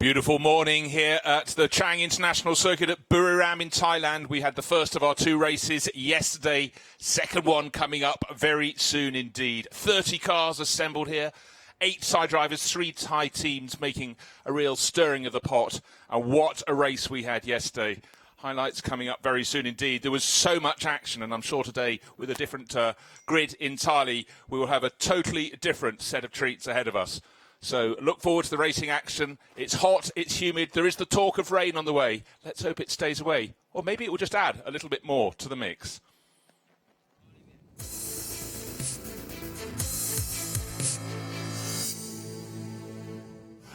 Beautiful morning here at the Chang International Circuit at Buriram in Thailand. We had the first of our two races yesterday, second one coming up very soon indeed. 30 cars assembled here, 8 Thai drivers, 3 Thai teams making a real stirring of the pot. And what a race we had yesterday. Highlights coming up very soon indeed. There was so much action, and I'm sure today with a different grid entirely, we will have a totally different set of treats ahead of us. So look forward to the racing action. It's hot, it's humid, there is the talk of rain on the way. Let's hope it stays away. Or maybe it will just add a little bit more to the mix.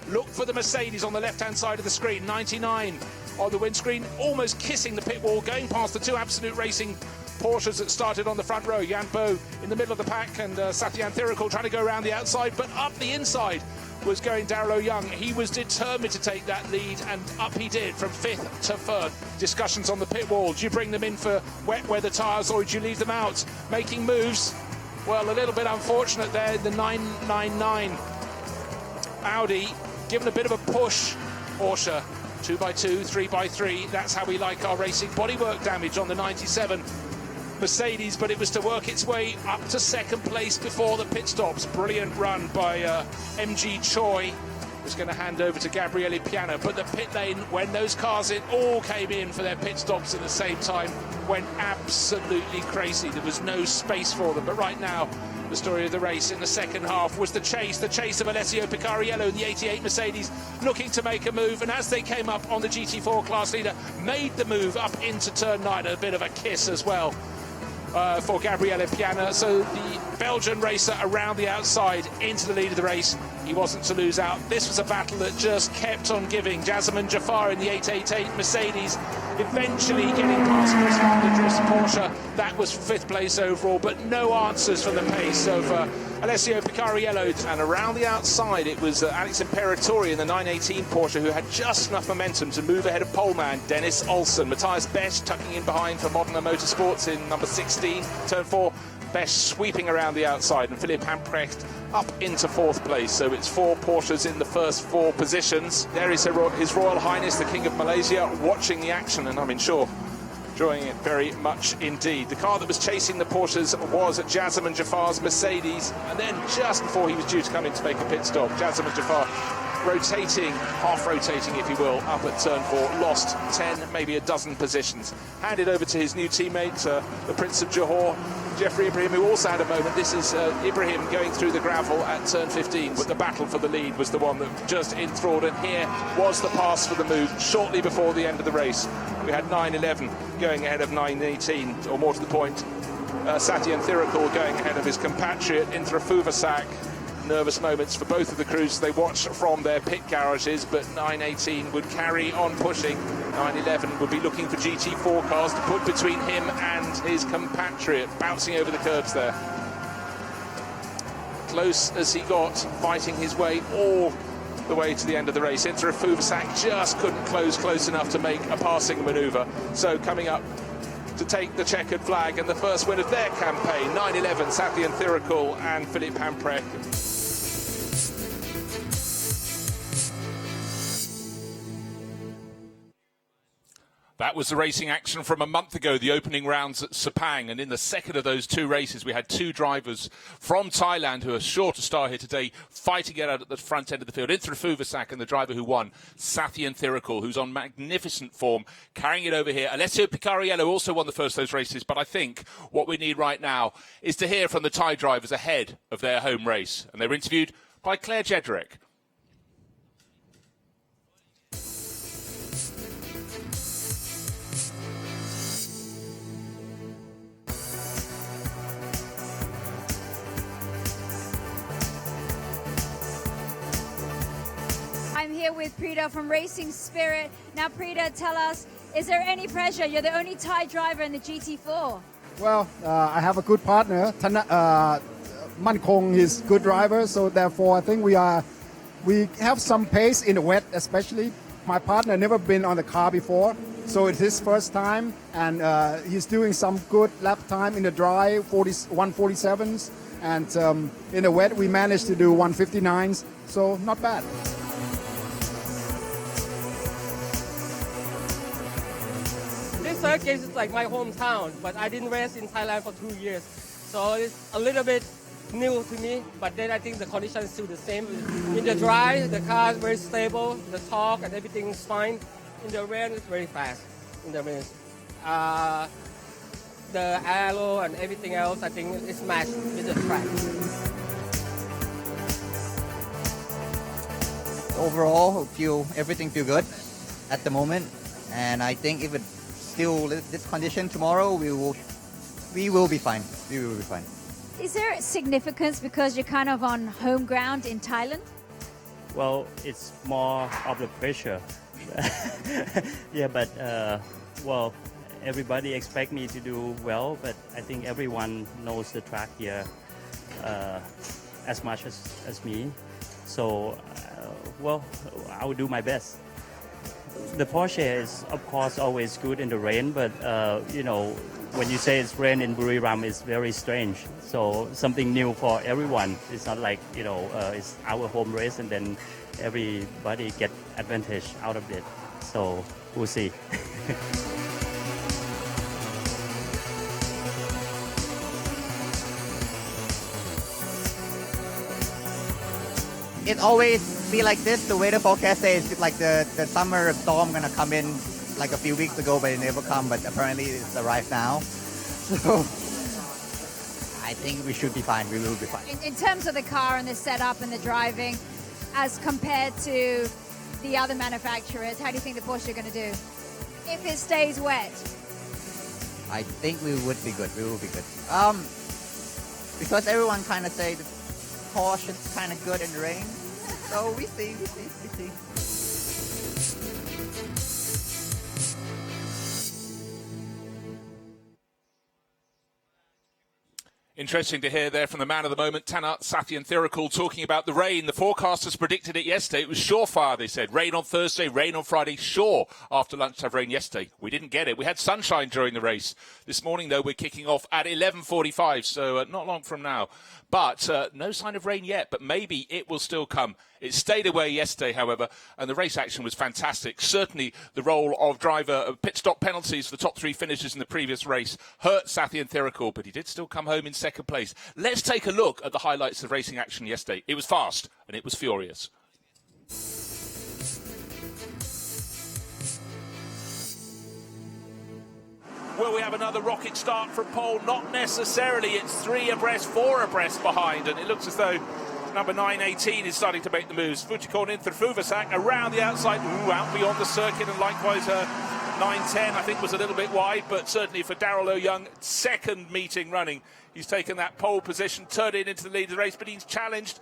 Look for the Mercedes on the left-hand side of the screen. 99 on the windscreen, almost kissing the pit wall, going past the two Absolute Racing Porsches that started on the front row. Jan Bo in the middle of the pack, and Satyan Thirikul trying to go around the outside, but up the inside was going Daryl O'Young. He was determined to take that lead, and up he did from 5th to 3rd. Discussions on the pit wall. Do you bring them in for wet weather tyres, or do you leave them out? Making moves. Well, a little bit unfortunate there. The 999 Audi given a bit of a push. Porsche 2x2, 3x3. That's how we like our racing. Bodywork damage on the 97 Mercedes, but it was to work its way up to second place before the pit stops. Brilliant run by MG Choi. Was going to hand over to Gabriele Piana, but the pit lane, when those cars all came in for their pit stops at the same time, went absolutely crazy. There was no space for them. But right now, the story of the race in the second half was the chase of Alessio Picariello and the 88 Mercedes, looking to make a move, and as they came up on the GT4 class leader, made the move up into turn 9, a bit of a kiss as well for Gabriele Piana. So the Belgian racer around the outside into the lead of the race. He wasn't to lose out. This was a battle that just kept on giving. Jazeman Jafar in the 888 Mercedes eventually getting past Chris van der Drift's Porsche. That was 5th place overall, but no answers from the pace of Alessio Picariello. And around the outside, it was Alex Imperatori in the 918 Porsche who had just enough momentum to move ahead of poleman Dennis Olsen. Matthias Besch tucking in behind for Modena Motorsports in number 16, turn 4. Besch sweeping around the outside, and Philipp Hamprecht up into 4th place. So it's 4 Porsches in the first 4 positions. There is His Royal Highness, the King of Malaysia, watching the action, and I'm sure enjoying it very much indeed. The car that was chasing the Porsches was Jazeman Jafar's Mercedes, and then just before he was due to come in to make a pit stop, Jazeman Jafar rotating, half rotating if you will, up at turn 4, lost 10, maybe a dozen positions. Handed over to his new teammate, the Prince of Johor, Jeffrey Ibrahim, who also had a moment. This is Ibrahim going through the gravel at turn 15, but the battle for the lead was the one that just enthralled, and here was the pass for the move shortly before the end of the race. We had 911 going ahead of 918, or more to the point, Satyan Thirikul going ahead of his compatriot Inthra Fuvasak. Nervous moments for both of the crews. They watched from their pit garages, but 918 would carry on pushing. 911 would be looking for GT4 cars to put between him and his compatriot, bouncing over the curbs there. Close as he got, fighting his way all the way to the end of the race. Inthra Fuvasak just couldn't close enough to make a passing manoeuvre. So coming up to take the checkered flag and the first win of their campaign, 911, Satyan Thirikul and Philipp Hamprecht. That was the racing action from a month ago, the opening rounds at Sepang. And in the second of those 2 races, we had 2 drivers from Thailand who are sure to star here today, fighting it out at the front end of the field. Inthra Fuvasak and the driver who won, Satyan Thirikul, who's on magnificent form, carrying it over here. Alessio Picariello also won the first of those races. But I think what we need right now is to hear from the Thai drivers ahead of their home race. And they were interviewed by Claire Jedrick. I'm here with Prita from Racing Spirit. Now, Prita, tell us, is there any pressure? You're the only Thai driver in the GT4. Well, I have a good partner. Mankong is good driver, so therefore I think we have some pace in the wet, especially. My partner never been on the car before, so it's his first time, and he's doing some good lap time in the dry, 147s, and in the wet we managed to do 159s, so not bad. circuit is like my hometown, but I didn't race in Thailand for 2 years. So it's a little bit new to me, but then I think the condition is still the same. In the dry, the car is very stable, the torque and everything is fine. In the rain, it's very fast. In the rain, the aero and everything else, I think is matched with the track. Overall, everything feel good at the moment, and I think if it's still this condition tomorrow, we will be fine. We will be fine. Is there significance because you're kind of on home ground in Thailand? Well, it's more of the pressure. Yeah, but well, everybody expect me to do well, but I think everyone knows the track here as much as me. So, well, I will do my best. The Porsche is, of course, always good in the rain, but you know, when you say it's rain in Buriram, it's very strange. So something new for everyone. It's not like, you know, it's our home race and then everybody get advantage out of it. So we'll see. It always be like this. The weather forecast says like the summer storm gonna come in like a few weeks ago, but it never come. But apparently it's arrived now. So I think we should be fine. We will be fine. In terms of the car and the setup and the driving, as compared to the other manufacturers, how do you think the Porsche are going to do if it stays wet? I think we would be good. We will be good. Because everyone kind of say the Porsche is kind of good in the rain. So we see. Interesting to hear there from the man of the moment, Tanat Sathyanthirikul, talking about the rain. The forecasters predicted it yesterday. It was surefire, they said. Rain on Thursday, rain on Friday. Sure, after lunch to have rain yesterday. We didn't get it. We had sunshine during the race. This morning, though, we're kicking off at 11:45, so not long from now. But no sign of rain yet, but maybe it will still come. It stayed away yesterday, however, and the race action was fantastic. Certainly the role of driver of pit stop penalties for the top three finishes in the previous race hurt Sathyanthirikul, but he did still come home in second place. Let's take a look at the highlights of racing action yesterday. It was fast and it was furious. Will we have another rocket start from pole? Not necessarily. It's 3 abreast, 4 abreast behind, and it looks as though number 918 is starting to make the moves. Fujikon in through Fuvasak around the outside, out beyond the circuit, and likewise 910 I think was a little bit wide, but certainly for Daryl O'Young, second meeting running, he's taken that pole position, turned it into the lead of the race, but he's challenged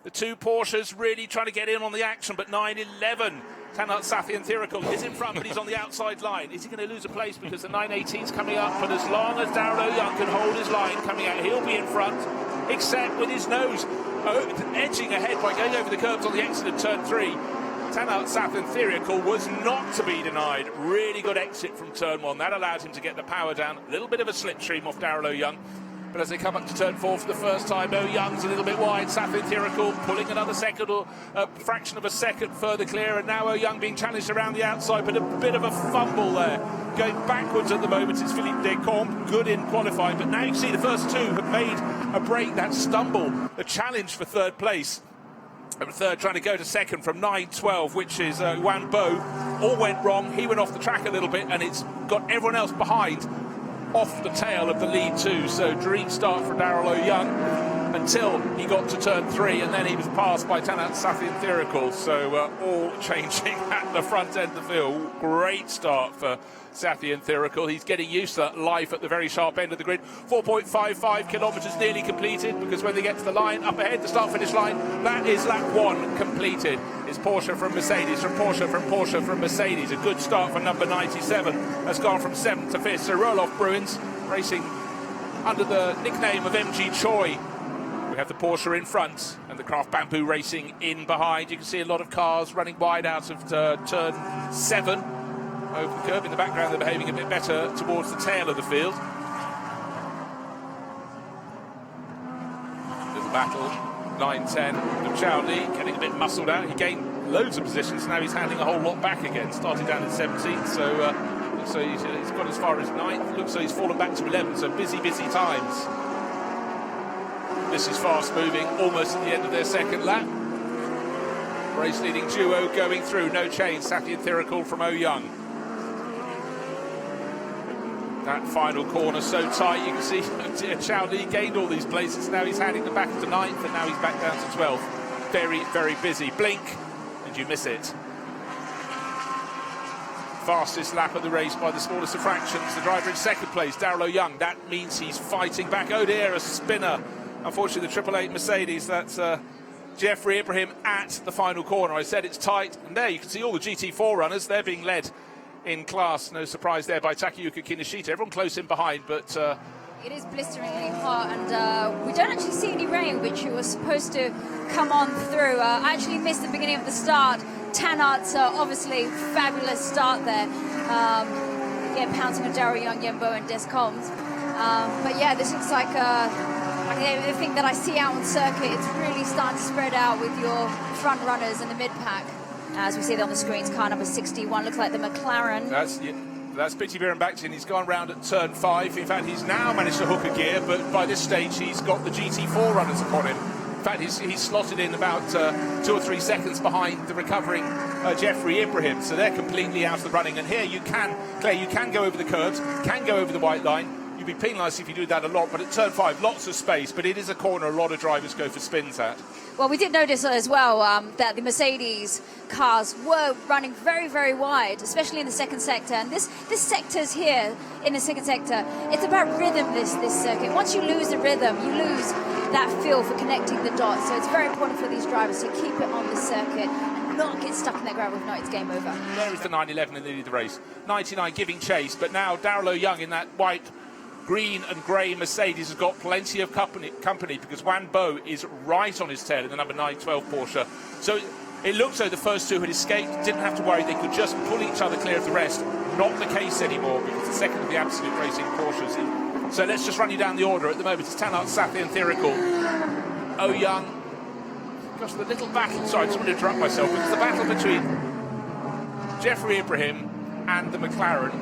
the two Porsches, really trying to get in on the action, but 911, Tanat Sathyanthirikul is in front, but he's on the outside line. Is he going to lose a place because the 918's coming up? But as long as Daryl O'Young can hold his line coming out, he'll be in front, except with his nose edging ahead by going over the curbs on the exit of turn 3. Tanat Sathyanthirikul was not to be denied. Really good exit from turn 1. That allowed him to get the power down. A little bit of a slipstream off Daryl O'Young. But as they come up to turn 4 for the first time, O'Young's a little bit wide. Sathyanthirikul pulling another second or a fraction of a second further clear. And now O'Young being challenged around the outside, but a bit of a fumble there. Going backwards at the moment is Philippe Descamps, good in qualifying. But now you can see the first two have made a break. That stumble, a challenge for third place. And third trying to go to second from 912, which is Wan Bo. All went wrong. He went off the track a little bit, and it's got everyone else behind off the tail of the lead too. So dream start for Daryl O'Young until he got to turn 3, and then he was passed by Tanat Sathyanthirikul. So all changing at the front end of the field. Great start for Sathyanthirikul. He's getting used to that life at the very sharp end of the grid. 4.55 kilometres nearly completed, because when they get to the line up ahead, the start-finish line, that is lap 1 completed. It's Porsche from Mercedes, from Porsche, from Porsche, from Mercedes. A good start for number 97. Has gone from 7th to 5th. So Roloff Bruins racing under the nickname of MG Choi. We have the Porsche in front and the Craft Bamboo Racing in behind. You can see a lot of cars running wide out of turn 7. Over the curve in the background, they're behaving a bit better towards the tail of the field. Little battle, 9-10. The Chao Li getting a bit muscled out. He gained loads of positions, now he's handing a whole lot back again. Started down in 17th, so So he's got as far as 9th. Looks like he's fallen back to 11th. So busy times. This is fast moving, almost at the end of their second lap. Race leading duo going through, no change. Sathi and Thirikul from Oh Young. That final corner so tight, you can see Chow Lee gained all these places. Now he's handing them back to 9th, and now he's back down to 12th. Very busy. Blink, did you miss it? Fastest lap of the race by the smallest of fractions. The driver in second place, Darrell O'Young. That means he's fighting back. Oh dear, a spinner. Unfortunately, the 888 Mercedes, that's Jeffrey Ibrahim at the final corner. I said it's tight, and there you can see all the GT4 runners. They're being led in class. No surprise there by Takayuki Kinoshita. Everyone close in behind, but it is blisteringly hot, and we don't actually see any rain, which was supposed to come on through. I actually missed the beginning of the start. Tanart's obviously fabulous start there. Pouncing on Darrell Young, Yembo, and Descombs. But yeah, this looks like everything that I see out on circuit. It's really starting to spread out with your front runners in the mid-pack. As we see on the screens, car number 61 looks like the McLaren. That's Pitty Birnbachtian. He's gone round at turn 5. In fact, he's now managed to hook a gear, but by this stage, he's got the GT4 runners upon him. In fact, he's slotted in about 2 or 3 seconds behind the recovering Jeffrey Ibrahim. So they're completely out of the running. And here Claire, you can go over the curbs, can go over the white line. You'd be penalised if you do that a lot, but at turn 5, lots of space, but it is a corner a lot of drivers go for spins at. Well, we did notice as well that the Mercedes cars were running very wide, especially in the second sector. And this sector's here in the second sector, it's about rhythm, this circuit. Once you lose the rhythm, you lose that feel for connecting the dots. So it's very important for these drivers to keep it on the circuit and not get stuck in that gravel. If not, it's game over. There is the 911 in the lead of the race. 99 giving chase, but now Darrell O'Young in that white, green and grey Mercedes has got plenty of company because Wan Bo is right on his tail in the number 912 Porsche. So it looks though the first two had escaped, didn't have to worry, they could just pull each other clear of the rest. Not the case anymore because the second of the Absolute Racing Porsches. So let's just run you down the order. At the moment it's Tanart, Sathi and Thirikul. Oh Young. Gosh, the little battle, sorry, I just want to interrupt myself, because the battle between Jeffrey Ibrahim and the McLaren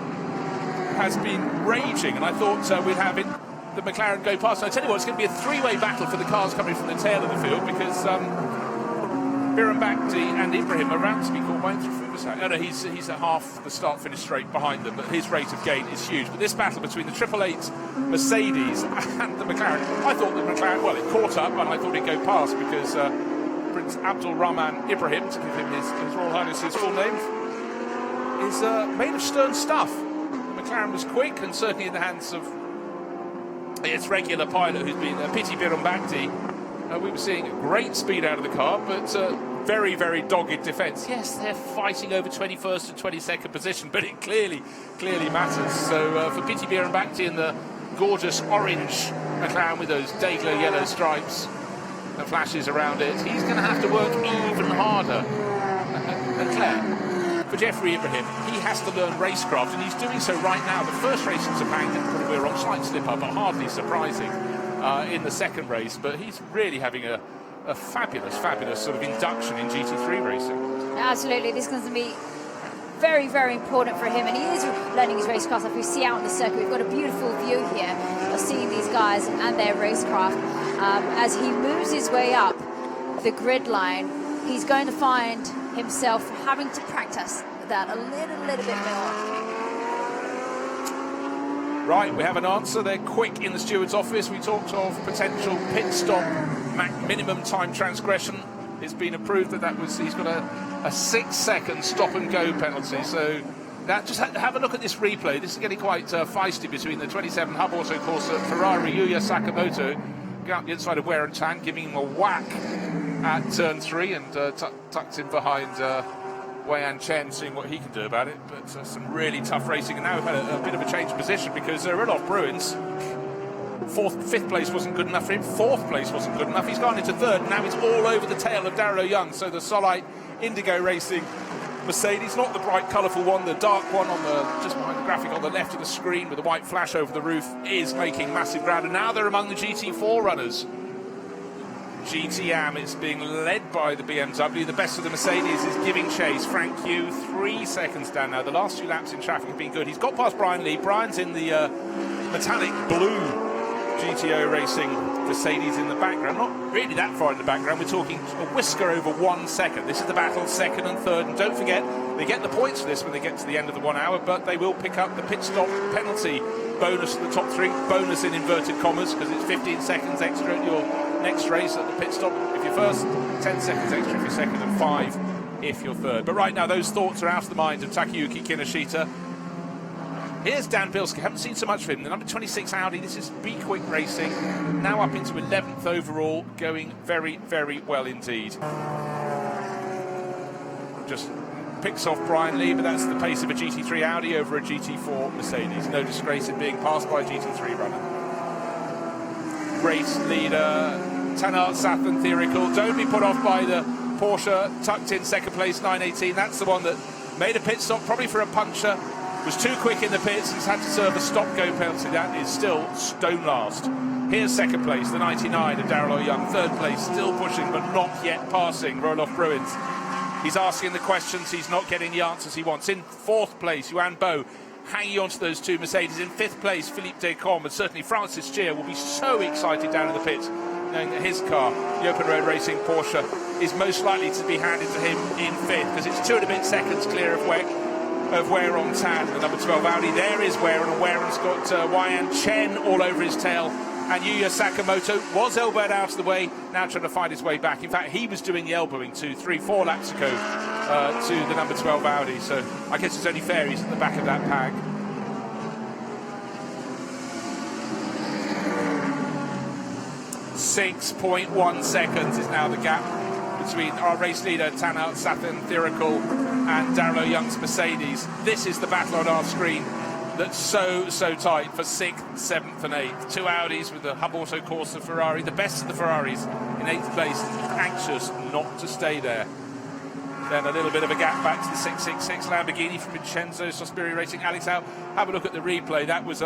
has been raging, and I thought we'd have the McLaren go past. And I tell you what, it's going to be a three-way battle for the cars coming from the tail of the field, because Birnbachti and Ibrahim are around to be caught by no, he's at half the start-finish straight behind them, but his rate of gain is huge. But this battle between the 888 Mercedes and the McLaren, I thought the McLaren, well, it caught up, and I thought it'd go past, because Prince Abdul Rahman Ibrahim, to give him his Royal Highness's full name, is made of stern stuff. McLaren was quick, and certainly in the hands of its regular pilot, who's been Pitty Birnbachti. We were seeing great speed out of the car, but very dogged defence. Yes, they're fighting over 21st and 22nd position, but it clearly matters. So for Pitty Birnbachti in the gorgeous orange McLaren with those day-glow yellow stripes and flashes around it, he's going to have to work even harder. And Claire, for Jeffrey Ibrahim, he has to learn racecraft, and he's doing so right now. The first race in Sepang didn't put a wheel wrong, slight slip up, but hardly surprising in the second race. But he's really having a fabulous sort of induction in GT3 racing. Absolutely, this is going to be very important for him, and he is learning his racecraft. Like we see out on the circuit, we've got a beautiful view here of seeing these guys and their racecraft. As he moves his way up the grid line, he's going to find himself having to practice that a little bit more. Right, we have an answer. They're quick in the steward's office. We talked of potential pit stop minimum time transgression. It's been approved that he's got a 6-second stop and go penalty. So that, just have a look at this replay. This is getting quite feisty between the 27 Hub Auto course at Ferrari, Yuya Sakamoto, going up the inside of Wear and Tan, giving him a whack at turn 3, and tucked in behind Wei-An Chen, seeing what he can do about it. But some really tough racing, and now we've had a bit of a change of position, because Rudolf Bruins, 5th place wasn't good enough for him, 4th place wasn't good enough, he's gone into 3rd, now it's all over the tail of Darrell Young. So the Solite Indigo Racing Mercedes, not the bright colourful one, the dark one on just behind the graphic on the left of the screen with the white flash over the roof, is making massive ground, and now they're among the GT4 runners. GTM. It's being led by the BMW. The best of the Mercedes is giving chase. Frank Yu 3 seconds down now. The last few laps in traffic have been good. He's got past Brian Lee. Brian's in the metallic blue GTO Racing Mercedes in the background. Not really that far in the background. We're talking a whisker over 1 second. This is the battle, second and third. And don't forget, they get the points for this when they get to the end of the 1 hour, but they will pick up the pit stop penalty bonus for the top three. Bonus in inverted commas, because it's 15 seconds extra at your next race at the pit stop if you're first, 10 seconds extra if you're second, and 5 if you're third. But right now, those thoughts are out of the mind of Takayuki Kinoshita. Here's Dan Bilski. Haven't seen so much of him. The number 26 Audi. This is Be Quick Racing. Now up into 11th overall. Going very, very well indeed. Just picks off Brian Lee, but that's the pace of a GT3 Audi over a GT4 Mercedes. No disgrace in being passed by a GT3 runner. Race leader Tanart Sathan Theorical. Don't be put off by the Porsche tucked in second place 918. That's the one that made a pit stop, probably for a puncture. Was too quick in the pits, he's had to serve a stop-go penalty. That is still stone last. Here's second place, the 99 of Darrell O'Young. Third place, still pushing, but not yet passing Roloff Bruins. He's asking the questions, he's not getting the answers he wants. In fourth place, Yuan Bo, hanging on to those two Mercedes. In fifth place, Philippe Descombe, and certainly Francis Gier will be so excited down in the pits, knowing that his car, the Open Road Racing Porsche, is most likely to be handed to him in fifth, because it's 2 and a bit seconds clear of Ware on Tan, the number 12 Audi. There is Ware, and Ware's got Wyan Chen all over his tail. And Yuya Sakamoto was elbowed out of the way, now trying to find his way back. In fact, he was doing the elbowing 2, 3, 4 laps ago to the number 12 Audi. So I guess it's only fair he's at the back of that pack. .1 seconds is now the gap between our race leader Tanart Sathan Theorical and Darrell O'Young's Mercedes. This is the battle on our screen that's so tight for 6th, 7th and 8th. 2 Audis with the Hub Auto Corsa Ferrari, the best of the Ferraris in 8th place, anxious not to stay there. Then a little bit of a gap back to the 666 Lamborghini from Vincenzo Sospiri Racing. Alex, have a look at the replay. That was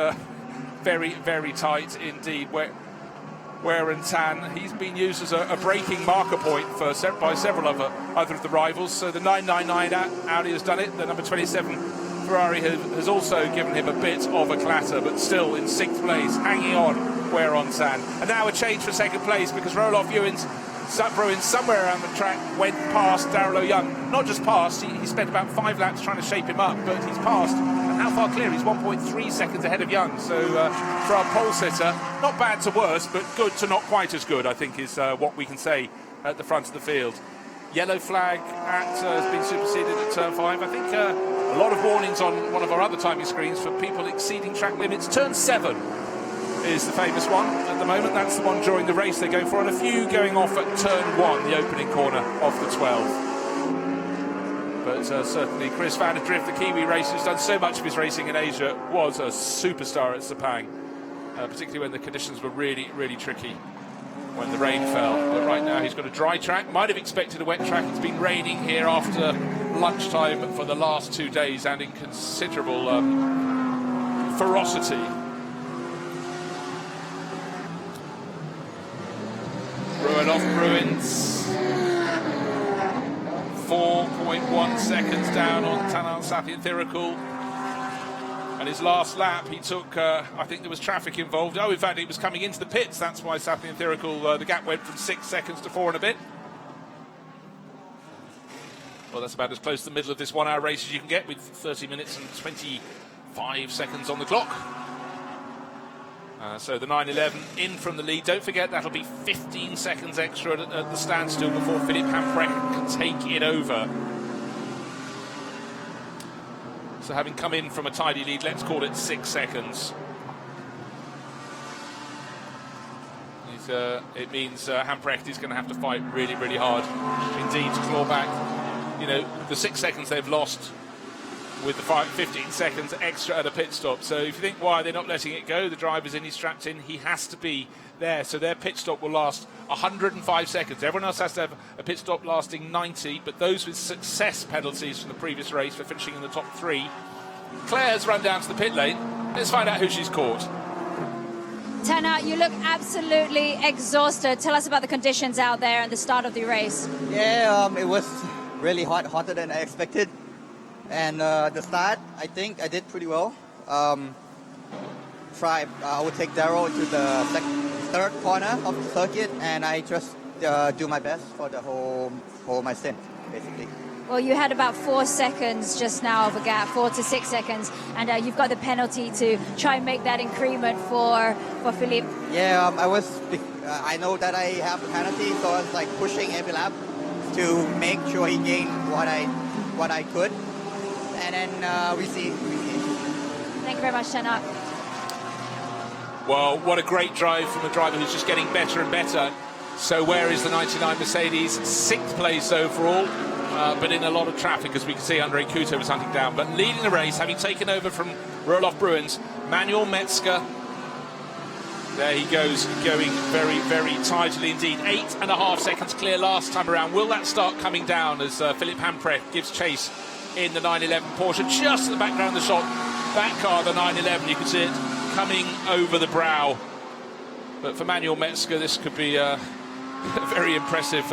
very, very tight indeed. Ware and Tan, he's been used as a braking marker point by several other of the rivals. So the 999 Audi has done it. The number 27 Ferrari has also given him a bit of a clatter, but still in 6th place, hanging on Ware on Tan. And now a change for 2nd place, because Roloff Bruins somewhere around the track went past Darrell O'Young. Not just past, he spent about 5 laps trying to shape him up, but he's passed. And how far clear? He's 1.3 seconds ahead of Young. So for our pole sitter, not bad to worse, but good to not quite as good, I think is what we can say at the front of the field. Yellow flag has been superseded at turn 5. I think a lot of warnings on one of our other timing screens for people exceeding track limits. Turn 7 is the famous one at the moment. That's the one during the race they go for, and a few going off at turn 1, the opening corner of the 12. But certainly Chris van der Drift, the Kiwi racer, who's done so much of his racing in Asia, was a superstar at Sepang, particularly when the conditions were really, really tricky when the rain fell. But right now he's got a dry track. Might have expected a wet track. It's been raining here after lunchtime for the last 2 days, and in considerable ferocity. Roloff Bruins, 4.1 seconds down on Tanart Sathan Theorical. And his last lap, he took, I think there was traffic involved. Oh, in fact, it was coming into the pits. That's why Sathan Theorical, the gap went from 6 seconds to 4 and a bit. Well, that's about as close to the middle of this 1 hour race as you can get, with 30 minutes and 25 seconds on the clock. So the 911 in from the lead. Don't forget, that'll be 15 seconds extra at the standstill before Philippe Hamprecht can take it over. So having come in from a tidy lead, let's call it 6 seconds. It means Hamprecht is going to have to fight really, really hard indeed to claw back. You know, the 6 seconds they've lost with the 15 seconds extra at a pit stop. So if you think, why they're not letting it go, the driver's in, he's strapped in, he has to be there. So their pit stop will last 105 seconds. Everyone else has to have a pit stop lasting 90, but those with success penalties from the previous race for finishing in the top 3. Claire's run down to the pit lane. Let's find out who she's caught. Tanner, you look absolutely exhausted. Tell us about the conditions out there and the start of the race. Yeah, it was really hot, hotter than I expected. And the start, I think I did pretty well. I would take Darryl into the third corner of the circuit, and I just do my best for the whole my stint, basically. Well, you had about 4 seconds just now of a gap, 4 to 6 seconds, and you've got the penalty to try and make that increment for Philippe. Yeah, I know that I have the penalty, so I was like pushing every lap to make sure he gained what I could, and then we see. Thank you very much, Tanner. Well, what a great drive from a driver who's just getting better and better. So where is the 99 Mercedes? 6th place overall. But in a lot of traffic, as we can see, Andre Couto was hunting down. But leading the race, having taken over from Roelof Bruins, Manuel Metzger. There he goes, going very, very tidily indeed. 8.5 seconds clear last time around. Will that start coming down as Philippe Hamprecht gives chase in the 911 Porsche? Just at the background of the shot, that car, the 911, you can see it coming over the brow. But for Manuel Metzger, this could be a very impressive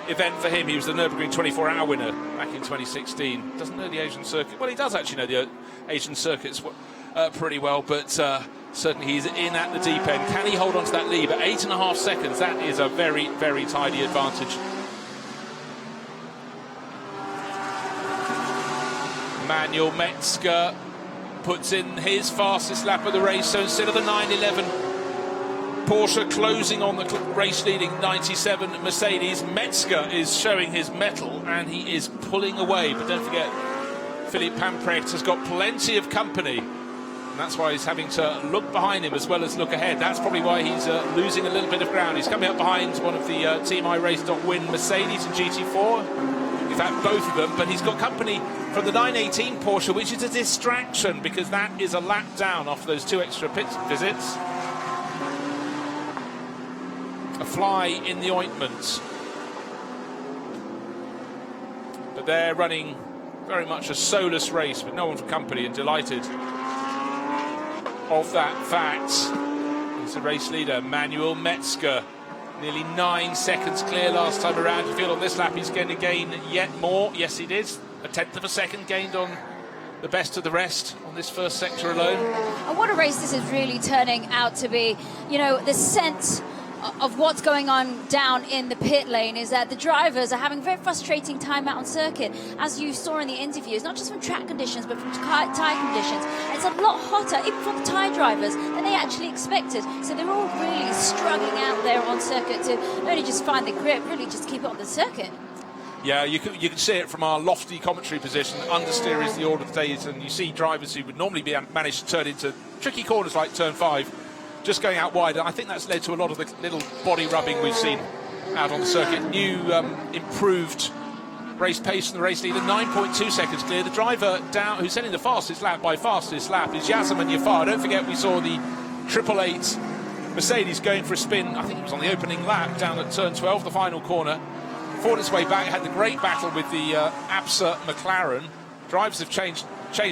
event for him. He was the Nürburgring 24-hour winner back in 2016. Doesn't know the Asian circuit. Well, he does actually know the Asian circuits pretty well, but certainly he's in at the deep end. Can he hold on to that lead? At 8.5 seconds, that is a very, very tidy advantage. Manuel Metzger puts in his fastest lap of the race, so instead of the 911 Porsche closing on the race leading 97 Mercedes, Metzger is showing his mettle and he is pulling away. But don't forget, Philippe Hamprecht has got plenty of company, and that's why he's having to look behind him as well as look ahead. That's probably why he's losing a little bit of ground. He's coming up behind one of the Team iRace.win Mercedes and GT4, in fact both of them, but he's got company from the 918 Porsche, which is a distraction because that is a lap down after those 2 extra pit visits. A fly in the ointment. But they're running very much a soulless race with no one for company, and delighted of that fact. It's the race leader, Manuel Metzger. Nearly 9 seconds clear last time around. You feel on this lap he's going to gain yet more. Yes, he did. 1/10 of a second gained on the best of the rest on this first sector alone. And what a race this is really turning out to be. You know, the sense of what's going on down in the pit lane is that the drivers are having a very frustrating time out on circuit, as you saw in the interviews, not just from track conditions but from tyre conditions. And it's a lot hotter, even for the tyre drivers, than they actually expected. So they're all really struggling out there on circuit to not only just find the grip, really just keep it on the circuit. Yeah, you can see it from our lofty commentary position. Understeer is the order of the day, and you see drivers who would normally be managed to turn into tricky corners like turn 5 just going out wide, and I think that's led to a lot of the little body rubbing we've seen out on the circuit. New improved race pace from the race leader, 9.2 seconds clear. The driver down who's setting the fastest lap by fastest lap is Yasemin Yafar. Don't forget we saw the 888 Mercedes going for a spin, I think it was on the opening lap, down at turn 12, the final corner. Fought its way back, had the great battle with the Absa McLaren. Drivers have changed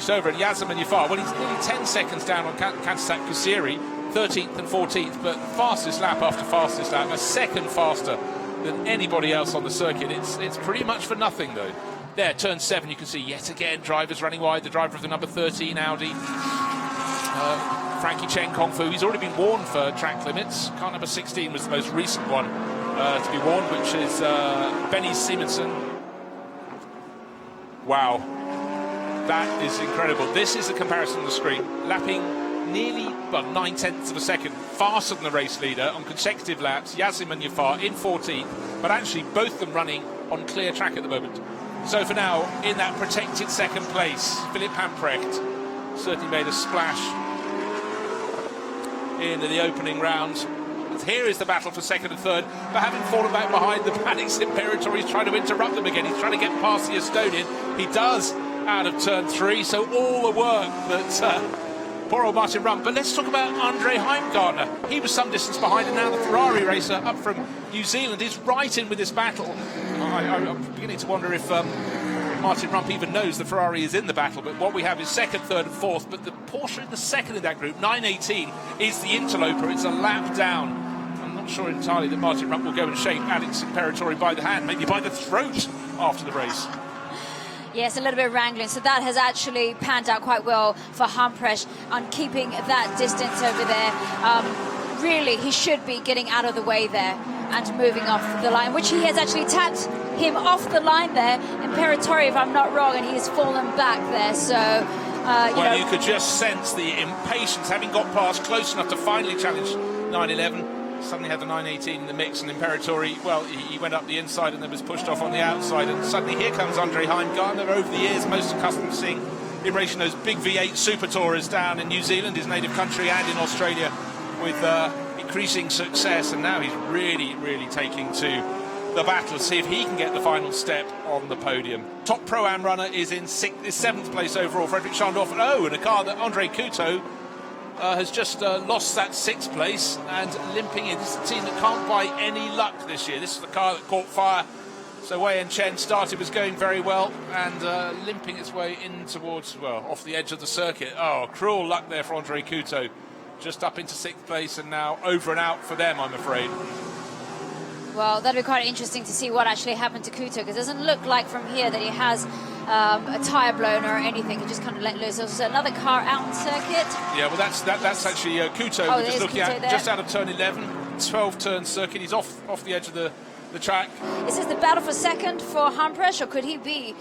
over, and Yasemin Yafar, well, he's nearly 10 seconds down on Kantasak Kusiri, 13th and 14th, but fastest lap after fastest lap, a second faster than anybody else on the circuit. It's pretty much for nothing, though. There, turn 7, you can see yet again drivers running wide. The driver of the number 13 Audi, Frankie Chen Kongfu, he's already been warned for track limits. Car number 16 was the most recent one to be warned, which is Benny Simonsen. Wow, that is incredible. This is a comparison on the screen, lapping nearly 9/10 of a second faster than the race leader on consecutive laps. Yasemin Yafar in 14th, but actually both of them running on clear track at the moment. So for now, in that protected second place, Philippe Hamprecht certainly made a splash in the opening round. Here is the battle for second and third, but having fallen back behind the Panics Imperator, he's trying to interrupt them again. He's trying to get past the Estonian. He does out of turn 3, so all the work that poor old Martin Rump. But let's talk about Andre Heimgartner. He was some distance behind, and now the Ferrari racer up from New Zealand is right in with this battle. I'm beginning to wonder if Martin Rump even knows the Ferrari is in the battle, but what we have is second, third and fourth, but the Porsche in the second in that group, 9.18, is the interloper. It's a lap down. I'm not sure entirely that Martin Rump will go and shake Alex Imperatori by the hand, maybe by the throat after the race. Yes, a little bit of wrangling. So that has actually panned out quite well for Humprecht on keeping that distance over there. Really, he should be getting out of the way there and moving off the line, which he has actually tapped him off the line there. Imperatori, if I'm not wrong, and he has fallen back there. So, you could just sense the impatience, having got past close enough to finally challenge 911. Suddenly had the 918 in the mix, and Imperatori, well, he went up the inside and then was pushed off on the outside, and suddenly here comes Andre Hind. Gardner, over the years, most accustomed to seeing him racing those big V8 Super Tourers down in New Zealand, his native country, and in Australia, with increasing success, and now he's really, really taking to the battle to see if he can get the final step on the podium. Top Pro-Am runner is in seventh place overall, Frederick Schandorf. And a car that Andre Couto has just lost that sixth place and limping in. This is a team that can't buy any luck this year. This is the car that caught fire. So Wei and Chen started, was going very well, and limping its way in towards, well, off the edge of the circuit. Oh, cruel luck there for Andre Couto. Just up into sixth place and now over and out for them, I'm afraid. Well, that'd be quite interesting to see what actually happened to Couto, because it doesn't look like from here that he has a tyre blown or anything. He just kind of let loose. There's another car out on circuit. Yeah, well, that's actually Couto. Oh, we're just looking Couto at there. just out of turn 11, 12-turn circuit. He's off the edge of the track. Is this the battle for second for Humprecht, or could he be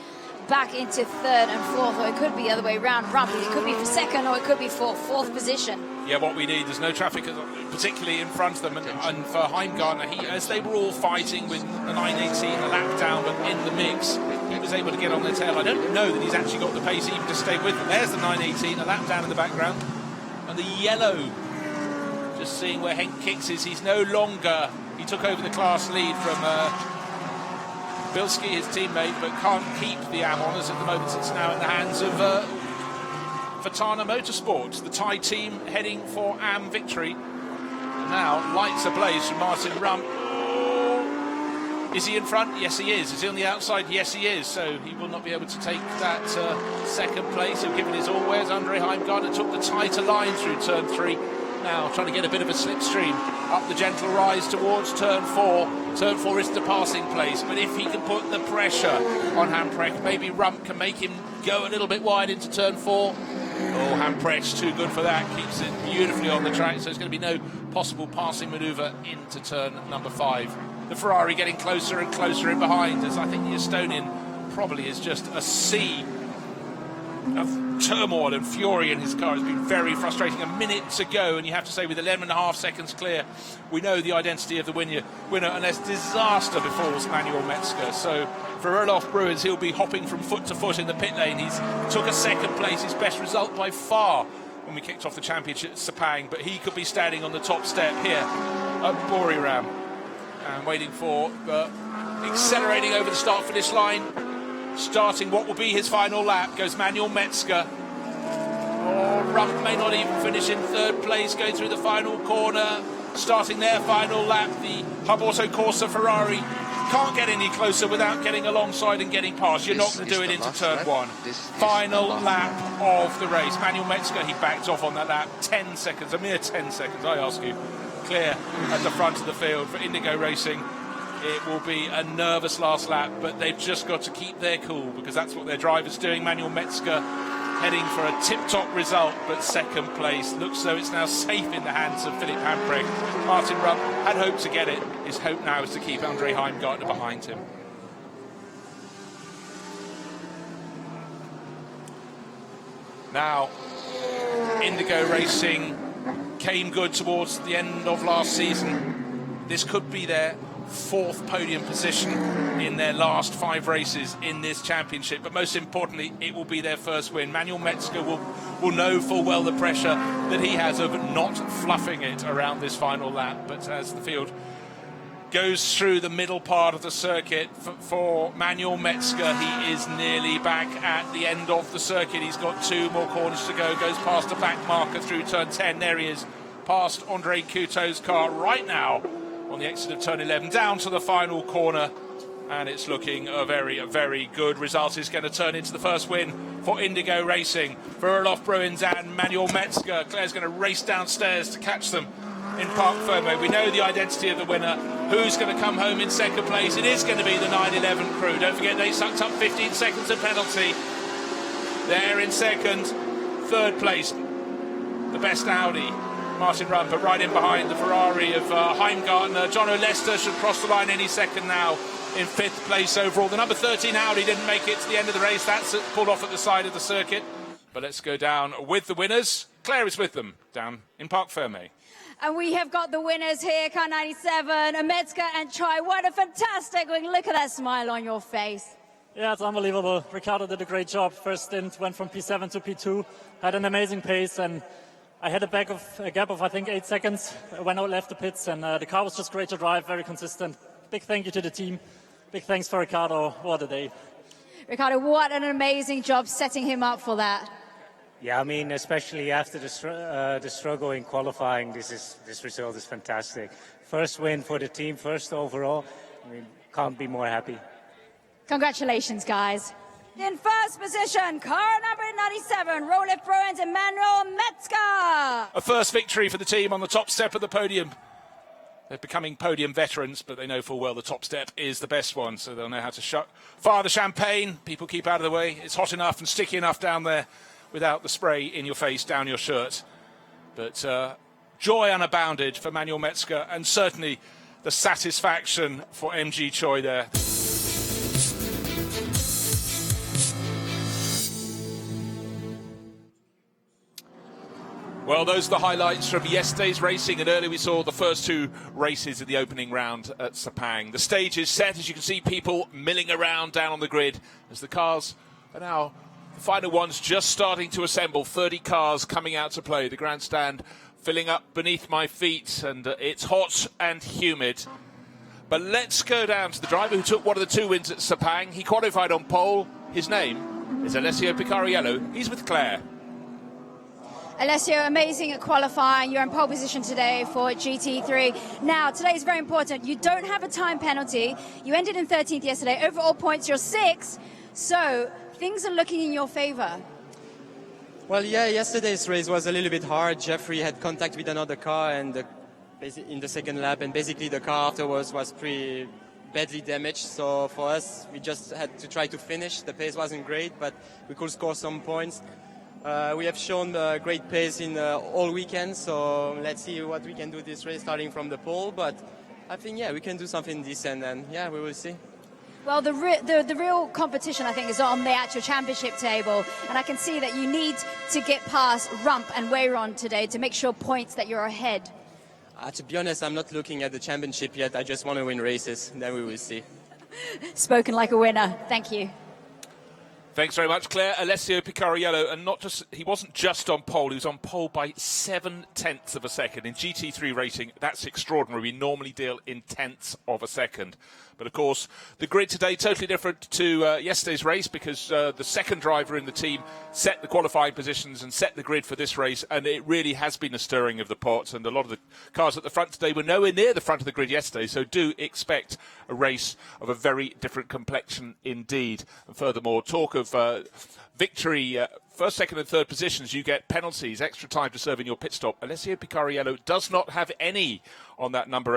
back into third and fourth, or it could be the other way around? Rump, it could be for second, or it could be for fourth position. Yeah, what we need, there's no traffic particularly in front of them, and for Hind Gardner, as they were all fighting with the 918, a lap down, but in the mix, he was able to get on their tail. I don't know that he's actually got the pace even to stay with them. There's the 918, a lap down in the background, and the yellow, just seeing where Henk Kicks is. He's no longer, he took over the class lead from Bilski, his teammate, but can't keep the AM honours at the moment. It's now in the hands of Vatana Motorsports, the Thai team heading for AM victory. And now lights ablaze from Martin Rump. Is he in front? Yes, he is. Is he on the outside? Yes, he is. So he will not be able to take that second place. He'll give it his all. Whereas Andre Heimgartner took the tighter line through turn 3. Now trying to get a bit of a slipstream up the gentle rise towards turn 4. Turn 4 is the passing place, but if he can put the pressure on Humprecht, maybe Rump can make him go a little bit wide into turn 4. Oh, Humprecht's too good for that. Keeps it beautifully on the track, so there's going to be no possible passing manoeuvre into turn number 5. The Ferrari getting closer and closer in behind, as I think the Estonian probably is just a sea of turmoil and fury in his car. Has been very frustrating. A minute to go, and you have to say with 11.5 seconds clear, we know the identity of the winner unless disaster befalls Manuel Metzger. So for Erlof Bruins, he'll be hopping from foot to foot in the pit lane. He's took a second place, his best result by far when we kicked off the championship at Sepang, but he could be standing on the top step here at Buriram and waiting for accelerating over the start finish line. Starting what will be his final lap goes Manuel Metzger. Oh, Rump may not even finish in third place, going through the final corner, starting their final lap. The Hub Auto Corsa Ferrari can't get any closer without getting alongside and getting past. You're not going to do it into turn 1. Final lap of the race. Manuel Metzger, he backed off on that lap. 10 seconds, a mere 10 seconds, I ask you. Clear at the front of the field for Indigo Racing. It will be a nervous last lap, but they've just got to keep their cool, because that's what their driver's doing. Manuel Metzger heading for a tip-top result, but second place. Looks though it's now safe in the hands of Philipp Humprecht. Martin Rump had hoped to get it. His hope now is to keep Andre Heimgartner behind him. Now, Indigo Racing came good towards the end of last season. This could be their 4th podium position in their last 5 races in this championship, but most importantly it will be their first win. Manuel Metzger will know full well the pressure that he has of not fluffing it around this final lap, but as the field goes through the middle part of the circuit for Manuel Metzger, he is nearly back at the end of the circuit. He's got 2 more corners to go, goes past the back marker through turn 10. There he is, past Andre Couto's car right now on the exit of turn 11, down to the final corner. and it's looking a very, very good result. Is going to turn into the first win for Indigo Racing. For Olof Bruins and Manuel Metzger. Claire's going to race downstairs to catch them in Parc Fermé. We know the identity of the winner. Who's going to come home in second place? It is going to be the 911 crew. Don't forget they sucked up 15 seconds of penalty. They're in second. Third place, the best Audi, Martin Rumper, right in behind the Ferrari of Hind, Gardner. John O'Lester should cross the line any second now in fifth place overall. The number 13 Audi didn't make it to the end of the race. That's pulled off at the side of the circuit. But let's go down with the winners. Claire is with them down in Parc Fermé. And we have got the winners here, car 97, Metzger and Choi. What a fantastic look at that smile on your face. Yeah, it's unbelievable. Ricciardo did a great job. First stint, went from P7 to P2, had an amazing pace, and I had a gap of I think 8 seconds when I left the pits, and the car was just great to drive, very consistent. Big thank you to the team. Big thanks for Ricciardo. What a day. Ricciardo, what an amazing job setting him up for that. Yeah, I mean, especially after the struggle in qualifying, this result is fantastic. First win for the team, first overall. I mean, can't be more happy. Congratulations, guys. In first position, car number 97, Rolf Bruins and Manuel Metzger. A first victory for the team on the top step of the podium. They're becoming podium veterans, but they know full well the top step is the best one, so they'll know how to fire the champagne. People keep out of the way. It's hot enough and sticky enough down there without the spray in your face, down your shirt. But joy unbounded for Manuel Metzger, and certainly the satisfaction for MG Choi there. Well, those are the highlights from yesterday's racing, and earlier we saw the first two races in the opening round at Sepang. The stage is set, as you can see people milling around down on the grid as the cars are now, the final ones just starting to assemble. 30 cars coming out to play. The grandstand filling up beneath my feet, and it's hot and humid. But let's go down to the driver who took one of the two wins at Sepang. He qualified on pole. His name is Alessio Picariello. He's with Claire. Alessio, amazing at qualifying. You're in pole position today for GT3. Now, today is very important. You don't have a time penalty. You ended in 13th yesterday. Overall points, you're 6th. So things are looking in your favor. Well, yeah, yesterday's race was a little bit hard. Jeffrey had contact with another car and in the second lap, and basically the car afterwards was pretty badly damaged. So for us, we just had to try to finish. The pace wasn't great, but we could score some points. We have shown great pace in all weekend, so let's see what we can do this race starting from the pole. But I think, yeah, we can do something decent, and yeah, we will see. Well, the real competition, I think, is on the actual championship table, and I can see that you need to get past Rump and Weyron today to make sure points that you're ahead. To be honest, I'm not looking at the championship yet. I just want to win races, then we will see. Spoken like a winner. Thank you. Thanks very much, Claire. Alessio Picariello, and he wasn't just on pole, he was on pole by 0.7 of a second. In GT3 racing, that's extraordinary. We normally deal in tenths of a second. But of course, the grid today totally different to yesterday's race, because the second driver in the team set the qualifying positions and set the grid for this race, and it really has been a stirring of the pot, and a lot of the cars at the front today were nowhere near the front of the grid yesterday, so do expect a race of a very different complexion indeed. And furthermore, talk of victory, first, second and third positions, you get penalties, extra time to serve in your pit stop. Alessio Picariello does not have any on that number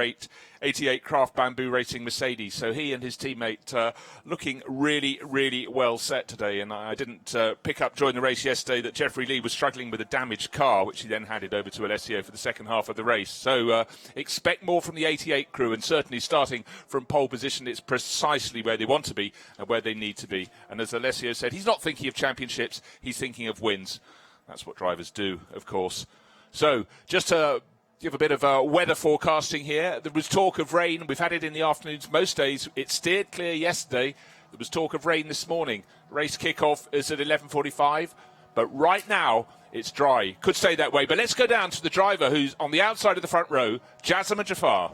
88 Craft Bamboo Racing Mercedes. So he and his teammate looking really, really well set today. And I didn't pick up during the race yesterday that Jeffrey Lee was struggling with a damaged car, which he then handed over to Alessio for the second half of the race. So expect more from the 88 crew, and certainly starting from pole position, it's precisely where they want to be and where they need to be. And as Alessio said, he's not thinking of championships, he's thinking of wins. That's what drivers do, of course. So just to give a bit of weather forecasting here. There was talk of rain. We've had it in the afternoons most days. It steered clear yesterday. There was talk of rain this morning. Race kickoff is at 11:45. But right now, it's dry. Could stay that way. But let's go down to the driver who's on the outside of the front row, Jasmine Jafar.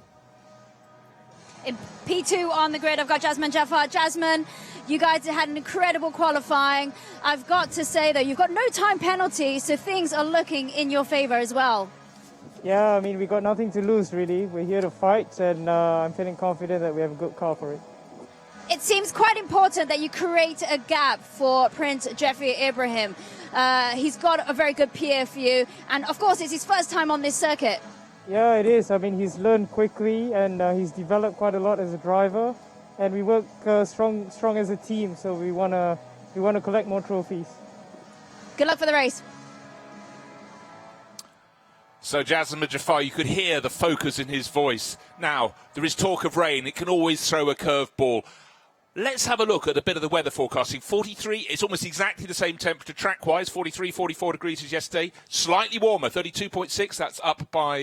In P2 on the grid, I've got Jasmine Jafar. Jasmine, you guys had an incredible qualifying. I've got to say, though, you've got no time penalty, so things are looking in your favor as well. Yeah, I mean, we got nothing to lose, really. We're here to fight, and I'm feeling confident that we have a good car for it. It seems quite important that you create a gap for Prince Jeffrey Ibrahim. He's got a very good peer for you, and of course it's his first time on this circuit. Yeah, it is. I mean, he's learned quickly and he's developed quite a lot as a driver. And we work strong as a team, so we wanna collect more trophies. Good luck for the race. So Jasmine Jafar, you could hear the focus in his voice. Now, there is talk of rain. It can always throw a curveball. Let's have a look at a bit of the weather forecasting. 43, it's almost exactly the same temperature track-wise. 43, 44 degrees as yesterday. Slightly warmer, 32.6. That's up by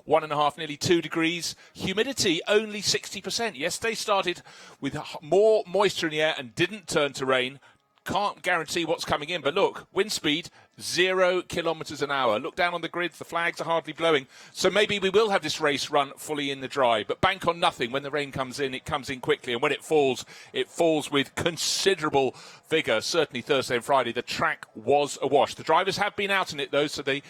1.5, nearly 2 degrees. Humidity, only 60%. Yesterday started with more moisture in the air and didn't turn to rain. Can't guarantee what's coming in, but look, wind speed, 0 kilometres an hour. Look down on the grid, the flags are hardly blowing. So maybe we will have this race run fully in the dry, but bank on nothing. When the rain comes in, it comes in quickly, and when it falls with considerable vigour. Certainly Thursday and Friday, the track was awash. The drivers have been out in it, though, so they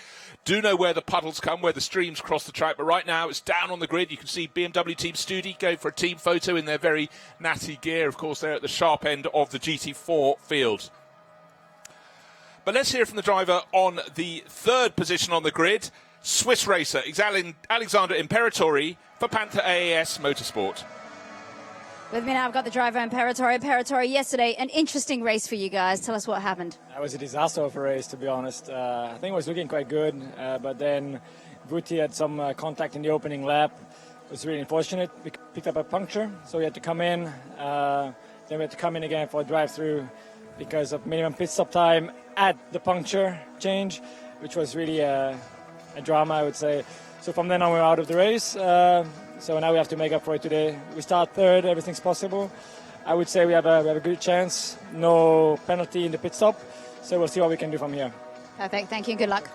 do know where the puddles come, where the streams cross the track, but right now it's down on the grid. You can see BMW Team Studi going for a team photo in their very natty gear. Of course, they're at the sharp end of the GT4 field. But let's hear from the driver on the third position on the grid, Swiss racer Alexander Imperatori for Panther AAS Motorsport. With me now, I've got the driver Imperatori. Imperatori, yesterday, an interesting race for you guys. Tell us what happened. It was a disaster of a race, to be honest. I think it was looking quite good, but then Vuti had some contact in the opening lap. It was really unfortunate. We picked up a puncture, so we had to come in. Then we had to come in again for a drive-through because of minimum pit stop time at the puncture change, which was really a drama, I would say. So from then on, we're out of the race. So now we have to make up for it today. We start third, everything's possible. I would say we have a good chance. No penalty in the pit stop, so we'll see what we can do from here. Perfect, thank you, good luck.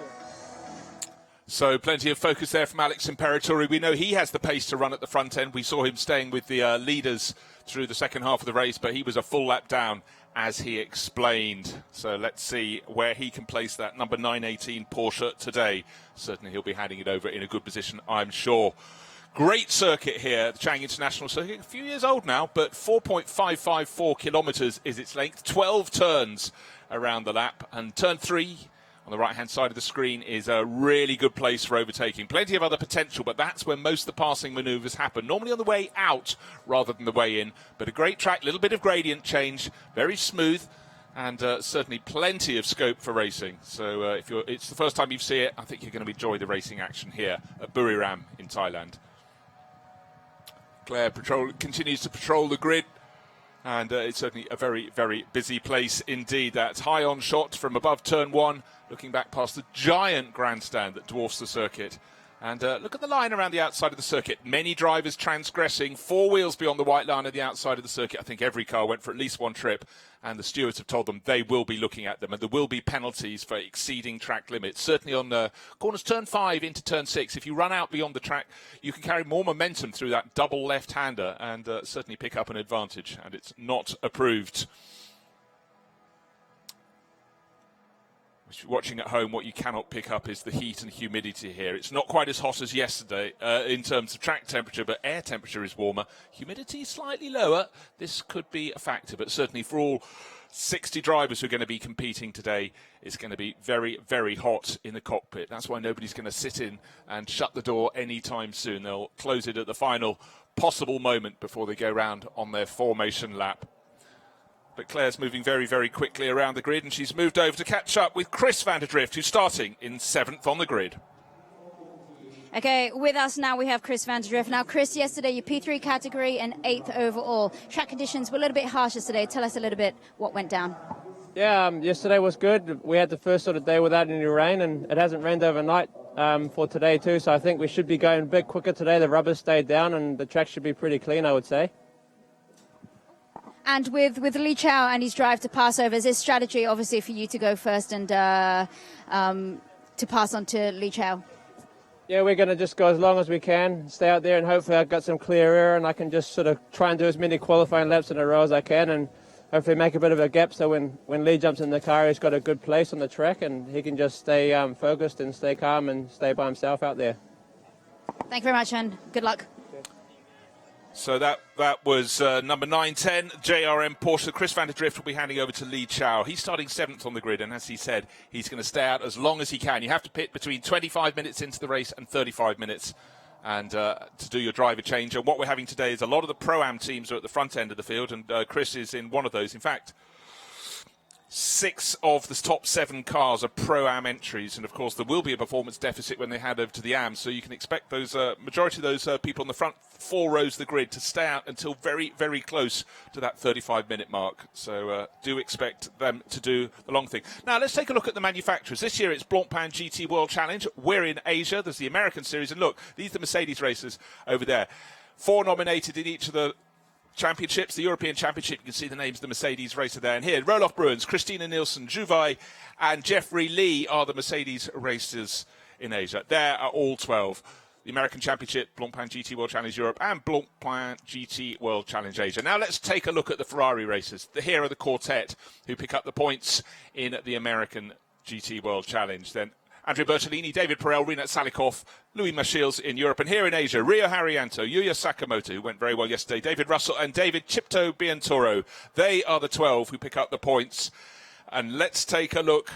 So plenty of focus there from Alex Imperatori. We know he has the pace to run at the front end. We saw him staying with the leaders through the second half of the race, but he was a full lap down, as he explained. So let's see where he can place that number 918 Porsche today. Certainly he'll be handing it over in a good position, I'm sure. Great circuit here, the Chang International Circuit. A few years old now, but 4.554 kilometres is its length. 12 turns around the lap. And turn 3 on the right-hand side of the screen is a really good place for overtaking. Plenty of other potential, but that's where most of the passing manoeuvres happen. Normally on the way out rather than the way in. But a great track, little bit of gradient change, very smooth, and certainly plenty of scope for racing. So if it's the first time you see it, I think you're going to enjoy the racing action here at Buriram in Thailand. Claire continues to patrol the grid, and it's certainly a very, very busy place indeed. That's high on shot from above turn 1, looking back past the giant grandstand that dwarfs the circuit. And look at the line around the outside of the circuit. Many drivers transgressing, 4 wheels beyond the white line of the outside of the circuit. I think every car went for at least one trip, and the stewards have told them they will be looking at them, and there will be penalties for exceeding track limits. Certainly on corners turn 5 into turn 6, if you run out beyond the track, you can carry more momentum through that double left-hander and certainly pick up an advantage, and it's not approved. If you're watching at home, what you cannot pick up is the heat and humidity here. It's not quite as hot as yesterday in terms of track temperature, but air temperature is warmer. Humidity is slightly lower. This could be a factor, but certainly for all 60 drivers who are going to be competing today, it's going to be very, very hot in the cockpit. That's why nobody's going to sit in and shut the door anytime soon. They'll close it at the final possible moment before they go round on their formation lap. But Claire's moving very, very quickly around the grid, and she's moved over to catch up with Chris van der Drift, who's starting in 7th on the grid. Okay, with us now we have Chris van der Drift. Now, Chris, yesterday your P3 category and 8th overall. Track conditions were a little bit harsh yesterday. Tell us a little bit what went down. Yeah, yesterday was good. We had the first sort of day without any rain, and it hasn't rained overnight for today too, so I think we should be going a bit quicker today. The rubber stayed down, and the track should be pretty clean, I would say. And with Li Chao and his drive to pass over, is this strategy obviously for you to go first and to pass on to Li Chao? Yeah, we're going to just go as long as we can, stay out there, and hopefully I've got some clear air and I can just sort of try and do as many qualifying laps in a row as I can, and hopefully make a bit of a gap so when Lee jumps in the car, he's got a good place on the track and he can just stay focused and stay calm and stay by himself out there. Thank you very much, and good luck. So that was number 9-10, JRM Porsche. Chris van der Drift will be handing over to Lee Chow. He's starting 7th on the grid, and as he said, he's going to stay out as long as he can. You have to pit between 25 minutes into the race and 35 minutes and to do your driver change. And what we're having today is a lot of the Pro-Am teams are at the front end of the field, and Chris is in one of those. In fact, 6 of the top 7 cars are Pro-Am entries, and of course there will be a performance deficit when they hand over to the Am, so you can expect those majority of those people on the front 4 rows of the grid to stay out until very, very close to that 35-minute mark. So do expect them to do the long thing. Now let's take a look at the manufacturers. This year it's Blancpain GT World Challenge. We're in Asia. There's the American Series, and look, these are the Mercedes racers over there. 4 nominated in each of the championships. The European Championship, you can see the names of the Mercedes racer there. And here, Roloff Bruins, Christina Nielsen, Juwai and Jeffrey Lee are the Mercedes racers in Asia. There are all 12. The American Championship, Blancpain GT World Challenge Europe and Blancpain GT World Challenge Asia. Now let's take a look at the Ferrari races. Here are the quartet who pick up the points in the American GT World Challenge. Then Andrea Bertolini, David Pirelli, Rinat Salikov, Louis Machils in Europe. And here in Asia, Rio Haryanto, Yuya Sakamoto, who went very well yesterday, David Russell and David Chipto Biantoro. They are the 12 who pick up the points. And let's take a look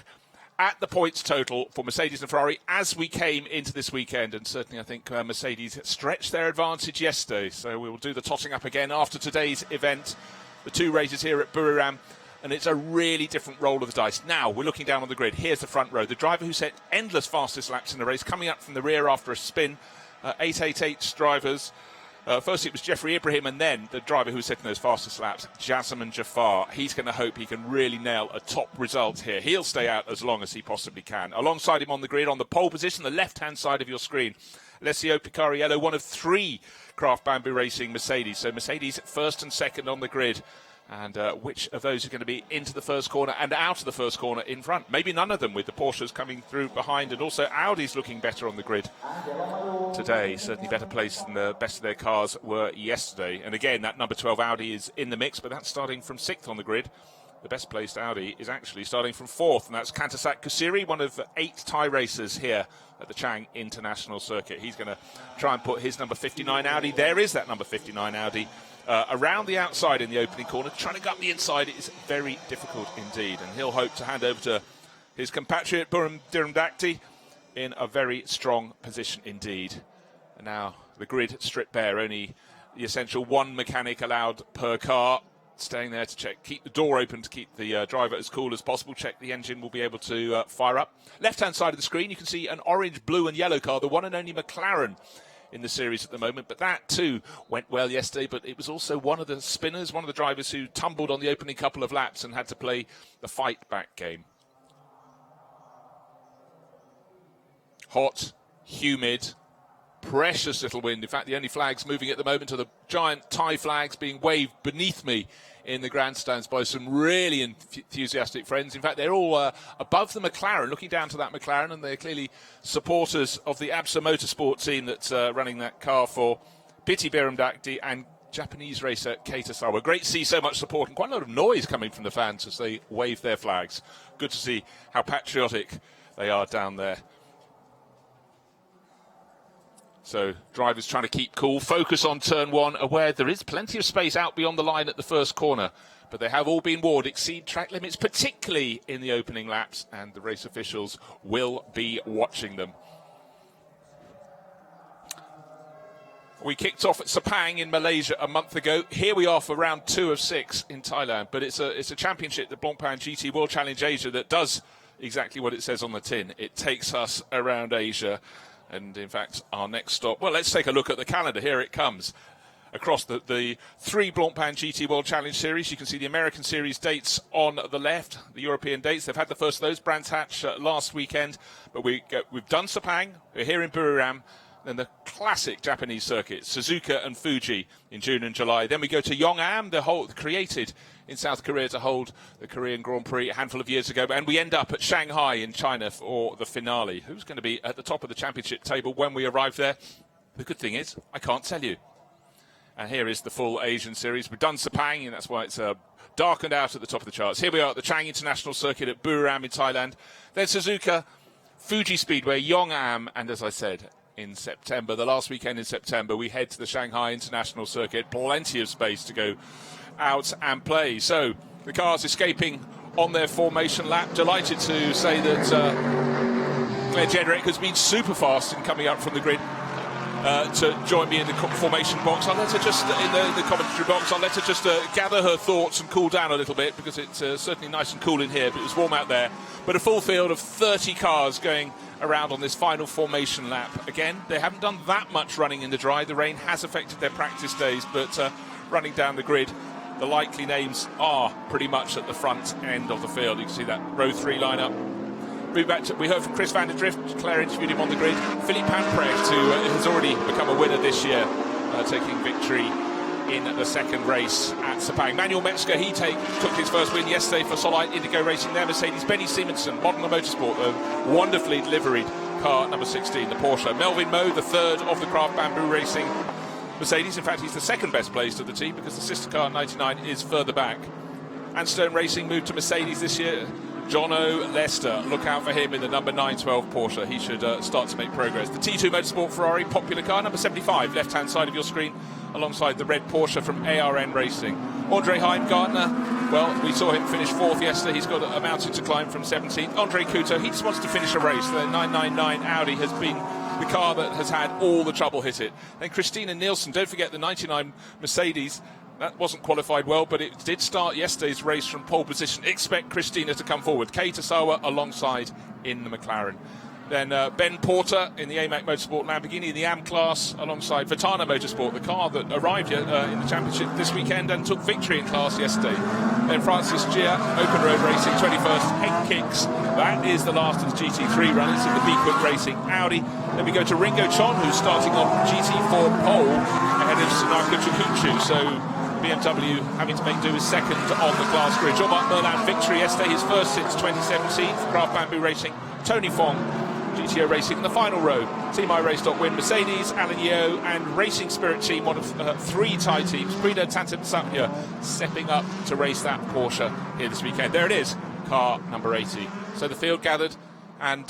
at the points total for Mercedes and Ferrari as we came into this weekend. And certainly I think Mercedes stretched their advantage yesterday. So we will do the totting up again after today's event. The 2 races here at Buriram. And it's a really different roll of the dice. Now, we're looking down on the grid. Here's the front row. The driver who set endless fastest laps in the race, coming up from the rear after a spin. 888 drivers. First it was Jeffrey Ibrahim, and then the driver who was setting those fastest laps, Jasmine Jafar. He's going to hope he can really nail a top result here. He'll stay out as long as he possibly can. Alongside him on the grid, on the pole position, the left-hand side of your screen, Alessio Picariello, one of 3 Craft Bamboo Racing Mercedes. So Mercedes first and second on the grid. And which of those are going to be into the first corner and out of the first corner in front? Maybe none of them, with the Porsches coming through behind, and also Audi's looking better on the grid today. Certainly better placed than the best of their cars were yesterday. And again, that number 12 Audi is in the mix, but that's starting from 6th on the grid. The best placed Audi is actually starting from 4th, and that's Kantasak Kusiri, one of 8 Thai racers here at the Chang International Circuit. He's going to try and put his number 59 Audi. There is that number 59 Audi. Around the outside in the opening corner, trying to go up the inside is very difficult indeed, and he'll hope to hand over to his compatriot Buram Dirumdakti in a very strong position indeed. And now the grid stripped bare, only the essential 1 mechanic allowed per car, staying there to check, keep the door open to keep the driver as cool as possible, check the engine will be able to fire up. Left hand side of the screen you can see an orange, blue and yellow car, the one and only McLaren in the series at the moment, but that too went well yesterday. But it was also one of the spinners, one of the drivers who tumbled on the opening couple of laps and had to play the fight back game. Hot, humid, precious little wind. In fact, the only flags moving at the moment are the giant Thai flags being waved beneath me in the grandstands by some really enthusiastic friends. In fact, they're all above the McLaren, looking down to that McLaren, and they're clearly supporters of the SRO Motorsports team that's running that car for Piti Biramdakti and Japanese racer Keita Sawa. Great to see so much support and quite a lot of noise coming from the fans as they wave their flags. Good to see how patriotic they are down there. So drivers trying to keep cool, focus on turn 1, aware there is plenty of space out beyond the line at the first corner, but they have all been warned, exceed track limits, particularly in the opening laps, and the race officials will be watching them. We kicked off at Sepang in Malaysia a month ago. Here we are for round 2 of 6 in Thailand, but it's a championship, the Blancpain GT World Challenge Asia, that does exactly what it says on the tin. It takes us around Asia. And in fact, our next stop, well, let's take a look at the calendar. Here it comes. Across the 3 Blancpain GT World Challenge Series, you can see the American Series dates on the left, the European dates. They've had the first of those, Brands Hatch last weekend. But we've done Sepang, we're here in Buriram, then the classic Japanese circuits, Suzuka and Fuji in June and July. Then we go to Yongam, created in South Korea to hold the Korean Grand Prix a handful of years ago. And we end up at Shanghai in China for the finale. Who's going to be at the top of the championship table when we arrive there? The good thing is, I can't tell you. And here is the full Asian series. We've done Sepang, and that's why it's darkened out at the top of the charts. Here we are at the Chang International Circuit at Buriram in Thailand. Then Suzuka, Fuji Speedway, Yongam, and as I said, in September. The last weekend in September, we head to the Shanghai International Circuit. Plenty of space to go out and play. So the cars escaping on their formation lap. Delighted to say that Claire Jedrick has been super fast in coming up from the grid to join me in the formation box. I'll let her just, in the commentary box, I'll let her just gather her thoughts and cool down a little bit, because it's certainly nice and cool in here, but it was warm out there. But a full field of 30 cars going around on this final formation lap. Again, they haven't done that much running in the dry. The rain has affected their practice days, but running down the grid, the likely names are pretty much at the front end of the field. You can see that row 3 lineup. We heard from Chris van der Drift. Claire interviewed him on the grid. Philippe Pamprecht, who has already become a winner this year, taking victory in the second race at Sepang. Manuel Metzger, he took his first win yesterday for Solite Indigo Racing, their Mercedes. Benny Simonson, Modern Motorsport, a wonderfully liveried car, number 16, the Porsche. Melvin Moe, the third of the Craft Bamboo Racing Mercedes. In fact, he's the second best placed of the team, because the sister car, 99, is further back. And Stone Racing moved to Mercedes this year. Jono Lester, look out for him in the number 912 Porsche. He should start to make progress. The T2 Motorsport Ferrari, popular car, number 75, left-hand side of your screen, alongside the red Porsche from ARN Racing. Andre Hind, Gardner, well, we saw him finish 4th yesterday. He's got a mountain to climb from 17th. Andre Couto, he just wants to finish a race. The 999 Audi has been the car that has had all the trouble hit it. Then Christina Nielsen, don't forget the 99 Mercedes. That wasn't qualified well, but it did start yesterday's race from pole position. Expect Christina to come forward. Kei Tasawa alongside in the McLaren. Then Ben Porter in the AMAC Motorsport Lamborghini in the AM class, alongside Vitana Motorsport, the car that arrived in the championship this weekend and took victory in class yesterday. Then Francis Gia, Open Road Racing, 21st, Head Kicks. That is the last of the GT3 runners in the Be Quick Racing Audi. Then we go to Ringo Chon, who's starting on GT4 pole ahead of Sunaka Chukunchu. So BMW having to make do his second on the glass grid. Jean-Marc Merlin victory yesterday, his first since 2017 for Craft Bamboo Racing. Tony Fong, GTO Racing in the final row. Team iRace win Mercedes, Alan Yeo and Racing Spirit Team, one of 3 Thai teams. Prida Tantan Satya stepping up to race that Porsche here this weekend. There it is, car number 80. So the field gathered, and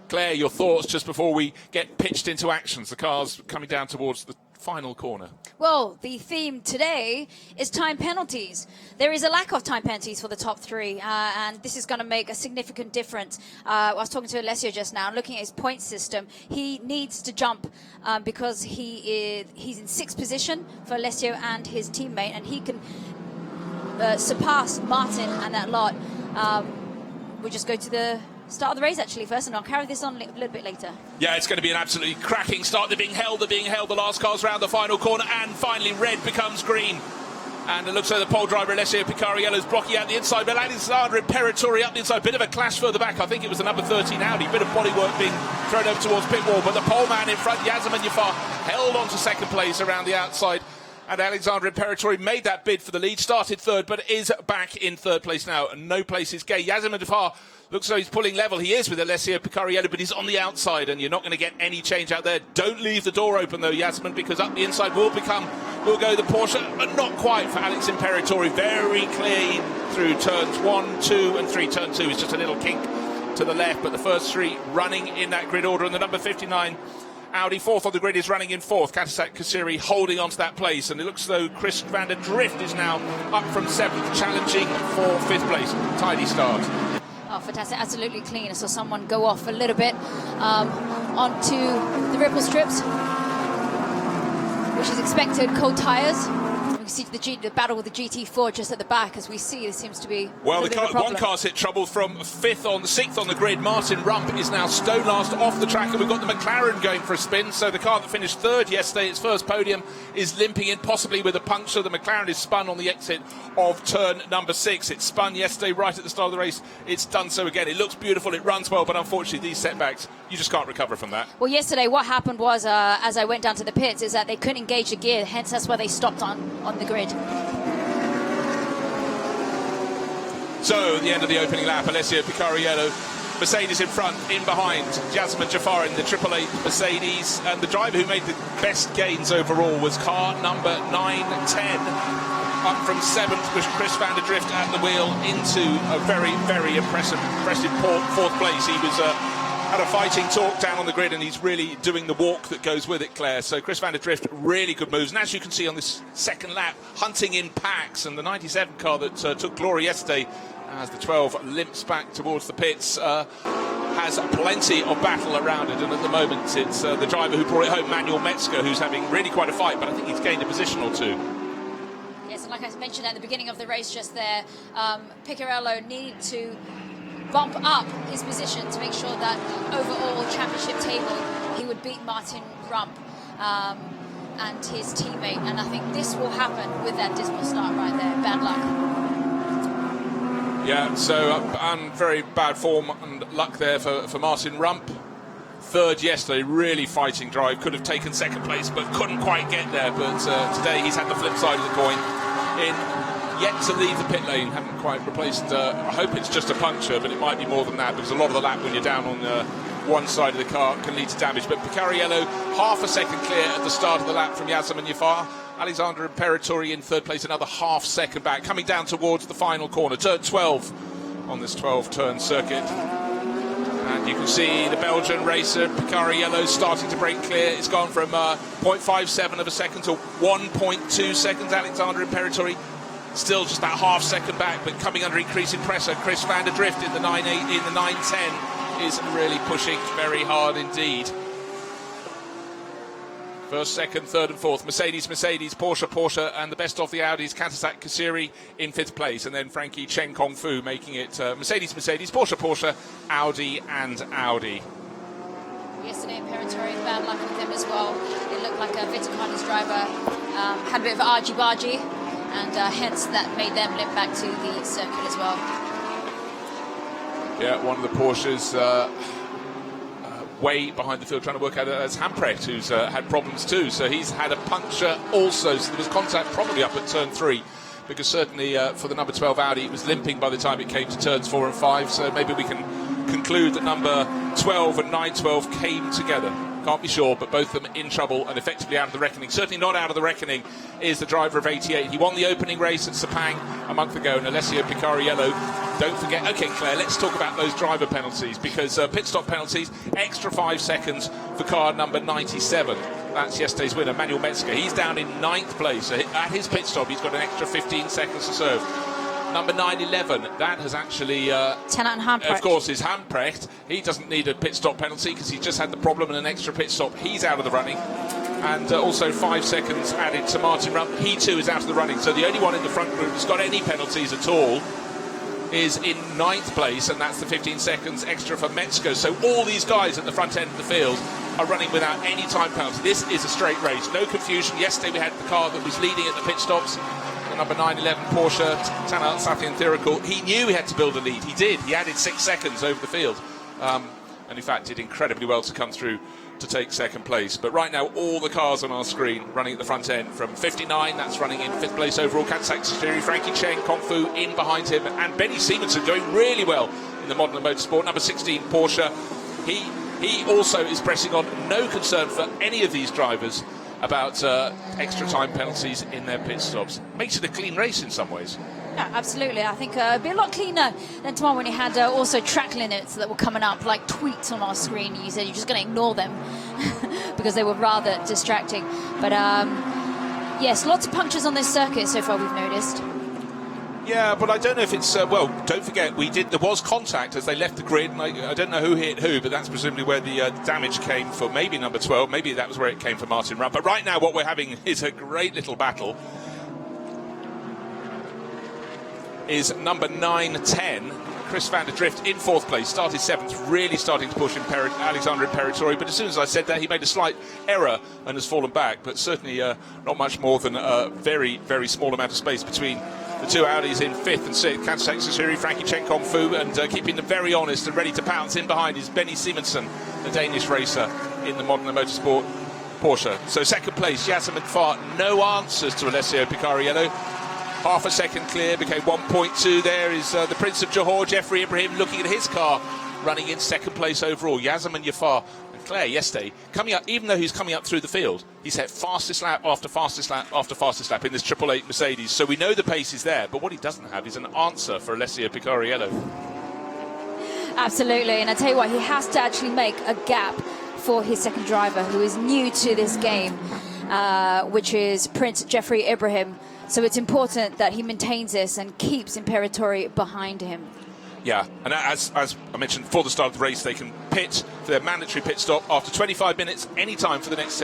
Claire, your thoughts just before we get pitched into actions. The cars coming down towards the final corner. Well, the theme today is time penalties. There is a lack of time penalties for the top 3, and this is going to make a significant difference. I was talking to Alessio just now, looking at his point system. He needs to jump because he's in 6th position for Alessio and his teammate, and he can surpass Martin and that lot. We'll just go to the start of the race actually first, and I'll carry this on a little bit later. Yeah, it's going to be an absolutely cracking start. They're being held. The last car's round the final corner, and finally red becomes green. And it looks like the pole driver Alessio Picariello's blocking out the inside, but Alexandre Imperatori up the inside. Bit of a clash further back. I think it was the number 13 Audi. Bit of bodywork being thrown over towards pit wall, but the pole man in front, Yasemin Jafar, held on to second place around the outside. And Alexandre Imperatori made that bid for the lead, started 3rd, but is back in 3rd place now. And no place is gay. Yasemin Jafar looks as though he's pulling level. He is with Alessio Picariello, but he's on the outside, and you're not going to get any change out there. Don't leave the door open, though, Yasemin, because up the inside will go the Porsche, but not quite for Alex Imperatori. Very clean through turns 1, 2, and 3. Turn 2 is just a little kink to the left, but the first 3 running in that grid order. And the number 59 Audi 4th on the grid is running in 4th. Katasak Kasiri holding on to that place, and it looks as though Chris van der Drift is now up from 7th, challenging for 5th place. Tidy start. Oh, fantastic. Absolutely clean. I saw someone go off a little bit onto the ripple strips, which is expected. Cold tyres. We see the battle with the GT4 just at the back, as we see. There seems to be well, one car's hit trouble from 6th on the grid. Martin Rump is now stone last off the track, and we've got the McLaren going for a spin. So the car that finished 3rd yesterday, its first podium, is limping in, possibly with a puncture. The McLaren is spun on the exit of turn number 6. It spun yesterday right at the start of the race. It's done so again. It looks beautiful, it runs well, but unfortunately these setbacks, you just can't recover from that. Well, yesterday what happened was, as I went down to the pits, is that they couldn't engage the gear, hence that's why they stopped on the grid. So at the end of the opening lap, Alessio Picariello, Mercedes in front, in behind Yasemin Jafar in the 888 Mercedes, and the driver who made the best gains overall was car number 910. Up from 7th was Chris van der Drift at the wheel into a very, very impressive 4th place. He was Had a fighting talk down on the grid, and he's really doing the walk that goes with it, Claire. So Chris van der Drift, really good moves. And as you can see on this second lap, hunting in packs, and the 97 car that took glory yesterday, as the 12 limps back towards the pits, has plenty of battle around it. And at the moment, it's the driver who brought it home, Manuel Metzger, who's having really quite a fight, but I think he's gained a position or two. Yes, and like I mentioned at the beginning of the race just there, Pirelli needed to bump up his position to make sure that overall championship table he would beat Martin Rump and his teammate, and I think this will happen with that dismal start right there. Bad luck. Yeah, so and very bad form and luck there for Martin Rump. Third yesterday, really fighting drive, could have taken second place but couldn't quite get there, but today he's had the flip side of the coin in. Yet to leave the pit lane, haven't quite replaced, I hope it's just a puncture, but it might be more than that, because a lot of the lap when you're down on one side of the car can lead to damage. But Picariello, half a second clear at the start of the lap from Yasemin Jafar. Alexander Imperatori in third place, another half second back, coming down towards the final corner, turn 12 on this 12-turn circuit. And you can see the Belgian racer, Picariello, starting to break clear. It's gone from 0.57 of a second to 1.2 seconds. Alexander Imperatori still just that half second back, but coming under increasing pressure. Chris van der Drift in the 9.8, in the 9.10 is really pushing very hard indeed. First, second, third and fourth, Mercedes, Porsche, and the best of the Audis, Katasak Kasiri in fifth place, and then Frankie Chen Kong Fu making it Mercedes, Porsche, Audi and Audi. Yesterday, Imperatori, bad luck with them as well. It looked like a Vitacon's driver had a bit of argy-bargy, and hence that made them limp back to the circuit as well. Yeah, one of the Porsches way behind the field trying to work out as Hamprecht, who's had problems too, so he's had a puncture also, so there was contact probably up at turn 3, because certainly for the number 12 Audi it was limping by the time it came to turns 4 and 5, so maybe we can conclude that number 12 and 912 came together. Can't be sure, but both of them in trouble and effectively out of the reckoning. Certainly not out of the reckoning is the driver of 88. He won the opening race at Sepang a month ago, and Alessio Picariello, don't forget. Okay, Claire, let's talk about those driver penalties, because pit stop penalties, extra 5 seconds for car number 97. That's yesterday's winner, Manuel Metzger. He's down in 9th place. At his pit stop, he's got an extra 15 seconds to serve. Number 911, that has actually... Tenant Hamprecht. Of course, is Hamprecht. He doesn't need a pit stop penalty because he just had the problem and an extra pit stop. He's out of the running. And also 5 seconds added to Martin Rump. He too is out of the running. So the only one in the front group that's got any penalties at all is in 9th place, and that's the 15 seconds extra for Metzger. So all these guys at the front end of the field are running without any time penalty. This is a straight race. No confusion. Yesterday we had the car that was leading at the pit stops. Number 911 Porsche, Tanat Sathian Thirikul. He knew he had to build a lead. He did. He added 6 seconds over the field. And in fact did incredibly well to come through to take second place. But right now all the cars on our screen running at the front end. From 59, that's running in 5th place overall. Katsak Sastiri, Frankie Chen, Kong Fu in behind him. And Benny Simonsen going really well in the Modern Motorsport. Number 16 Porsche. He also is pressing on. No concern for any of these drivers about extra time penalties in their pit stops. Makes it a clean race in some ways. Yeah, absolutely. I think it'd be a lot cleaner than tomorrow when you had also track limits that were coming up like tweets on our screen. You said you're just going to ignore them because they were rather distracting. But yes, lots of punctures on this circuit so far, we've noticed. Yeah, but I don't know if it's... well, don't forget, there was contact as they left the grid, and I don't know who hit who, but that's presumably where the damage came for maybe number 12. Maybe that was where it came for Martin Rump. But right now what we're having is a great little battle. Is number 910, Chris van der Drift in 4th place, started 7th, really starting to push Alexander Imperatori, but as soon as I said that, he made a slight error and has fallen back, but certainly not much more than a very, very small amount of space between the two Audis in 5th and 6th. Katasak Sastiri, Frankie Chen Kong Fu, and keeping them very honest and ready to pounce in behind is Benny Simonsen, the Danish racer in the Modern Motorsport Porsche. So second place, Yasemin Jafar, no answers to Alessio Picariello. Half a second clear, became 1.2. There is the Prince of Johor, Jeffrey Ibrahim, looking at his car, running in second place overall. Yasemin Jafar and Claire yesterday, coming up, even though he's coming up through the field, he's had fastest lap after fastest lap after fastest lap in this 888 Mercedes. So we know the pace is there, but what he doesn't have is an answer for Alessio Picariello. Absolutely, and I tell you what, he has to actually make a gap for his second driver, who is new to this game, which is Prince Jeffrey Ibrahim. So it's important that he maintains this and keeps Imperatori behind him. Yeah, and as I mentioned before the start of the race, they can pit for their mandatory pit stop after 25 minutes, any time for the next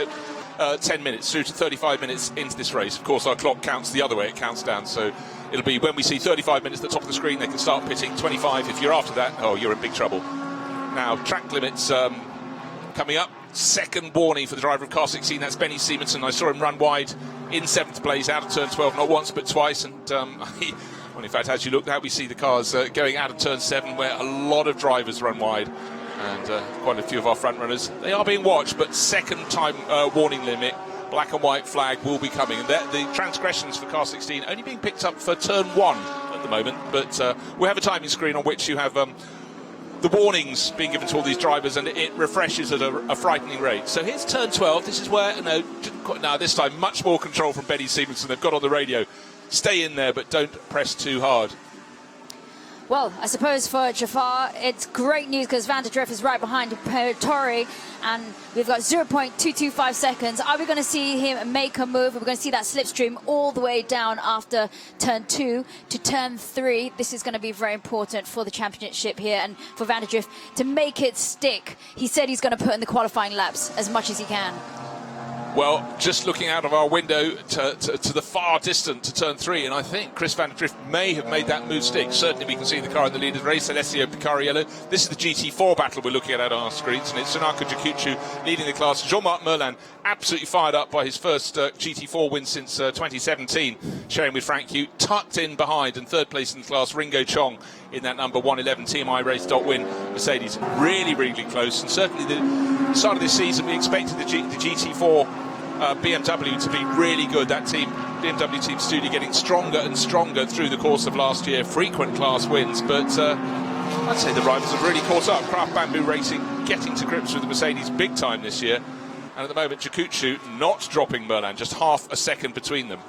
10 minutes, through to 35 minutes into this race. Of course, our clock counts the other way, it counts down, so it'll be when we see 35 minutes at the top of the screen, they can start pitting. 25, if you're after that, oh, you're in big trouble. Now, track limits coming up. Second warning for the driver of car 16, that's Benny Simonsen. I saw him run wide in 7th place out of turn 12, not once but twice, and well, in fact, as you look now, we see the cars going out of turn 7, where a lot of drivers run wide, and quite a few of our front runners. They are being watched, but second time warning limit, black and white flag will be coming. And the transgressions for car 16 only being picked up for turn 1 at the moment, but we have a timing screen on which you have the warnings being given to all these drivers, and it refreshes at a frightening rate. So here's turn 12. This is where, now this time, much more control from Benny Simonsen. They've got on the radio, stay in there, but don't press too hard. Well, I suppose for Jafar, it's great news because Van der Drift is right behind Imperatori, and we've got 0.225 seconds. Are we going to see him make a move? Are we going to see that slipstream all the way down after turn 2 to turn 3? This is going to be very important for the championship here and for Van der Drift to make it stick. He said he's going to put in the qualifying laps as much as he can. Well, just looking out of our window to the far distant to turn 3, and I think Chris Van der Drift may have made that move stick. Certainly we can see the car in the lead of the race, Alessio Picariello. This is the GT4 battle we're looking at on our screens, and it's Sunako Jakuchu leading the class. Jean-Marc Merlin absolutely fired up by his first GT4 win since 2017, sharing with Frank Hugh. Tucked in behind, and third place in the class, Ringo Chong in that number 111 TMI race .win Mercedes. Really, really close, and certainly the start of this season we expected the GT4 BMW to be really good. That team, BMW Team Studio, getting stronger and stronger through the course of last year. Frequent class wins, but I'd say the rivals have really caught up. Craft Bamboo Racing getting to grips with the Mercedes big time this year, and at the moment Jakuchu not dropping Merlin, just half a second between them.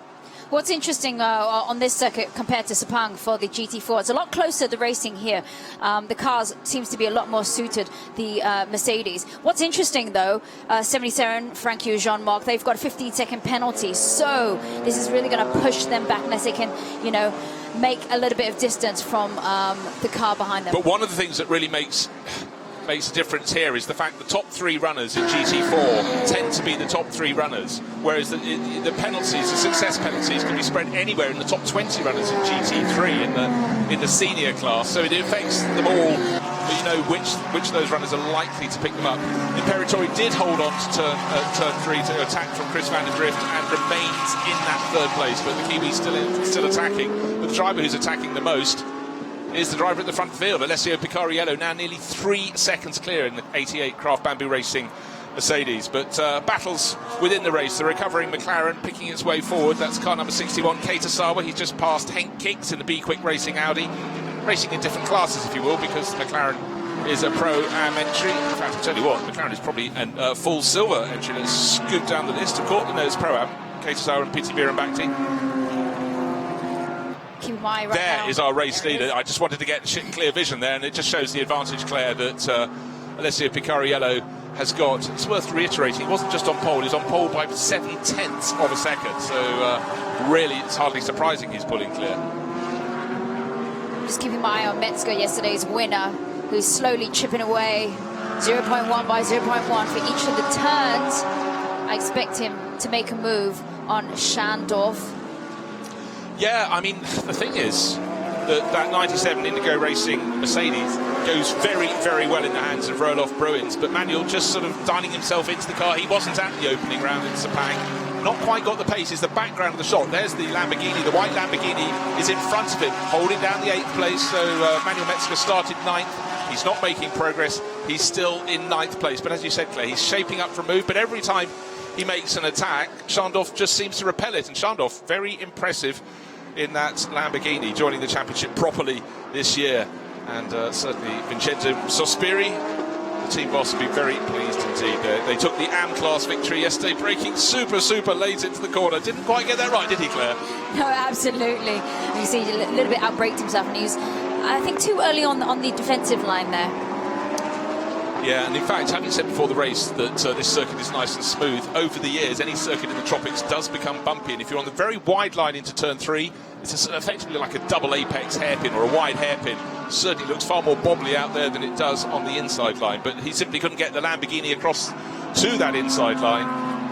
What's interesting on this circuit compared to Sepang for the GT4, it's a lot closer, the racing here. The cars seems to be a lot more suited, the Mercedes. What's interesting though, 77, Frank Hugh, Jean-Marc, they've got a 15-second penalty, so this is really going to push them back unless they can, you know, make a little bit of distance from the car behind them. But one of the things that really makes a difference here is the fact the top 3 runners in GT4 tend to be the top 3 runners, whereas the penalties, the success penalties, can be spread anywhere in the top 20 runners in GT3 in the senior class, so it affects them all, but you know which of those runners are likely to pick them up. Imperatori did hold on to turn 3 to attack from Chris Van der Drift and remains in that 3rd place, but the Kiwi's still attacking. But the driver who's attacking the most is the driver at the front field, Alessio Picariello, now nearly 3 seconds clear in the 88 Craft Bamboo Racing Mercedes. But battles within the race, the recovering McLaren picking its way forward. That's car number 61, Keita Sawa. He's just passed Henk Kicks in the Be Quick Racing Audi, racing in different classes, if you will, because McLaren is a Pro-Am entry. In fact, I'll tell you what, McLaren is probably a full silver entry. Let's scoop down the list. Of course, no, it's Pro-Am, Keita Sawa and Piti Bhirombhakdi. Right there now is our race leader. I just wanted to get clear vision there, and it just shows the advantage, Claire, that Alessio Picariello has got. It's worth reiterating, he wasn't just on pole, he was on pole by 0.7 of a second, so really it's hardly surprising he's pulling clear. Just keeping my eye on Metzger, yesterday's winner, who's slowly chipping away 0.1 by 0.1 for each of the turns. I expect him to make a move on Schandorf. Yeah, I mean, the thing is that 97 Indigo Racing Mercedes goes very, very well in the hands of Roelof Bruins, but Manuel just sort of dining himself into the car. He wasn't at the opening round in Sepang. Not quite got the pace. Is the background of the shot. There's the Lamborghini. The white Lamborghini is in front of him, holding down the 8th place. So Manuel Metzger started 9th. He's not making progress. He's still in 9th place. But as you said, Claire, he's shaping up for a move. But every time he makes an attack, Schandorf just seems to repel it. And Schandorf, very impressive in that Lamborghini, joining the championship properly this year. And certainly Vincenzo Sospiri, the team boss, will be very pleased indeed. They took the AM class victory yesterday, braking super late into the corner. Didn't quite get that right, did he, Claire? No, absolutely. You see, a little bit outbraked himself, and he's I think, too early on the defensive line there. Yeah, and in fact, having said before the race that this circuit is nice and smooth, over the years, any circuit in the tropics does become bumpy, and if you're on the very wide line into turn 3, it's effectively like a double apex hairpin or a wide hairpin. It certainly looks far more bobbly out there than it does on the inside line, but he simply couldn't get the Lamborghini across to that inside line,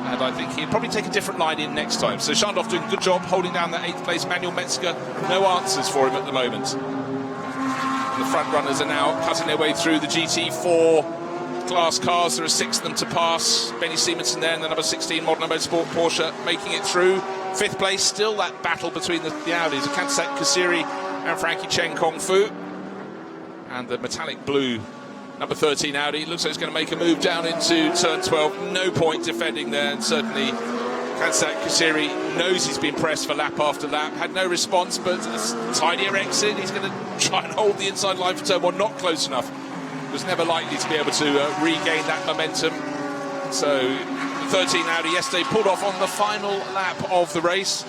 and I think he'd probably take a different line in next time. So Schandorf doing a good job holding down that 8th place. Manuel Metzger, no answers for him at the moment. The front runners are now cutting their way through the GT4 class cars. There are 6 of them to pass. Benny Simonsen there, and the number 16 Modern Motorsport Porsche making it through. 5th place, still that battle between the Audis, Kansak Kasiri and Frankie Chen Kung Fu. And the metallic blue number 13 Audi looks like it's going to make a move down into turn 12. No point defending there, and certainly Kansak Kasiri knows he's been pressed for lap after lap. Had no response, but a tidier exit. He's going to try and hold the inside line for turn 1. Not close enough. Was never likely to be able to regain that momentum. So the 13 Audi yesterday pulled off on the final lap of the race.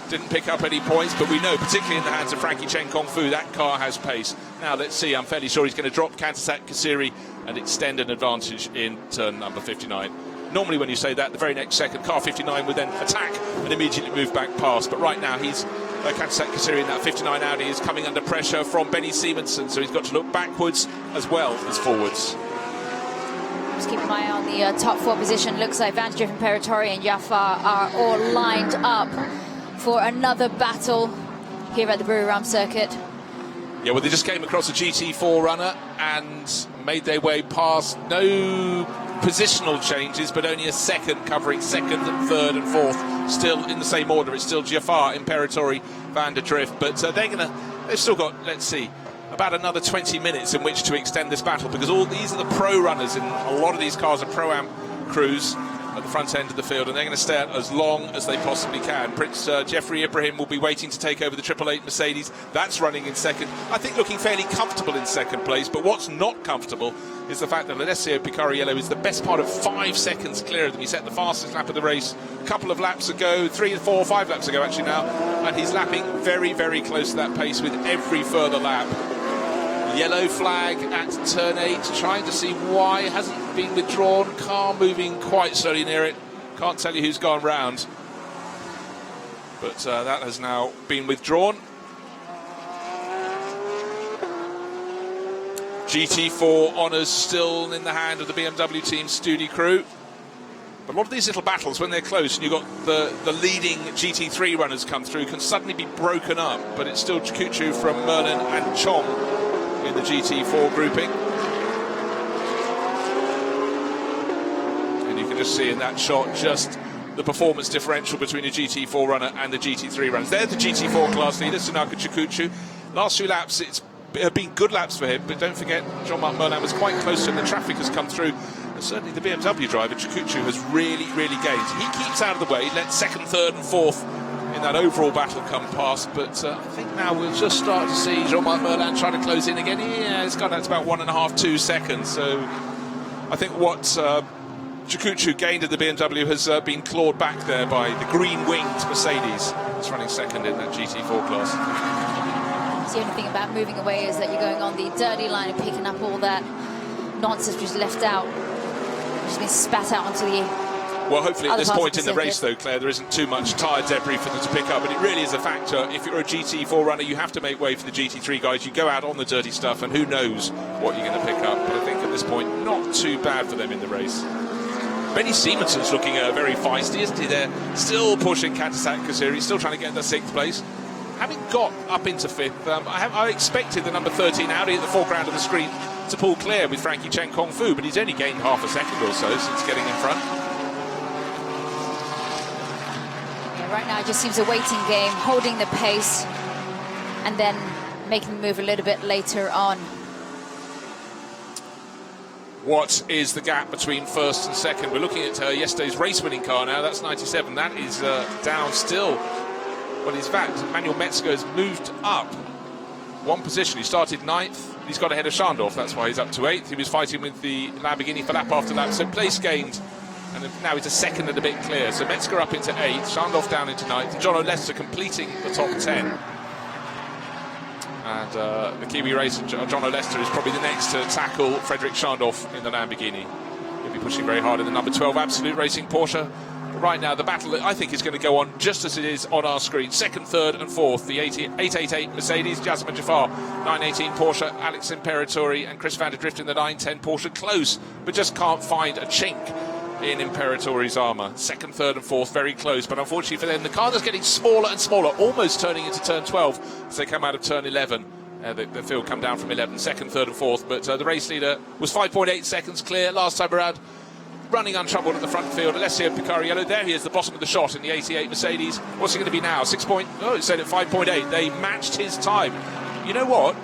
Didn't pick up any points, but we know, particularly in the hands of Frankie Chen Kung Fu, that car has pace. Now let's see, I'm fairly sure he's going to drop Kansak Kasiri and extend an advantage in turn number 59. Normally when you say that, the very next second, car 59 would then attack and immediately move back past. But right now, he's Kansak Kasiri in that 59 Audi is coming under pressure from Benny Simonsen, so he's got to look backwards as well as forwards. Just keep an eye on the top 4 position. Looks like Van der Drift, Imperatori and Jafar are all lined up for another battle here at the Buriram circuit. Yeah, well, they just came across a GT4 runner and made their way past. No positional changes, but only a second, covering 2nd, 3rd and 4th, still in the same order. It's still Jafar, Imperatori, Van der Drift, but they've still got, let's see, about another 20 minutes in which to extend this battle, because all these are the pro runners, and a lot of these cars are Pro-Am crews at the front end of the field, and they're going to stay out as long as they possibly can. Prince Jeffrey Ibrahim will be waiting to take over the 888 Mercedes. That's running in second. I think looking fairly comfortable in second place, but what's not comfortable is the fact that Alessio Picariello is the best part of 5 seconds clear of them. He set the fastest lap of the race a couple of laps ago, 3, 4, 5 laps ago actually now, and he's lapping very, very close to that pace with every further lap. Yellow flag at turn 8, trying to see why it hasn't been withdrawn. Car moving quite slowly near it. Can't tell you who's gone round. But that has now been withdrawn. GT4 honours still in the hand of the BMW team Studi crew. But a lot of these little battles, when they're close and you've got the leading GT3 runners come through, can suddenly be broken up. But it's still Chikuchu from Merlin and Chong in the GT4 grouping. And you can just see in that shot just the performance differential between a GT4 runner and the GT3 runners. They're the GT4 class leader, Sunaka Chikuchu. Last 2 laps, it's been good laps for him, but don't forget, Jean-Marc Merlin was quite close to him. The traffic has come through. And certainly the BMW driver, Chikuchu, has really, really gained. He keeps out of the way, lets 2nd, 3rd and 4th in that overall battle come past, but I think now we'll just start to see Jean-Marc Merlin trying to close in again. Yeah, it's gone out to about 1.5, 2 seconds. So I think what Chikuchu gained at the BMW has been clawed back there by the green-winged Mercedes. It's running 2nd in that GT4 class. The only thing about moving away is that you're going on the dirty line and picking up all that nonsense which is left out, which has been spat out onto the well, hopefully at this point in the race, though, Claire, there isn't too much tyre debris for them to pick up, but it really is a factor. If you're a GT4 runner, you have to make way for the GT3 guys. You go out on the dirty stuff, and who knows what you're going to pick up. But I think at this point, not too bad for them in the race. Benny Simonsen's looking very feisty, isn't he? They're still pushing Kansak Kasiri, still trying to get in the 6th place. Having got up into 5th, I expected the number 13 Audi at the foreground of the screen to pull clear with Frankie Chen Kung Fu, but he's only gained half a second or so since getting in front. Right now it just seems a waiting game, holding the pace and then making the move a little bit later on. What is the gap between 1st and 2nd? We're looking at yesterday's race-winning car now. That's 97. That is down still. Well, in fact, Manuel Metzger has moved up 1 position. He started 9th. He's got ahead of Schandorf. That's why he's up to 8th. He was fighting with the Lamborghini for lap after lap. So place gained. And now he's a 2nd and a bit clear. So Metzger up into 8th, Schandorf down into 9th, and John O'Lester completing the top 10. And the Kiwi racer, John O'Lester, is probably the next to tackle Frederick Schandorf in the Lamborghini. He'll be pushing very hard in the number 12 Absolute Racing Porsche. But right now, the battle, I think, is going to go on just as it is on our screen. Second, third and fourth, the 888 Mercedes, Jazeman Jaffar, 918 Porsche, Alex Imperatori and Chris van der Drift in the 910 Porsche. Close, but just can't find a chink in Imperatori's armour. Second, third and fourth, very close, but unfortunately for them, the car is getting smaller and smaller, almost turning into turn 12 as they come out of turn 11. The field come down from 11, second, third and fourth, but the race leader was 5.8 seconds clear last time around, running untroubled at the front field. Alessio Picariello, there he is, the bottom of the shot in the 88 Mercedes. What's he going to be now? It said at 5.8. They matched his time. You know what?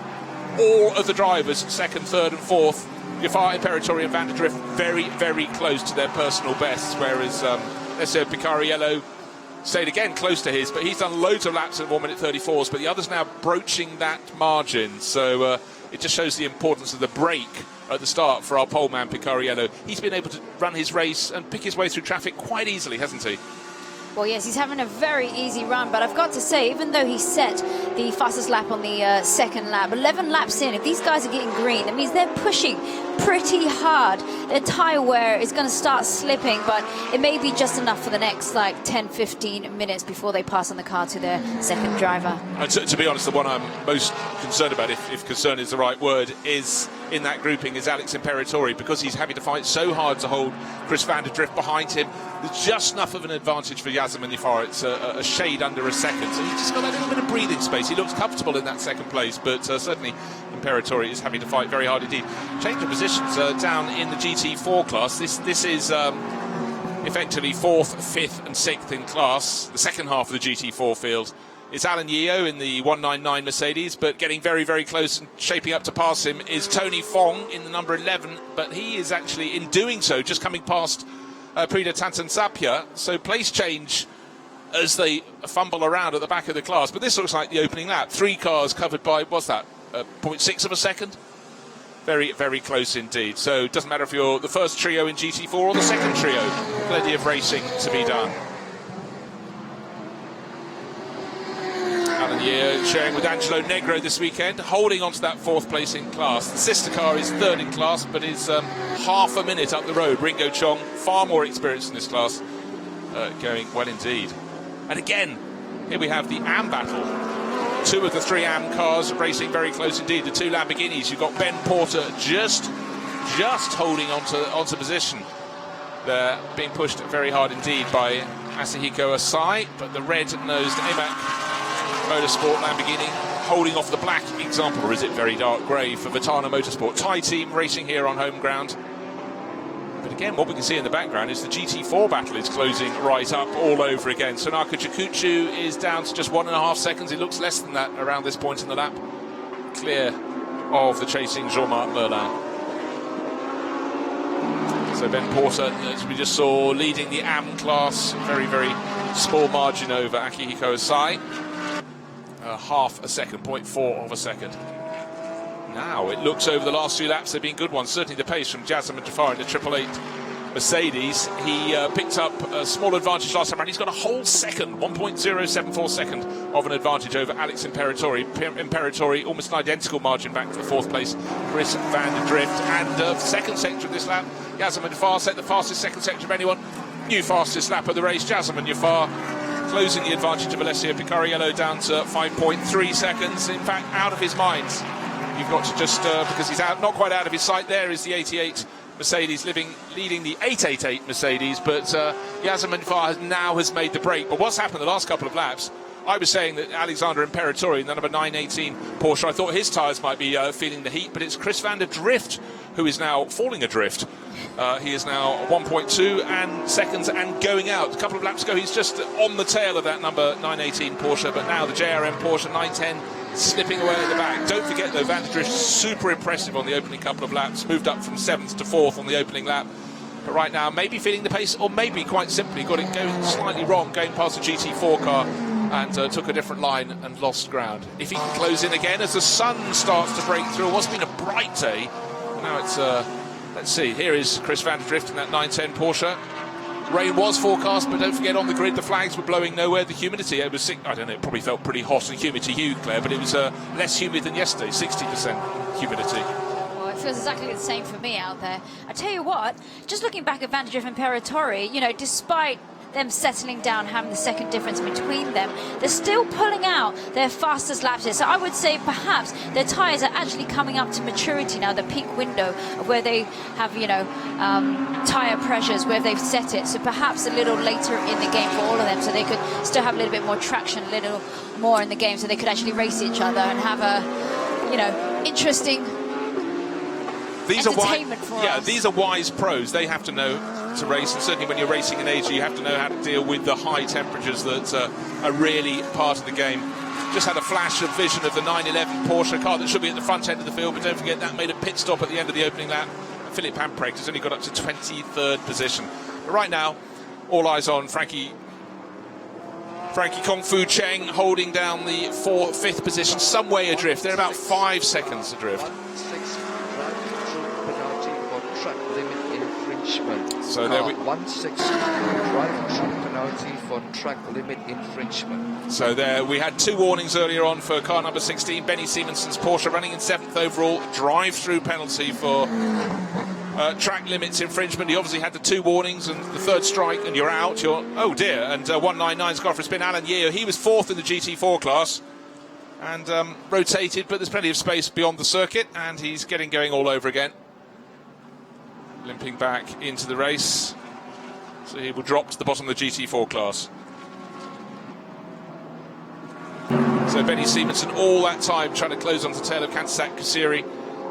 All of the drivers, second, third and fourth, Jaffar, Imperatori and van der Drift, very, very close to their personal bests, whereas Alessio Picariello stayed again close to his, but he's done loads of laps in 1 minute 34s, but the others now broaching that margin. So it just shows the importance of the break at the start for our poleman Picariello. He's been able to run his race and pick his way through traffic quite easily, hasn't he? Well, yes, he's having a very easy run, but I've got to say, even though he set the fastest lap on the second lap, 11 laps in, if these guys are getting green, that means they're pushing pretty hard. Their tyre wear is going to start slipping, but it may be just enough for the next, 10-15 minutes before they pass on the car to their second driver. And to be honest, the one I'm most concerned about, if concern is the right word, is in that grouping is Alex Imperatori, because he's having to fight so hard to hold Chris van der Drift behind him. There's just enough of an advantage for Jazeman Jaffar. It's a shade under a second, so he's just got a little bit of breathing space. He looks comfortable in that second place, but certainly Imperatori is having to fight very hard indeed. Change of positions down in the GT4 class. This is effectively 4th, 5th and 6th in class, the second half of the GT4 field. It's Alan Yeo in the 199 Mercedes, but getting very, very close and shaping up to pass him is Tony Fong in the number 11, but he is actually, in doing so, just coming past Prida Tantansapia, so place change as they fumble around at the back of the class. But this looks like the opening lap. 3 cars covered by, what's that, 0.6 of a second? Very, very close indeed. So it doesn't matter if you're the first trio in GT4 or the second trio. Plenty of racing to be done. Alan Year sharing with Angelo Negro this weekend, holding on to that 4th place in class. The sister car is 3rd in class, but is half a minute up the road. Ringo Chong, far more experienced in this class, going well indeed. And again, here we have the AM battle. 2 of the 3 AM cars racing very close indeed. The 2 Lamborghinis. You've got Ben Porter just holding onto position. They're being pushed very hard indeed by Masahiko Asai, but the red-nosed AMAC Motorsport Lamborghini holding off the black example, or is it very dark grey for Vitana Motorsport? Thai team racing here on home ground. But again, what we can see in the background is the GT4 battle is closing right up all over again. Sonaka Chikuchu is down to just 1.5 seconds. It looks less than that around this point in the lap. Clear of the chasing Jean-Marc Merlin. So Ben Porter, as we just saw, leading the AM class, very, very small margin over Akihiko Asai. Half a second, 0.4 of a second. Now it looks over the last 2 laps they've been good ones. Certainly the pace from Jazeman Jaffar in the 888 Mercedes. He picked up a small advantage last time around. He's got a whole second, 1.074 second of an advantage over Alex Imperatori. Imperatori almost an identical margin back to the 4th place, Chris van der Drift. And second section of this lap, Jazeman Jaffar set the fastest second section of anyone. New fastest lap of the race, Jazeman Jaffar closing the advantage of Alessio Picariello down to 5.3 seconds. In fact, out of his mind. You've got to just, because he's out, not quite out of his sight, there is the 88 Mercedes leading the 888 Mercedes, but Jazeman Jaffar now has made the break. But what's happened the last couple of laps, I was saying that Alexander Imperatori, the number 918 Porsche, I thought his tyres might be feeling the heat, but it's Chris van der Drift who is now falling adrift. He is now 1.2 and seconds and going out. A couple of laps ago, he's just on the tail of that number 918 Porsche, but now the JRM Porsche 910 slipping away at the back. Don't forget, though, van der Drift super impressive on the opening couple of laps, moved up from 7th to 4th on the opening lap. But right now, maybe feeling the pace, or maybe quite simply got it going slightly wrong, going past the GT4 car, and took a different line and lost ground. If he can close in again as the sun starts to break through, what's been a bright day, now it's let's see, here is Chris van der Drift in that 910 Porsche. Rain was forecast, but don't forget on the grid the flags were blowing nowhere. The humidity, it was, I don't know, it probably felt pretty hot and humid to you, Claire, but it was less humid than yesterday, 60% humidity. Well, it feels exactly the same for me out there. I tell you what, just looking back at Vandergriff and Peratori, you know, despite them settling down, having the second difference between them, they're still pulling out their fastest laps here. So I would say perhaps their tyres are actually coming up to maturity now, the peak window of where they have, you know, tyre pressures, where they've set it. So perhaps a little later in the game for all of them, so they could still have a little bit more traction, a little more in the game, so they could actually race each other and have a, you know, interesting entertainment for us. These are wise pros. They have to know to race, and certainly when you're racing in Asia, you have to know how to deal with the high temperatures that are really part of the game. Just had a flash of vision of the 911 Porsche car that should be at the front end of the field, but don't forget that made a pit stop at the end of the opening lap. Philip Hamprecht has only got up to 23rd position. But right now, all eyes on Frankie Kong Fu Cheng holding down the 5th position, some way adrift. They're about 5 seconds adrift. So there we 1-6 driving track penalty for track limit infringement. So there we had 2 warnings earlier on for car number 16, Benny Simonson's Porsche, running in 7th overall. Drive-through penalty for track limits infringement. He obviously had the 2 warnings and the 3rd strike, and you're out. Oh dear. And 199's got for a spin. Alan Yeo, he was 4th in the GT4 class and rotated, but there's plenty of space beyond the circuit, and he's getting going all over again. Limping back into the race, so he will drop to the bottom of the GT4 class. So Benny Simonson all that time trying to close on the tail of Kansasak Kasiri,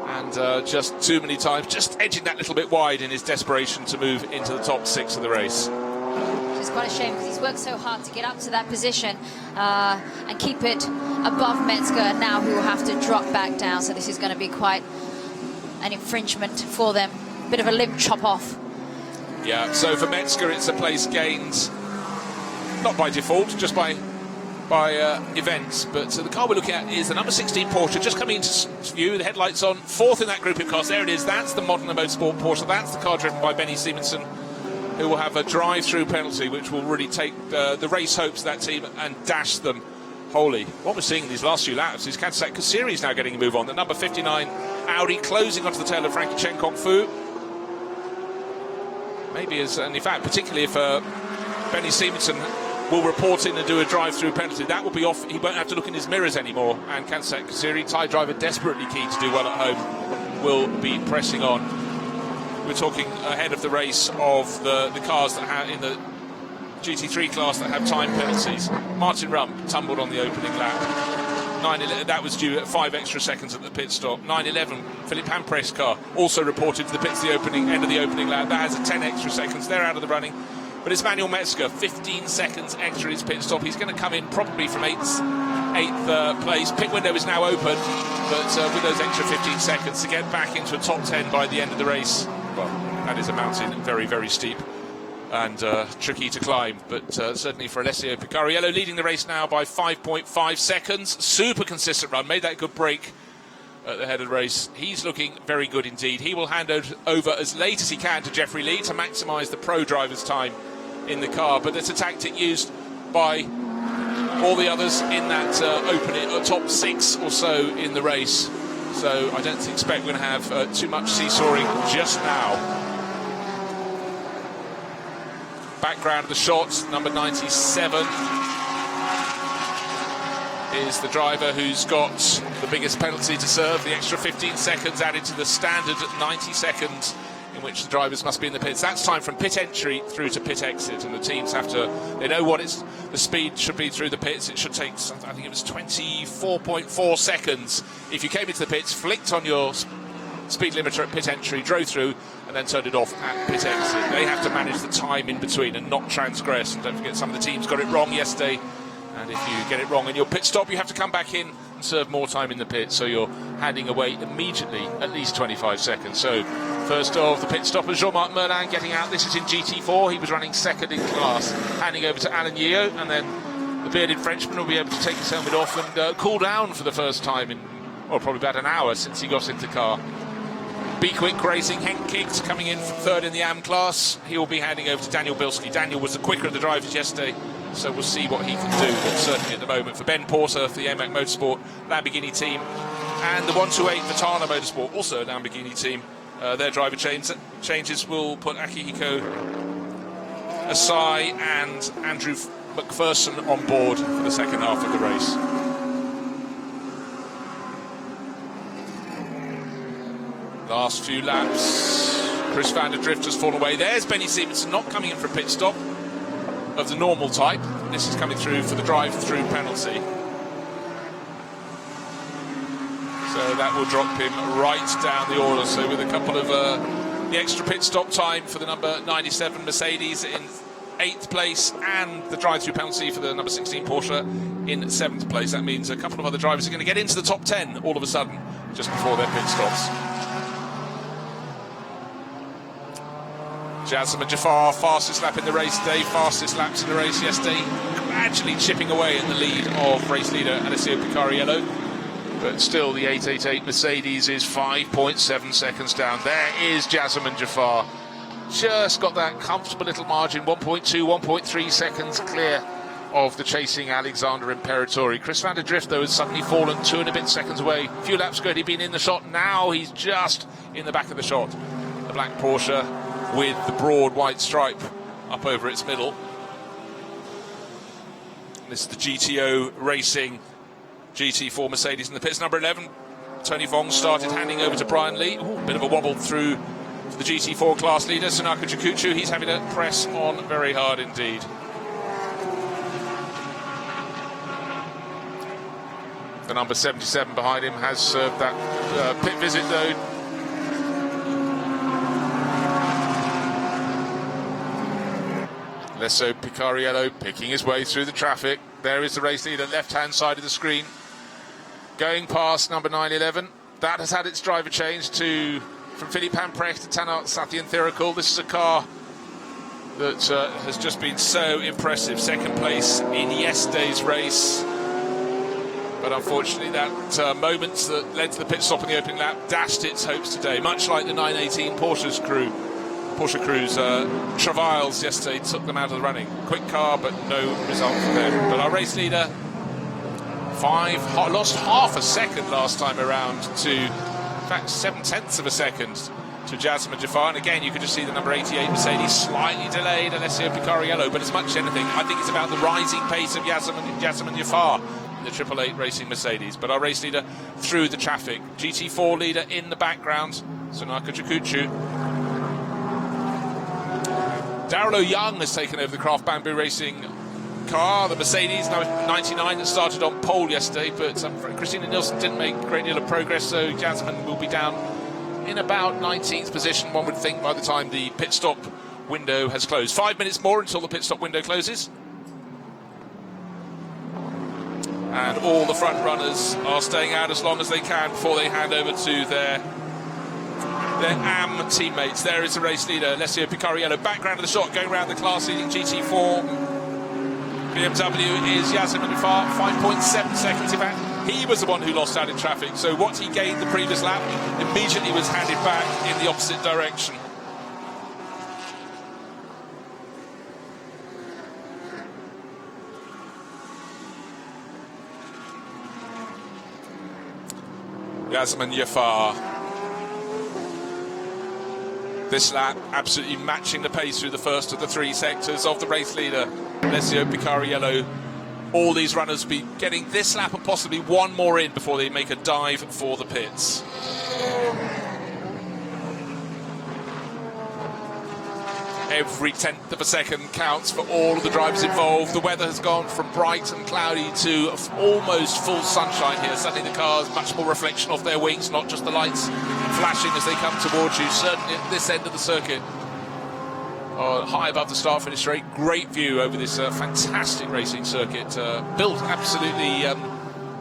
and just too many times just edging that little bit wide in his desperation to move into the top 6 of the race. Which is quite a shame, because he's worked so hard to get up to that position and keep it above Metzger, and now he will have to drop back down, so this is going to be quite an infringement for them. Bit of a limb chop off. Yeah, so for Metzger it's a place gained, not by default, just by events. But the car we're looking at is the number 16 Porsche, just coming into view, the headlights on, 4th in that group of cars. There it is, that's the Modena Motorsport Porsche, that's the car driven by Benny Simonson, who will have a drive-through penalty, which will really take the race hopes of that team and dash them wholly. What we're seeing in these last few laps is Kansasak Kasiri is now getting a move on. The number 59 Audi closing onto the tail of Frankie Chen Kong Fu. Maybe and in fact, particularly if Benny Simonson will report in and do a drive-through penalty, that will be off. He won't have to look in his mirrors anymore. And Kansasak Kasiri, Thai driver desperately keen to do well at home, will be pressing on. We're talking ahead of the race of the cars that have in the GT3 class that have time penalties. Martin Rump tumbled on the opening lap. 911, that was due at 5 extra seconds at the pit stop. 911, Philip Hamprecht's car, also reported to the pits the end of the opening lap. That has a 10 extra seconds. They're out of the running. But it's Manuel Metzger, 15 seconds extra his pit stop. He's going to come in probably from 8th place. Pit window is now open, but with those extra 15 seconds to get back into a top 10 by the end of the race, well, that is a mountain, very, very steep and tricky to climb, but certainly for Alessio Picariello, leading the race now by 5.5 seconds. Super consistent run, made that good break at the head of the race. He's looking very good indeed. He will hand over as late as he can to Jeffrey Lee to maximise the pro driver's time in the car, but it's a tactic used by all the others in that opening top 6 or so in the race. So I don't expect we're going to have too much seesawing just now. Background of the shot, number 97 is the driver who's got the biggest penalty to serve, the extra 15 seconds added to the standard 90 seconds in which the drivers must be in the pits. That's time from pit entry through to pit exit, and the teams have to, they know what the speed should be through the pits. It should take, I think it was 24.4 seconds. If you came into the pits, flicked on your speed limiter at pit entry, drove through, and then turned it off at pit exit. They have to manage the time in between and not transgress. And don't forget, some of the teams got it wrong yesterday. And if you get it wrong in your pit stop, you have to come back in and serve more time in the pit. So you're handing away immediately at least 25 seconds. So first of the pit stoppers, Jean-Marc Merlin getting out. This is in GT4. He was running 2nd in class. Handing over to Alan Yeo. And then the bearded Frenchman will be able to take his helmet off and cool down for the first time in, well, probably about an hour since he got into the car. Be Quick Racing, Henk Kikt coming in from third in the AM class. He will be handing over to Daniel Bilski. Daniel was the quicker of the drivers yesterday, so we'll see what he can do. But certainly at the moment, for Ben Porter for the AMAC Motorsport Lamborghini team, and the 128 Vitana Motorsport, also a Lamborghini team, their driver changes will put Akihiko Asai and Andrew McPherson on board for the second half of the race. Last few laps, Chris van der Drift has fallen away. There's Benny Stevenson not coming in for a pit stop of the normal type. This is coming through for the drive-through penalty. So that will drop him right down the order. So with a couple of the extra pit stop time for the number 97 Mercedes in 8th place, and the drive-through penalty for the number 16 Porsche in 7th place, that means a couple of other drivers are going to get into the top 10 all of a sudden just before their pit stops. Jassim and Jafar, fastest lap in the race today, fastest laps in the race yesterday, gradually chipping away in the lead of race leader Alessio Picariello. But still, the 888 Mercedes is 5.7 seconds down. There is Jassim and Jafar. Just got that comfortable little margin, 1.2, 1.3 seconds clear of the chasing Alexander Imperatori. Chris van der Drift, though, has suddenly fallen 2 and a bit seconds away. A few laps ago, he'd been in the shot. Now he's just in the back of the shot. The black Porsche with the broad white stripe up over its middle. This is the GTO Racing GT4 Mercedes in the pits. Number 11, Tony Vong started handing over to Brian Lee. Ooh, bit of a wobble through for the GT4 class leader, Sunaka Jakuchu. He's having to press on very hard indeed. The number 77 behind him has served that pit visit, though. Alessio Picariello picking his way through the traffic. There is the race leader, left-hand side of the screen, going past number 911. That has had its driver change from Philippe Hamprecht to Tanart Sathian Thirikul. This is a car that has just been so impressive. Second place in yesterday's race. But unfortunately, that moment that led to the pit stop in the opening lap dashed its hopes today, much like the 918 Porsche crew's travails yesterday took them out of the running. Quick car, but no result for them. But our race leader, lost half a second last time around to, in fact, 7/10 of a second to Jassim and Jafar. And again, you could just see the number 88 Mercedes slightly delayed Alessio Picariello. But as much as anything, I think it's about the rising pace of Jassim and Jafar in the 888 Racing Mercedes. But our race leader through the traffic. GT4 leader in the background, Sunaka Jakuchu. Darrell Young has taken over the Craft Bamboo Racing car, the Mercedes 99 that started on pole yesterday, but Christina Nielsen didn't make a great deal of progress, so Jasmine will be down in about 19th position, one would think, by the time the pit stop window has closed. 5 minutes more until the pit stop window closes. And all the front runners are staying out as long as they can before they hand over to their AM teammates. There is the race leader, Alessio Picariello, background of the shot, going around the class-leading GT4 BMW is Jassim and Jafar, 5.7 seconds. In fact, he was the one who lost out in traffic, so what he gained the previous lap immediately was handed back in the opposite direction. Jassim and Jafar. This lap absolutely matching the pace through the first of the 3 sectors of the race leader, Alessio Picariello. All these runners will be getting this lap and possibly one more in before they make a dive for the pits. Every 10th of a second counts for all of the drivers involved. The weather has gone from bright and cloudy to almost full sunshine here. Suddenly the cars, much more reflection off their wings, not just the lights flashing as they come towards you. Certainly at this end of the circuit, high above the start-finish straight, great view over this fantastic racing circuit, built absolutely to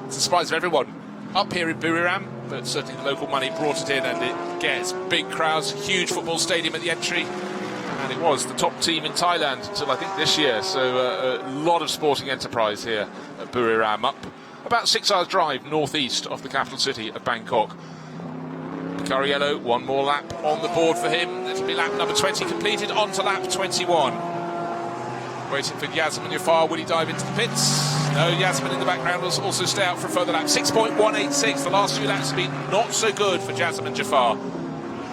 the surprise of everyone up here in Buriram, but certainly the local money brought it in, and it gets big crowds, huge football stadium at the entry. And it was the top team in Thailand until I think this year, so a lot of sporting enterprise here at Buriram, up about 6 hours drive northeast of the capital city of Bangkok. Picariello, one more lap on the board for him. It'll be lap number 20 completed, on to lap 21. Waiting for Yasemin Jafar. Will he dive into the pits? No, Yasemin in the background will also stay out for a further lap. 6.186. The last few laps have been not so good for Yasemin Jafar.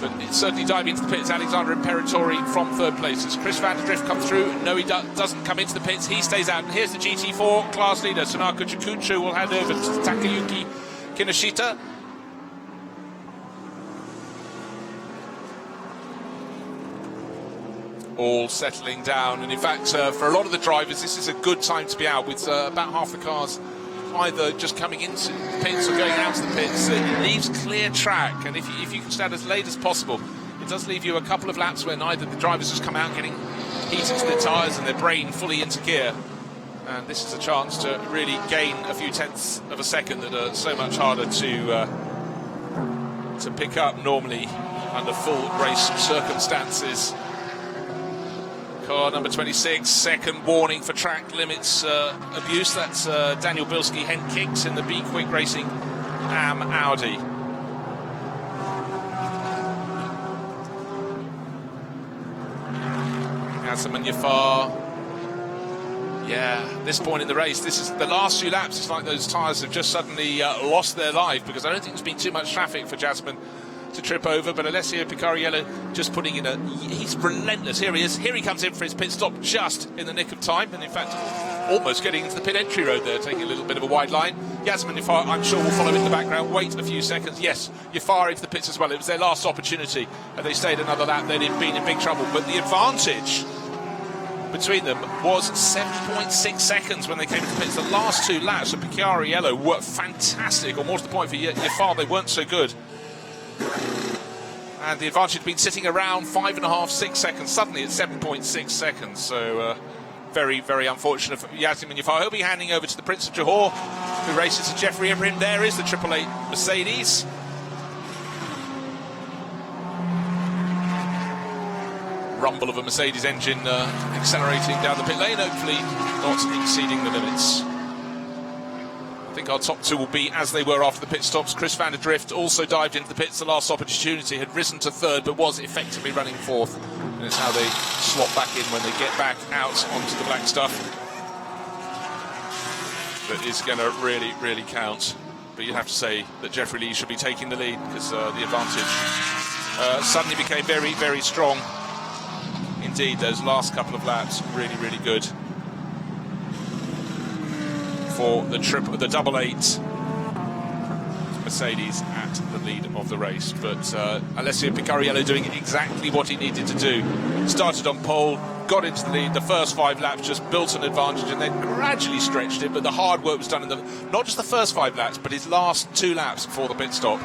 But it's certainly diving into the pits. Alexander Imperatori from third place. As Chris van der Drift comes through, no, he doesn't come into the pits. He stays out. And here's the GT4 class leader. Tanaka Chikuchu will hand over to Takayuki Kinoshita. All settling down, and in fact for a lot of the drivers this is a good time to be out, with about half the cars either just coming into the pits or going out to the pits. It leaves clear track, and if you can stand as late as possible, it does leave you a couple of laps where neither the drivers just come out getting heat into their tyres and their brain fully into gear, and this is a chance to really gain a few tenths of a second that are so much harder to pick up normally under full race circumstances. Car number 26, second warning for track limits abuse. That's Daniel Bilski, Hind Kicks in the Be Quick Racing Am Audi. Yasemin Jafar. Yeah, this point in the race, this is the last few laps. It's like those tyres have just suddenly lost their life, because I don't think there's been too much traffic for Yasemin to trip over, but Alessio Picariello just putting in he's relentless. Here he is, here he comes in for his pit stop just in the nick of time, and in fact almost getting into the pit entry road there, taking a little bit of a wide line. Yasemin Jafar, I'm sure, will follow in the background, wait a few seconds. Yes, Jafar into the pits as well. It was their last opportunity, and they stayed another lap, they'd been in big trouble, but the advantage between them was 7.6 seconds when they came into the pits. The last two laps of Picariello were fantastic, or more to the point for Jafar, they weren't so good. And the advantage had been sitting around 5.5, 6 seconds. Suddenly it's 7.6 seconds. So very, very unfortunate for Yasemin Jafar. He'll be handing over to the Prince of Johor, who races to Jeffrey Ibrahim. There is the 888 Mercedes. Rumble of a Mercedes engine accelerating down the pit lane, hopefully not exceeding the limits. I think our top two will be as they were after the pit stops. Chris van der Drift also dived into the pits. The last opportunity, had risen to third, but was effectively running fourth. And it's how they slot back in when they get back out onto the black stuff that is going to really, really count. But you'd have to say that Jeffrey Lee should be taking the lead, because the advantage suddenly became very, very strong. Indeed, those last couple of laps, really, really good for the 888 Mercedes at the lead of the race. But Alessio Picariello doing exactly what he needed to do. Started on pole, got into the lead. The first 5 laps just built an advantage, and then gradually stretched it. But the hard work was done in not just the first 5 laps, but his last 2 laps before the pit stop.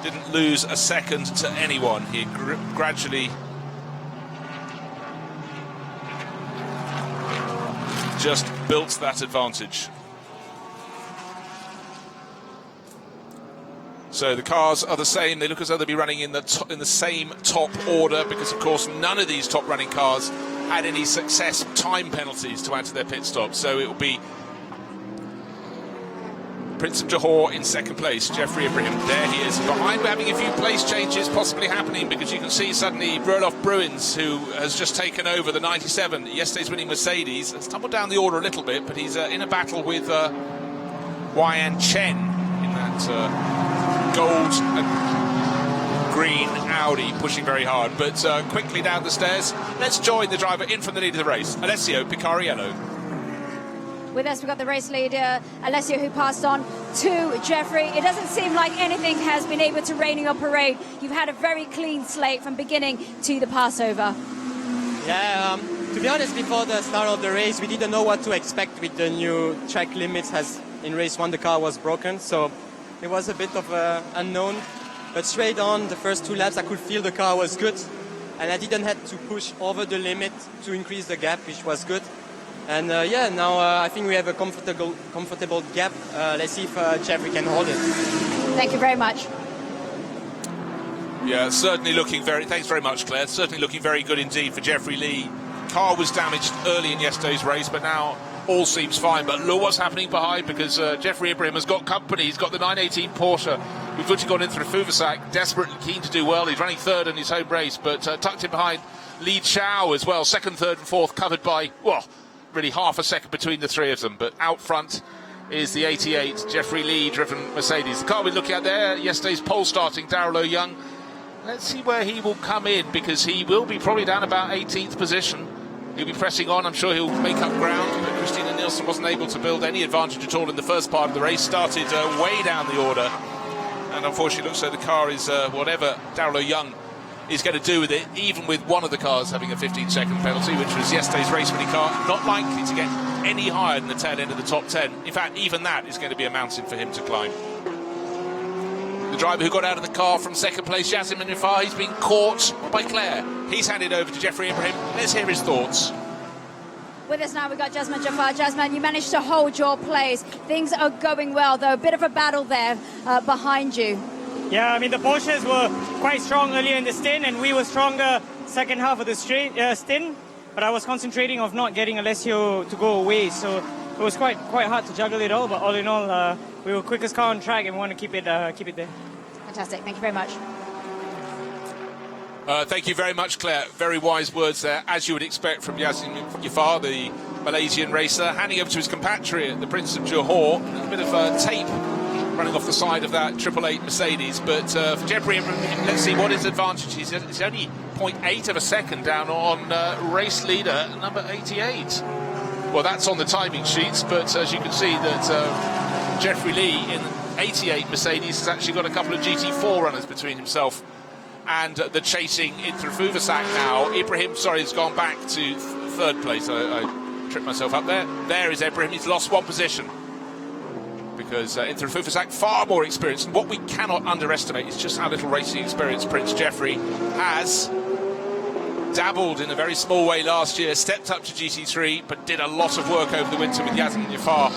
Didn't lose a second to anyone. He gradually just built that advantage. So the cars are the same. They look as though they'll be running in the same top order, because of course none of these top running cars had any success time penalties to add to their pit stop. So it will be Prince of Johor in second place, Jeffrey Ibrahim, there he is. Behind, we're having a few place changes possibly happening, because you can see suddenly Roelof Bruins, who has just taken over the 97, yesterday's winning Mercedes, has tumbled down the order a little bit, but he's in a battle with Yan Chen in that gold and green Audi, pushing very hard. But quickly down the stairs, let's join the driver in from the lead of the race, Alessio Picariello. With us, we've got the race leader, Alessio, who passed on to Jeffrey. It doesn't seem like anything has been able to rain in your parade. You've had a very clean slate from beginning to the passover. Yeah, to be honest, before the start of the race, we didn't know what to expect with the new track limits, as in race 1 the car was broken. So it was a bit of an unknown. But straight on, the first 2 laps, I could feel the car was good. And I didn't have to push over the limit to increase the gap, which was good. And now I think we have a comfortable gap. Let's see if Jeffrey can hold it. Thank you very much. Yeah, certainly looking very... Thanks very much, Claire. Certainly looking very good indeed for Jeffrey Lee. Car was damaged early in yesterday's race, but now all seems fine. But look what's happening behind, because Jeffrey Ibrahim has got company. He's got the 918 Porsche with Vucci in through Fuvasak, desperately keen to do well. He's running third in his home race, but tucked in behind Li Chao as well. Second, third and fourth covered by, well, really half a second between the three of them. But out front is the 88 Jeffrey Lee driven Mercedes. The car we're looking at there, yesterday's pole starting Darrell O'Young. Let's see where he will come in, because he will be probably down about 18th position. He'll be pressing on. I'm sure he'll make up ground. But Christina Nielsen wasn't able to build any advantage at all in the first part of the race. Started way down the order. And unfortunately, looks like the car is whatever Darrell O'Young is going to do with it, even with one of the cars having a 15-second penalty, which was yesterday's race-winning car, not likely to get any higher than the tail end of the top 10. In fact, even that is going to be a mountain for him to climb. The driver who got out of the car from second place, Yazim Nifar, he's been caught by Claire. He's handed over to Jeffrey Ibrahim. Let's hear his thoughts. With us now, we've got Jasmine Jafar. Jasmine, you managed to hold your place. Things are going well, though. A bit of a battle there behind you. Yeah, I mean, the Porsches were quite strong earlier in the stint, and we were stronger second half of the stint. But I was concentrating on not getting Alessio to go away, so it was quite hard to juggle it all. But all in all, we were quickest car on track, and we want to keep it there. Fantastic. Thank you very much. Thank you very much, Claire. Very wise words there, as you would expect from Yazim Nifar, the Malaysian racer, handing over to his compatriot, the Prince of Johor. A bit of tape running off the side of that 888 Mercedes. But for Jeffrey Ibrahim, let's see what his advantage is. It's only 0.8 of a second down on race leader number 88. Well, that's on the timing sheets, but as you can see that Jeffrey Lee in 88 Mercedes has actually got a couple of GT4 runners between himself and the chasing Fuvasak now. Ibrahim, has gone back to third place. I tripped myself up there. There is Ibrahim. He's lost one position because Fuvasak far more experienced. And what we cannot underestimate is just how little racing experience Prince Jeffrey has. Dabbled in a very small way last year, stepped up to GT3, but did a lot of work over the winter with Yazim Nifar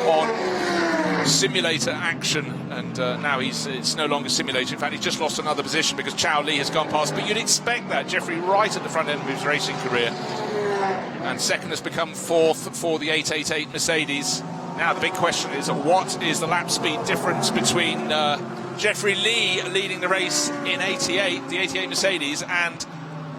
on simulator action, and now it's no longer simulator. In fact, he's just lost another position because Chao Lee has gone past, but you'd expect that. Jeffrey right at the front end of his racing career, and second has become fourth for the 888 Mercedes. Now the big question is, what is the lap speed difference between Jeffrey Lee leading the race in the 88 Mercedes, and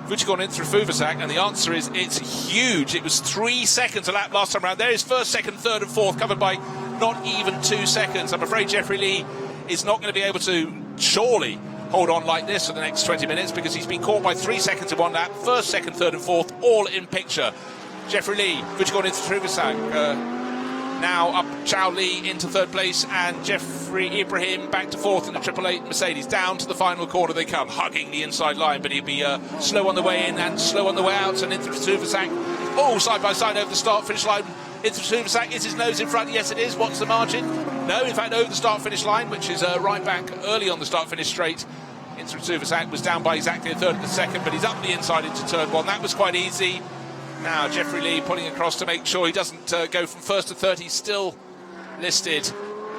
Vucci in through Fuvasak? And the answer is it's huge. It was 3 seconds a lap last time around. There is first, second, third and fourth covered by not even 2 seconds. I'm afraid Jeffrey Lee is not going to be able to surely hold on like this for the next 20 minutes because he's been caught by 3 seconds in one lap. First, second, third and fourth all in picture. Jeffrey Lee, Vucci in through Fuvasak. Now up Chao Lee into third place, and Jeffrey Ibrahim back to fourth in the 888 Mercedes. Down to the final corner they come, hugging the inside line, but he'll be slow on the way in and slow on the way out. And into Fuvasak, all side by side over the start-finish line. Into Fuvasak, is his nose in front? Yes, it is. What's the margin? No, in fact, over the start-finish line, which is right back early on the start-finish straight. Into Fuvasak was down by exactly a third of the second, but he's up the inside into turn one. That was quite easy. Now Jeffrey Lee pulling across to make sure he doesn't go from first to third. He's still listed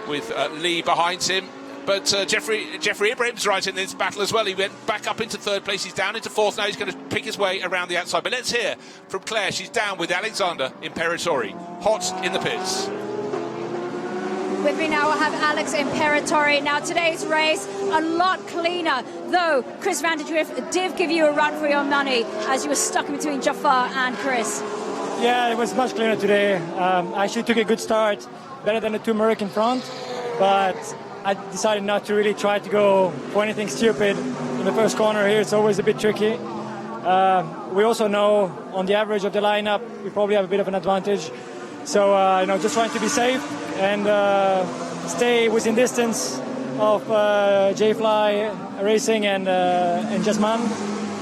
with Lee behind him. But Jeffrey Ibrahim's right in this battle as well. He went back up into third place. He's down into fourth. Now he's going to pick his way around the outside. But let's hear from Claire. She's down with Alexander Imperatori. Hot in the pits. With me now, I have Alex Imperatori. Now, today's race, a lot cleaner, though Chris Van der Drift did give you a run for your money as you were stuck in between Jafar and Chris. Yeah, it was much cleaner today. I actually took a good start, better than the two Merc in front, but I decided not to really try to go for anything stupid in the first corner here. It's always a bit tricky. We also know on the average of the lineup, we probably have a bit of an advantage. So, just trying to be safe and stay within distance of J-Fly Racing and Jasmine.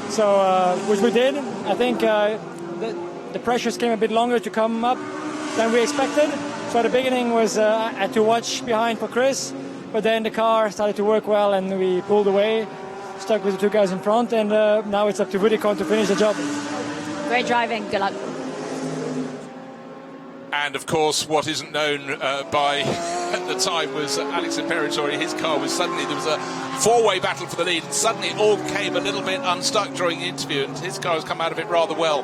So, which we did. I think the pressures came a bit longer to come up than we expected. So at the beginning was I had to watch behind for Chris, but then the car started to work well and we pulled away, stuck with the two guys in front, and now it's up to Vucci to finish the job. Great driving. Good luck. And of course, what isn't known by at the time was Alex Imperatori. His car was there was a four-way battle for the lead, and suddenly it all came a little bit unstuck during the interview, and his car has come out of it rather well.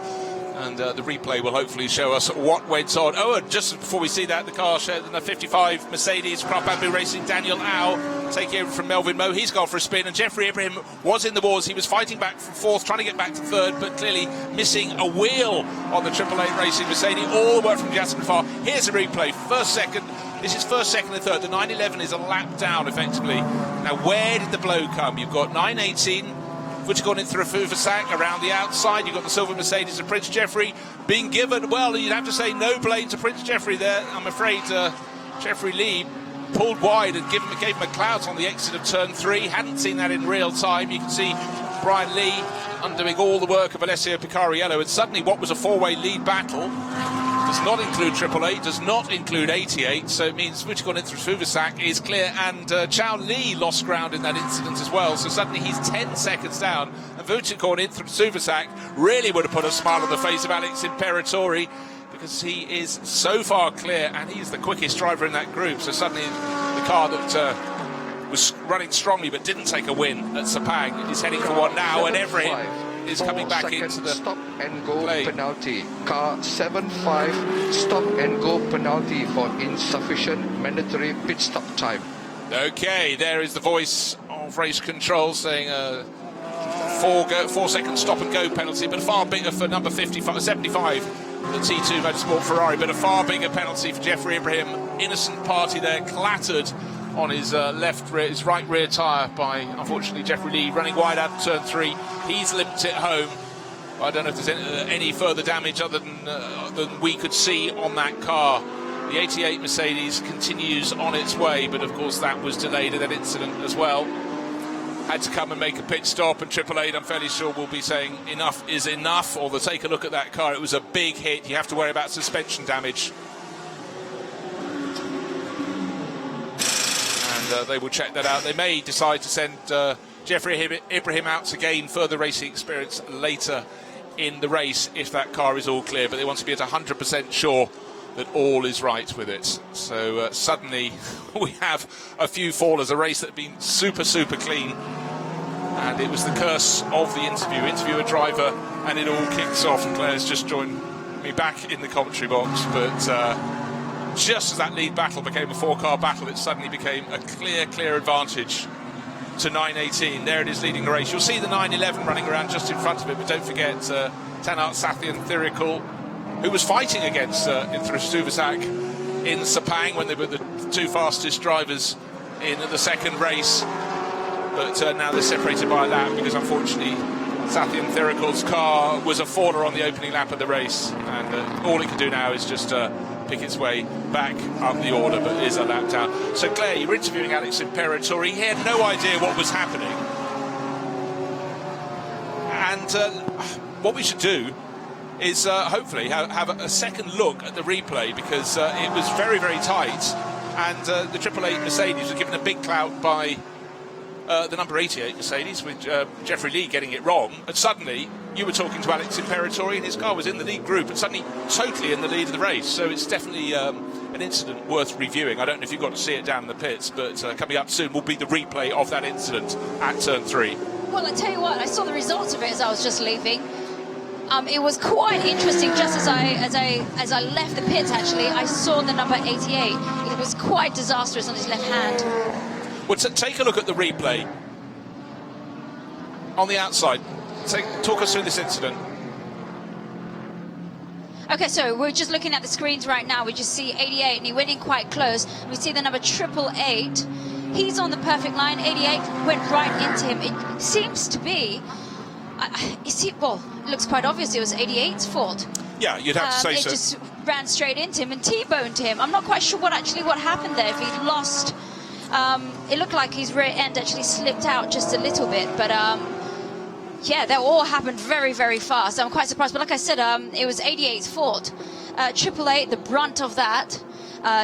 And the replay will hopefully show us what went on. Oh, and just before we see that, the car shared in the 55 Mercedes, Craft Bamboo Racing, Daniel Au taking over from Melvin Moe. He's gone for a spin, and Jeffrey Ibrahim was in the wars. He was fighting back from fourth, trying to get back to third, but clearly missing a wheel on the 888 Racing Mercedes. All the work from Jasper Farr. Here's a replay. First, second. This is first, second, and third. The 911 is a lap down, effectively. Now, where did the blow come? You've got 918, which gone in through Fuvasak around the outside. You've got the silver Mercedes of Prince Jeffrey being given, well, you'd have to say no blame to Prince Jeffrey there. I'm afraid Jeffrey Lee pulled wide and gave him a clout on the exit of turn 3. Hadn't seen that in real time. You can see Brian Lee undoing all the work of Alessio Picariello, and suddenly what was a four-way lead battle does not include 888, does not include 88, so it means which gone in through Fuvasak is clear, and Chao Lee lost ground in that incident as well, so suddenly he's 10 seconds down, and Vucicon in through Fuvasak really would have put a smile on the face of Alex Imperatori, because he is so far clear, and he's the quickest driver in that group, so suddenly the car that was running strongly but didn't take a win at Sepang is heading for one now, and Ibrahim is coming back into the stop and go play. Penalty. Car 7-5 stop and go penalty for insufficient mandatory pit stop time. Okay, there is the voice of race control saying 4 second stop and go penalty, but far bigger for number 75, the T2 Motorsport Ferrari, but a far bigger penalty for Jeffrey Ibrahim. Innocent party there, clattered on his his right rear tyre by, unfortunately, Jeffrey Lee running wide out of turn 3. He's limped it home. I don't know if there's any further damage other than we could see on that car. The 88 Mercedes continues on its way, but of course that was delayed in that incident as well. Had to come and make a pit stop, and 888, I'm fairly sure, will be saying enough is enough, or they'll take a look at that car. It was a big hit. You have to worry about suspension damage. And they will check that out. They may decide to send Jeffrey Ibrahim out to gain further racing experience later in the race if that car is all clear, but they want to be at 100% sure that all is right with it. So suddenly we have a few fallers, a race that had been super clean, and it was the curse of the interview. Interviewer, driver, and it all kicks off, and Claire's just joined me back in the commentary box, but just as that lead battle became a 4-car battle, it suddenly became a clear advantage to 918. There it is leading the race. You'll see the 911 running around just in front of it, but don't forget Tanart Sathian Thirikul, who was fighting against Suvasak in Sepang when they were the 2 fastest drivers in the second race. But now they're separated by a lap because, unfortunately, Sathian Thirikul's car was a faller on the opening lap of the race, and all it can do now is just pick its way back up the order, but is a lap down. So, Claire, you were interviewing Alex Imperatori. He had no idea what was happening. And what we should do is hopefully have a second look at the replay, because it was very tight, and the 888 Mercedes was given a big clout by the number 88 Mercedes, with Jeffrey Lee getting it wrong, and suddenly you were talking to Alex Imperatori and his car was in the lead group and suddenly totally in the lead of the race. So it's definitely an incident worth reviewing. I don't know if you've got to see it down in the pits, but coming up soon will be the replay of that incident at turn 3. Well, I tell you what, I saw the results of it as I was just leaving. It was quite interesting. Just as I left the pits, actually, I saw the number 88. It was quite disastrous on his left hand. Well, take a look at the replay on the outside. Talk us through this incident. Okay, so we're just looking at the screens right now. We just see 88, and he went in quite close. We see the number 888. He's on the perfect line. 88 went right into him. It seems to be... well, it looks quite obvious it was 88's fault. Yeah, you'd have to say so. It just ran straight into him and T-boned him. I'm not quite sure what happened there. If he lost... it looked like his rear end actually slipped out just a little bit, but... yeah, that all happened very fast. I'm quite surprised, but like I said, it was 88's fault. 888, the brunt of that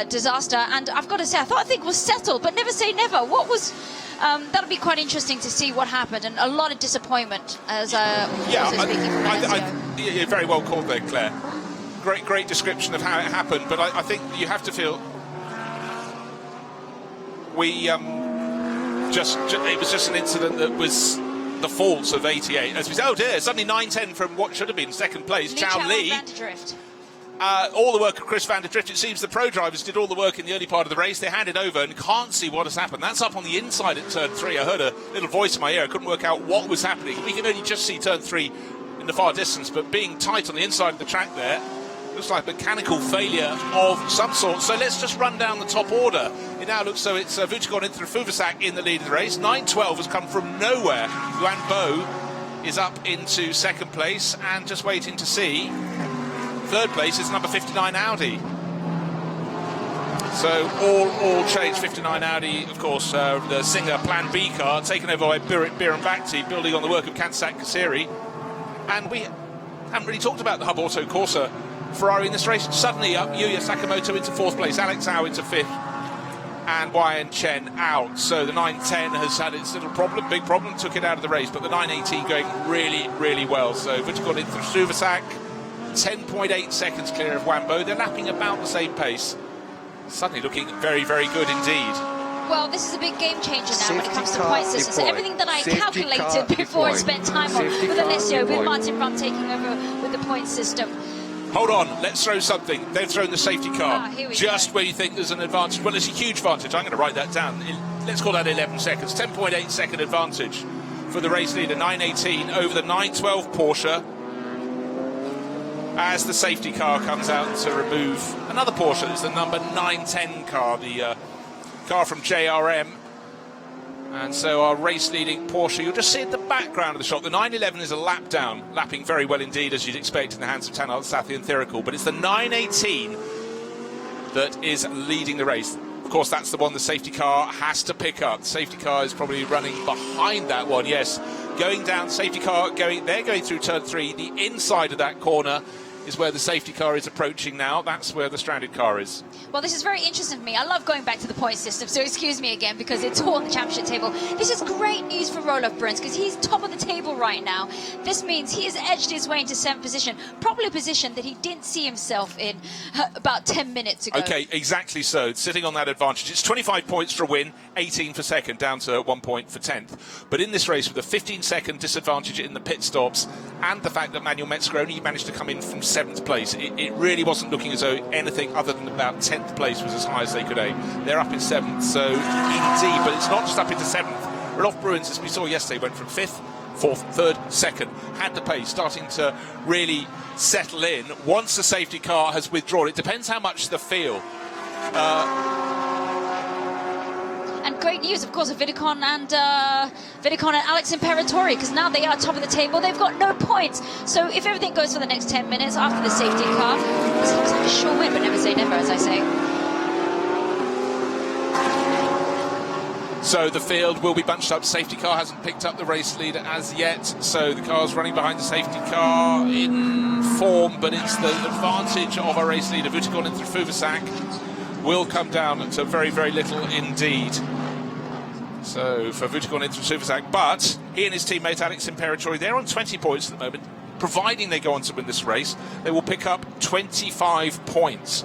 disaster, and I've got to say, I think it was settled, but never say never. What was... that'll be quite interesting to see what happened, and a lot of disappointment as yeah, very well called there, Claire. Great description of how it happened, but I think you have to feel it was just an incident that was the fault of 88. As we say, oh dear, suddenly 9-10 from what should have been second place, Chao Lee. all the work of Chris van der Drift. It seems the pro drivers did all the work in the early part of the race. They handed over and can't see what has happened. That's up on the inside at turn 3. I heard a little voice in my ear. I couldn't work out what was happening. We can only just see turn 3 in the far distance, but being tight on the inside of the track there, looks like mechanical failure of some sort. So let's just run down the top order. It now looks so it's Vucicon into Fuvasak in the lead of the race. 9:12 has come from nowhere. Yuan Bo is up into second place and just waiting to see. Third place is number 59 Audi. So all changed. 59 Audi, of course, the Singer Plan B car, taken over by Biran Bhakti, building on the work of Kansak Kasiri. And we haven't really talked about the Hub Auto Corsa Ferrari in this race. Suddenly up, Yuya Sakamoto into 4th place, Alex Au into 5th, and Wyan Chen out. So the 910 has had its little problem, big problem, took it out of the race, but the 918 going really, really well. So Vucicon into Suvasak, 10.8 seconds clear of Wambo. They're lapping about the same pace. Suddenly looking very, very good indeed. Well, this is a big game changer now when it comes to point systems. So everything that I calculated before and spent time on with Alessio, with Martin Rum taking over with the point system. Hold on, let's throw something. They've thrown the safety car. Just where you think there's an advantage. Well, there's a huge advantage. I'm going to write that down. Let's call that 11 seconds. 10.8 second advantage for the race leader. 918 over the 912 Porsche. As the safety car comes out to remove another Porsche. It's the number 910 car, the car from JRM. And so our race-leading Porsche, you'll just see in the background of the shot, the 911 is a lap down, lapping very well indeed, as you'd expect in the hands of Tanart Sathi and Thirikul. But it's the 918 that is leading the race. Of course, that's the one the safety car has to pick up. The safety car is probably running behind that one, yes. Going down, safety car, they're going through turn 3. The inside of that corner is where the safety car is approaching now. That's where the stranded car is. Well, this is very interesting for me. I love going back to the point system, so excuse me again, because it's all on the championship table. This is great news for Roelof Bruns, because he's top of the table right now. This means he has edged his way into 7th position, probably a position that he didn't see himself in about 10 minutes ago. Okay, exactly so. Sitting on that advantage. It's 25 points for a win, 18 for second, down to 1 point for 10th. But in this race, with a 15-second disadvantage in the pit stops, and the fact that Manuel Metzger only managed to come in from 7th place, it really wasn't looking as though anything other than about 10th place was as high as they could aim. They're up in 7th, so indeed, but it's not just up into 7th. Roelof Bruns, as we saw yesterday, went from 5th, 4th, 3rd, 2nd, had the pace, starting to really settle in. Once the safety car has withdrawn, it depends how much the feel. And great news, of course, of Vidicon and Alex Imperatori, because now they are top of the table. They've got no points. So if everything goes for the next 10 minutes after the safety car, this looks like a sure win, but never say never, as I say. So the field will be bunched up. Safety car hasn't picked up the race leader as yet. So the car's running behind the safety car in form, but it's the advantage of our race leader, Vucicon into Fuvasak, will come down to very, very little indeed. So for Vucicon into Fuvasak, but he and his teammate Alex Imperatori, they're on 20 points at the moment. Providing they go on to win this race, they will pick up 25 points.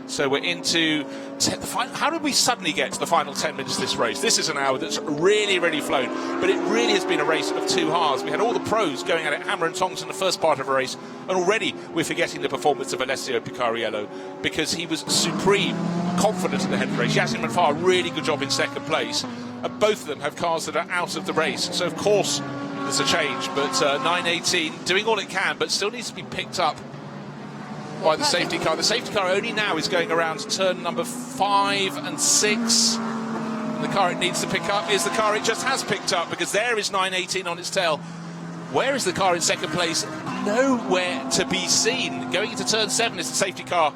So we're into the final. How did we suddenly get to the final 10 minutes of this race? This is an hour that's really, really flown, but it really has been a race of two halves. We had all the pros going at it hammer and tongs in the first part of a race, and already we're forgetting the performance of Alessio Picariello, because he was supreme, confident in the head of the race. Yasin Manfar, really good job in second place, and both of them have cars that are out of the race. So of course there's a change, but 918 doing all it can, but still needs to be picked up by the safety car. The safety car only now is going around turn number 5 and 6. The car it needs to pick up is the car it just has picked up, because there is 918 on its tail. Where is the car in second place? Nowhere to be seen. Going into turn 7 is the safety car,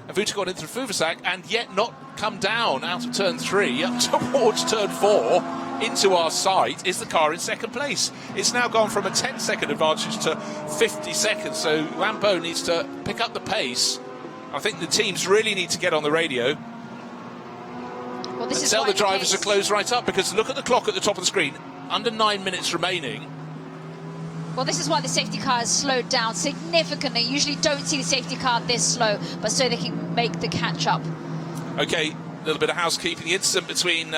and Vucicon into Fuvasak, and yet not come down out of turn 3 up towards turn 4 into our sight is the car in second place. It's now gone from a 10-second advantage to 50 seconds, so Wambo needs to pick up the pace. I think the teams really need to get on the radio and tell the drivers to close right up, because look at the clock at the top of the screen, under 9 minutes remaining. Well, this is why the safety car has slowed down significantly. Usually don't see the safety car this slow, but so they can make the catch-up. Okay, a little bit of housekeeping incident between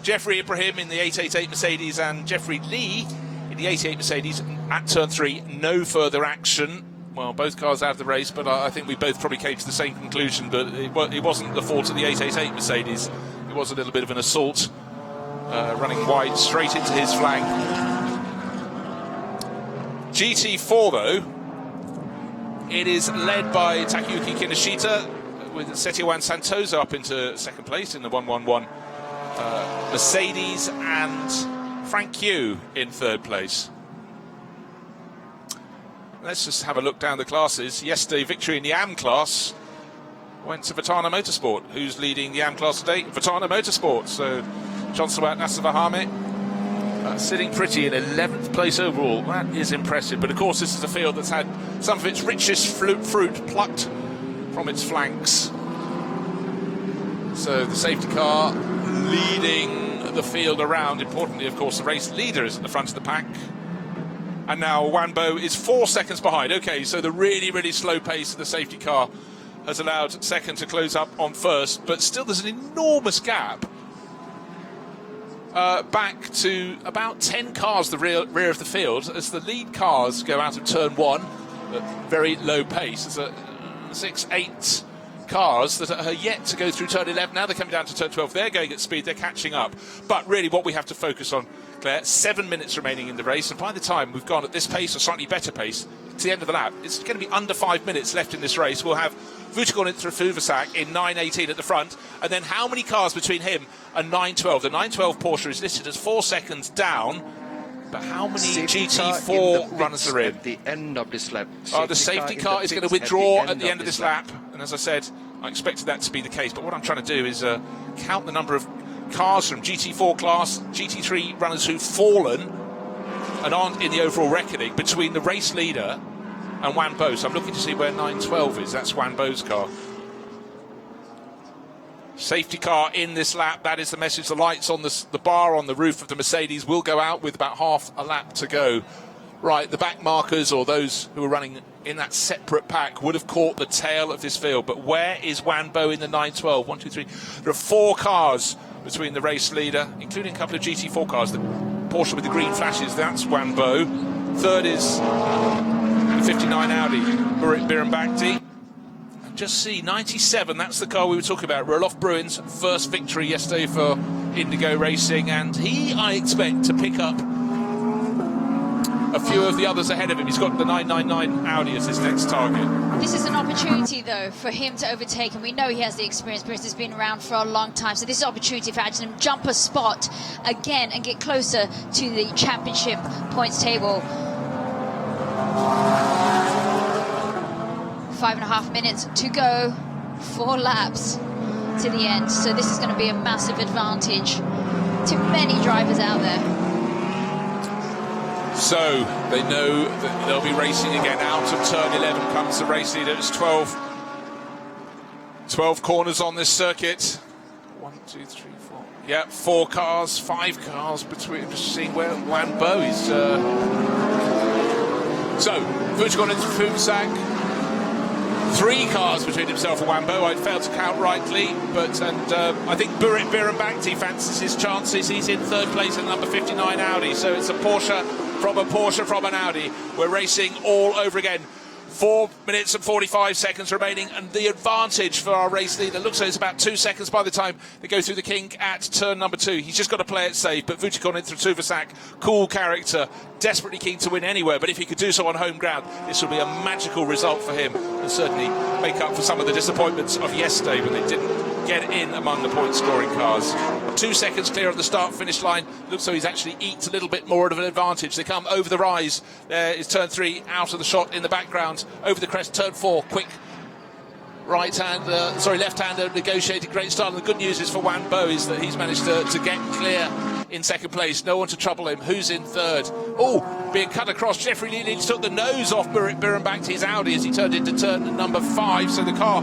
Jeffrey Ibrahim in the 888 Mercedes and Jeffrey Lee in the 88 Mercedes at turn 3. No further action. well, both cars out of the race, but I think we both probably came to the same conclusion that it wasn't the fault of the 888 Mercedes. It was a little bit of an assault, running wide straight into his flank. GT4, though, it is led by Takayuki Kinoshita, with Setiawan Santosa up into second place in the 111. Mercedes and Frank Yu in third place. Let's just have a look down the classes. Yesterday, victory in the AM class went to Vitana Motorsport. Who's leading the AM class today? Vitana Motorsport. So, John-Sebastian Nasser-Vahame sitting pretty in 11th place overall. That is impressive. But of course, this is a field that's had some of its richest fruit plucked from its flanks. So the safety car leading the field around. Importantly, of course, the race leader is at the front of the pack. And now Wanbo is 4 seconds behind. Okay, so the really, really slow pace of the safety car has allowed second to close up on first. But still, there's an enormous gap back to about 10 cars the rear of the field as the lead cars go out of turn 1 at very low pace. There's 6-8 cars that are yet to go through turn 11. Now they're coming down to turn 12. They're going at speed. They're catching up. But really what we have to focus on, Claire, 7 minutes remaining in the race. And by the time we've gone at this pace, or slightly better pace, to the end of the lap, it's going to be under 5 minutes left in this race. We'll have Vucicon into Fuvasak in 9.18 at the front. And then how many cars between him and 9.12? The 9.12 Porsche is listed as 4 seconds down. But how many GT4 runners are in? At the end of this lap. The safety car is going to withdraw at the end of this lap. And as I said, I expected that to be the case. But what I'm trying to do is count the number of cars from GT4 class, GT3 runners who've fallen and aren't in the overall reckoning between the race leader and Wanbo. So I'm looking to see where 9.12 is. That's Wanbo's car. Safety car in this lap, that is the message. The lights on the bar on the roof of the Mercedes will go out with about half a lap to go. Right, the back markers, or those who are running in that separate pack, would have caught the tail of this field. But where is Wanbo in the 9.12? 1, 2, 3. There are 4 cars between the race leader, including a couple of GT4 cars. The Porsche with the green flashes, that's Wanbo. Third is the 59 Audi, Burit Birambakti. Just see, 97, that's the car we were talking about. Roloff Bruin's first victory yesterday for Indigo Racing, and he, I expect, to pick up a few of the others ahead of him. He's got the 999 Audi as his next target. This is an opportunity, though, for him to overtake, and we know he has the experience. Bruce has been around for a long time, so this is an opportunity for him to jump a spot again and get closer to the championship points table. 5.5 minutes to go, 4 laps to the end. So this is going to be a massive advantage to many drivers out there. So they know that they'll be racing again. Out of turn 11 comes the race leader. It's 12 corners on this circuit. 1, 2, 3, 4. Yeah, 4 cars, 5 cars between. Just seeing where Wanbo is. So Vucicon into Fuvasak. 3 cars between himself and Wanbo. I'd failed to count rightly, but I think Burit Birambakti fancies his chances. He's in third place in number 59 Audi. So it's a Porsche from an Audi. We're racing all over again. 4 minutes and 45 seconds remaining, and the advantage for our race leader looks like it's about 2 seconds by the time they go through the kink at turn number 2. He's just got to play it safe, but Vucicon into Fuvasak, cool character, desperately keen to win anywhere, but if he could do so on home ground, this will be a magical result for him, and certainly make up for some of the disappointments of yesterday when they didn't get in among the point-scoring cars. 2 seconds clear of the start-finish line. Looks like he's actually eked a little bit more of an advantage. They come over the rise. There is turn 3 out of the shot in the background. Over the crest, turn 4, quick left-hander negotiated great start. And the good news is for Wanbo is that he's managed to get clear in second place. No one to trouble him. Who's in third? Oh, being cut across. Jeffrey Lee took the nose off Birambakti's Audi as he turned into turn number 5. So the car,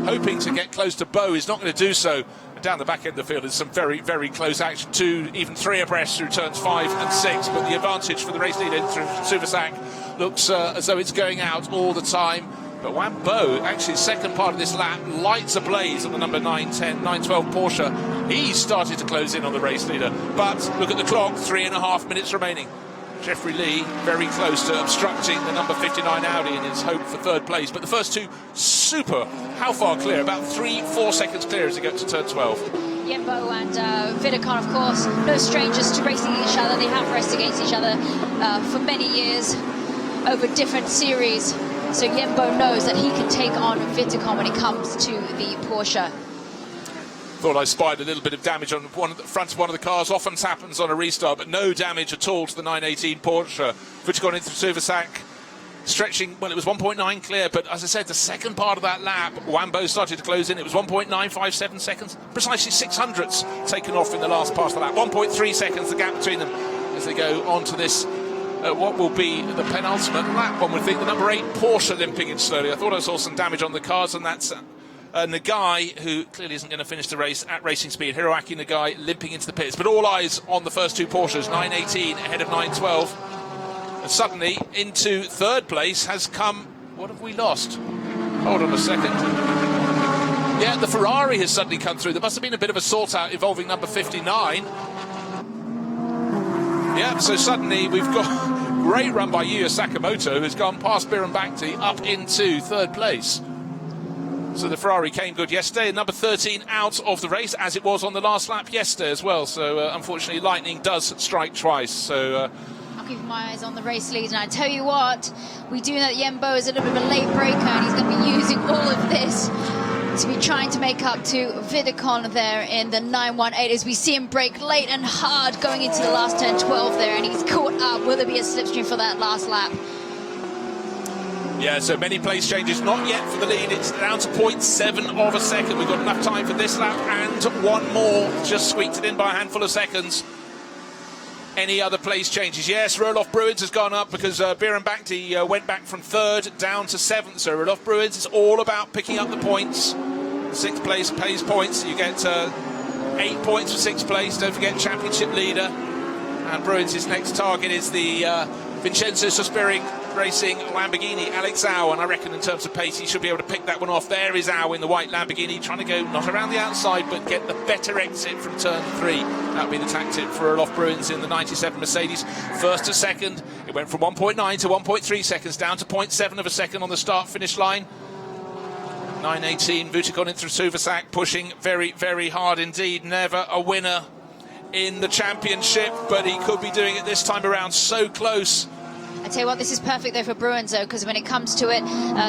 hoping to get close to Bo, is not going to do so. And down the back end of the field is some very, very close action. 2, even 3 abreast through turns 5 and 6. But the advantage for the race leader through Fuvasak looks as though it's going out all the time. But Wanbo, actually second part of this lap, lights ablaze on the number 912 Porsche. He started to close in on the race leader. But look at the clock, 3.5 minutes remaining. Jeffrey Lee very close to obstructing the number 59 Audi in his hope for third place. But the first two, super. How far clear? About 3-4 seconds clear as they get to turn 12. Jembo and Vidicon, of course, no strangers to racing each other. They have raced against each other for many years over different series. So Jembo knows that he can take on Vidicon when it comes to the Porsche. Thought I spied a little bit of damage on the front of one of the cars. Often happens on a restart, but no damage at all to the 918 Porsche, which got into Suvasak, stretching, well, it was 1.9 clear, but as I said, the second part of that lap, Wambo started to close in. It was 1.957 seconds, precisely 600ths taken off in the last part of the lap. 1.3 seconds, the gap between them as they go on to this, what will be the penultimate lap, one would think. The number 8 Porsche limping in slowly. I thought I saw some damage on the cars, and that's Nagai, who clearly isn't going to finish the race at racing speed. Hiroaki Nagai limping into the pits. But all eyes on the first two Porsches, 918 ahead of 912. And suddenly, into third place has come... What have we lost? Hold on a second. Yeah, the Ferrari has suddenly come through. There must have been a bit of a sort-out involving number 59. Yeah, so suddenly we've got great run by Yuya Sakamoto, who's gone past Biran Bhakti up into third place. So the Ferrari came good yesterday. Number 13 out of the race, as it was on the last lap yesterday as well. So unfortunately, lightning does strike twice. So I'll keep my eyes on the race lead. And I tell you what, we do know that Jembo is a little bit of a late breaker, and he's going to be using all of this to be trying to make up to Vidicon there in the 918 as we see him brake late and hard going into the last turn 12 there, and he's caught up. Will there be a slipstream for that last lap? Yeah, so many place changes, not yet for the lead. It's down to 0.7 of a second. We've got enough time for this lap and one more. Just squeaked it in by a handful of seconds. Any other place changes? Yes, Roelof Bruins has gone up because Biran Bhakti went back from third down to seventh. So Roelof Bruins is all about picking up the points. Sixth place pays points. You get 8 points for sixth place. Don't forget championship leader. And Bruins' next target is the Vincenzo Sospiri Racing Lamborghini, Alex Au, and I reckon in terms of pace he should be able to pick that one off. There is Au in the white Lamborghini, trying to go not around the outside but get the better exit from turn 3. That would be the tactic for Roelof Bruins in the 97 Mercedes. First to second, it went from 1.9 to 1.3 seconds, down to 0.7 of a second on the start-finish line. 918, Vutikon in through Suvasak, pushing very, very hard indeed. Never a winner in the championship, but he could be doing it this time around. So close. I tell you what, this is perfect though for Bruins though, because when it comes to it,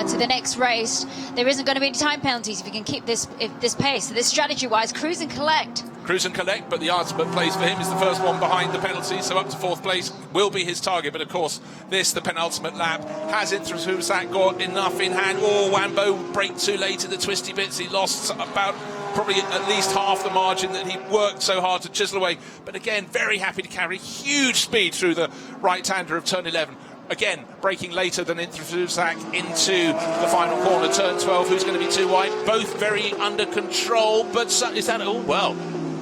to the next race, there isn't going to be any time penalties if you can keep this pace. So this strategy-wise, cruise and collect. Cruise and collect, but the ultimate place for him is the first one behind the penalty, so up to fourth place will be his target. But of course, this, the penultimate lap, has it through Suvasak, got enough in hand. Oh, Wambo braked too late in the twisty bits. He lost about probably at least half the margin that he worked so hard to chisel away. But again, very happy to carry huge speed through the right-hander of turn 11. Again, braking later than Suvasak into the final corner, turn 12. Who's going to be too wide? Both very under control, but is that all? Well,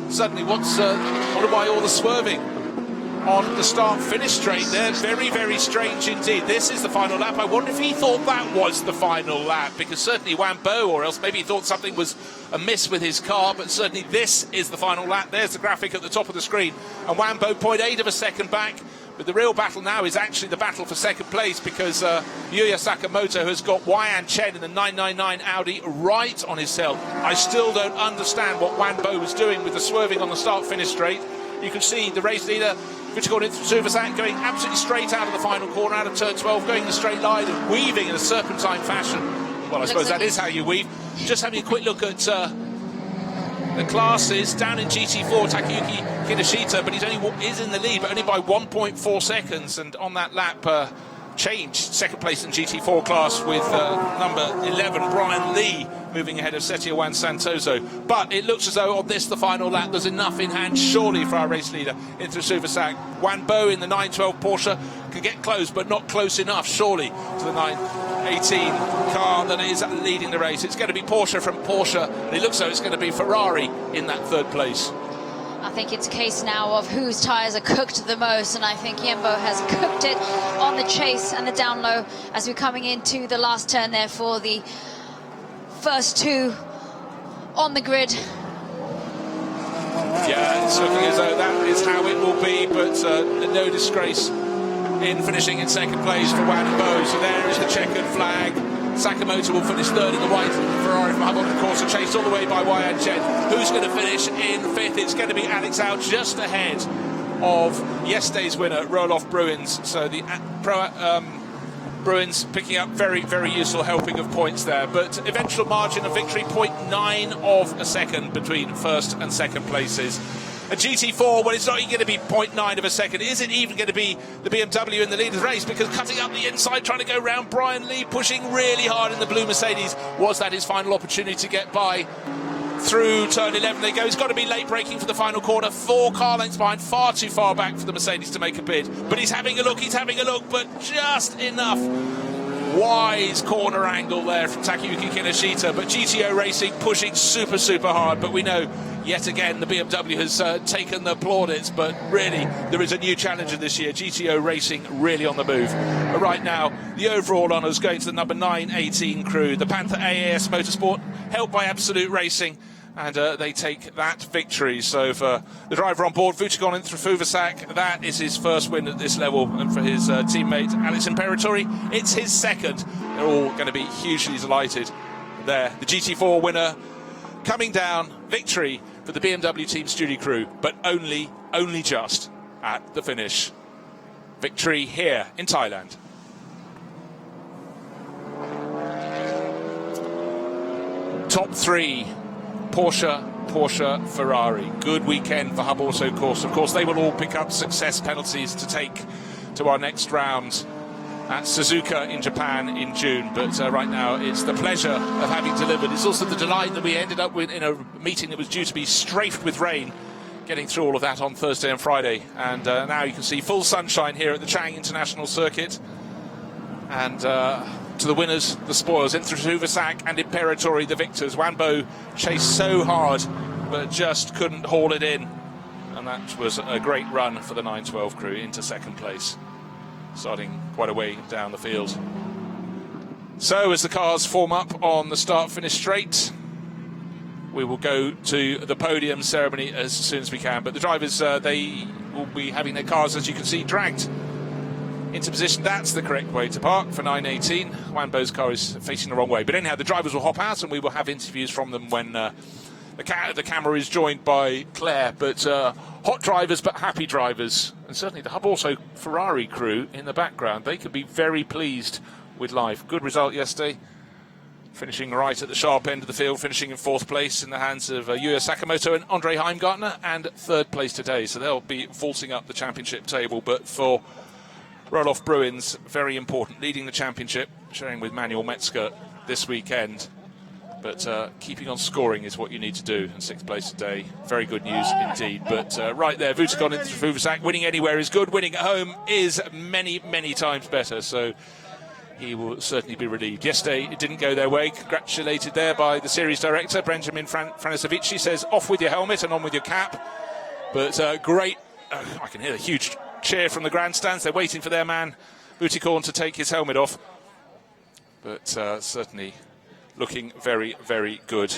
suddenly what about all the swerving on the start-finish straight there? Very, very strange indeed. This is the final lap. I wonder if he thought that was the final lap, because certainly Wambo, or else maybe he thought something was amiss with his car, but certainly this is the final lap. There's the graphic at the top of the screen, and Wambo 0.8 of a second back. But the real battle now is actually the battle for second place, because Yuya Sakamoto has got Wayan Chen in the 999 Audi right on his tail. I still don't understand what Wambo was doing with the swerving on the start-finish straight. You can see the race leader, which got into Suvasak, going absolutely straight out of the final corner, out of turn 12, going in a straight line and weaving in a serpentine fashion. Well, I suppose that is how you weave. Just having a quick look at the classes. Down in GT4, Takayuki Kinoshita, but he's only is in the lead, but only by 1.4 seconds. And on that lap, changed second place in GT4 class with number 11, Brian Lee, moving ahead of Setia Juan Santoso. But it looks as though on this, the final lap, there's enough in hand, surely, for our race leader into Suvasak. Wambo in the 912 Porsche can get close, but not close enough, surely, to the 918 car that is leading the race. It's going to be Porsche from Porsche, and it looks as though it's going to be Ferrari in that third place. I think it's a case now of whose tyres are cooked the most, and I think Jembo has cooked it on the chase and the down low as we're coming into the last turn there for the first two on the grid. Yeah, it's looking as though that is how it will be, but no disgrace in finishing in second place for Wanbo. So there is the checkered flag. Sakamoto will finish third in the white Ferrari from Hub, of course, chased all the way by Wyan Chen. Who's going to finish in fifth? It's going to be Alex Au, just ahead of yesterday's winner, Roelof Bruins. So the Bruins picking up very, very useful helping of points there. But eventual margin of victory, 0.9 of a second between first and second places. A GT4, well, it's not even going to be 0.9 of a second. Is it even going to be the BMW in the lead of the race? Because cutting up the inside, trying to go round Brian Lee, pushing really hard in the blue Mercedes. Was that his final opportunity to get by through turn 11? They go. He's got to be late braking for the final corner. 4 car lengths behind, far too far back for the Mercedes to make a bid. But he's having a look, but just enough. Wise corner angle there from Takayuki Kinoshita. But GTO Racing pushing super, super hard. But we know, yet again, the BMW has taken the plaudits, but really, there is a new challenger this year. GTO Racing really on the move. But right now, the overall honours going to the number 918 crew. The Panther AAS Motorsport, helped by Absolute Racing, and they take that victory. So for the driver on board, Vutigon Intrafuvasak, that is his first win at this level, and for his teammate Alex Imperatori, it's his second. They're all going to be hugely delighted there. The GT4 winner coming down, victory for the BMW Team Studio crew, but only just at the finish. Victory here in Thailand. Top 3, Porsche, Ferrari. Good weekend for Hub Auto Course. Of course, they will all pick up success penalties to take to our next round at Suzuka in Japan in June. But right now, it's the pleasure of having delivered. It's also the delight that we ended up with in a meeting that was due to be strafed with rain, getting through all of that on Thursday and Friday. And now you can see full sunshine here at the Chang International Circuit. And to the winners, the spoils, Intrafuvasak and Imperatori, the victors. Wanbo chased so hard, but just couldn't haul it in. And that was a great run for the 912 crew into second place, starting quite a way down the field. So as the cars form up on the start-finish straight, we will go to the podium ceremony as soon as we can. But the drivers, they will be having their cars, as you can see, dragged into position. That's the correct way to park for 918. Wanbo's car is facing the wrong way. But anyhow, the drivers will hop out and we will have interviews from them when the camera is joined by Claire. But hot drivers, but happy drivers. And certainly the Hub also Ferrari crew in the background. They could be very pleased with life. Good result yesterday. Finishing right at the sharp end of the field, finishing in 4th place in the hands of Yuya Sakamoto and Andre Heimgartner, and 3rd place today. So they'll be vaulting up the championship table. But for Roelof Bruins, very important, leading the championship, sharing with Manuel Metzger this weekend. But keeping on scoring is what you need to do. And 6th place today, very good news indeed. But right there, Vutigon Intrafuvasak, winning anywhere is good. Winning at home is many, many times better. So he will certainly be relieved. Yesterday, it didn't go their way. Congratulated there by the series director, Benjamin Franisovici, says, off with your helmet and on with your cap. But great, I can hear a huge cheer from the grandstands. They're waiting for their man, Vutikorn, to take his helmet off. But certainly looking very, very good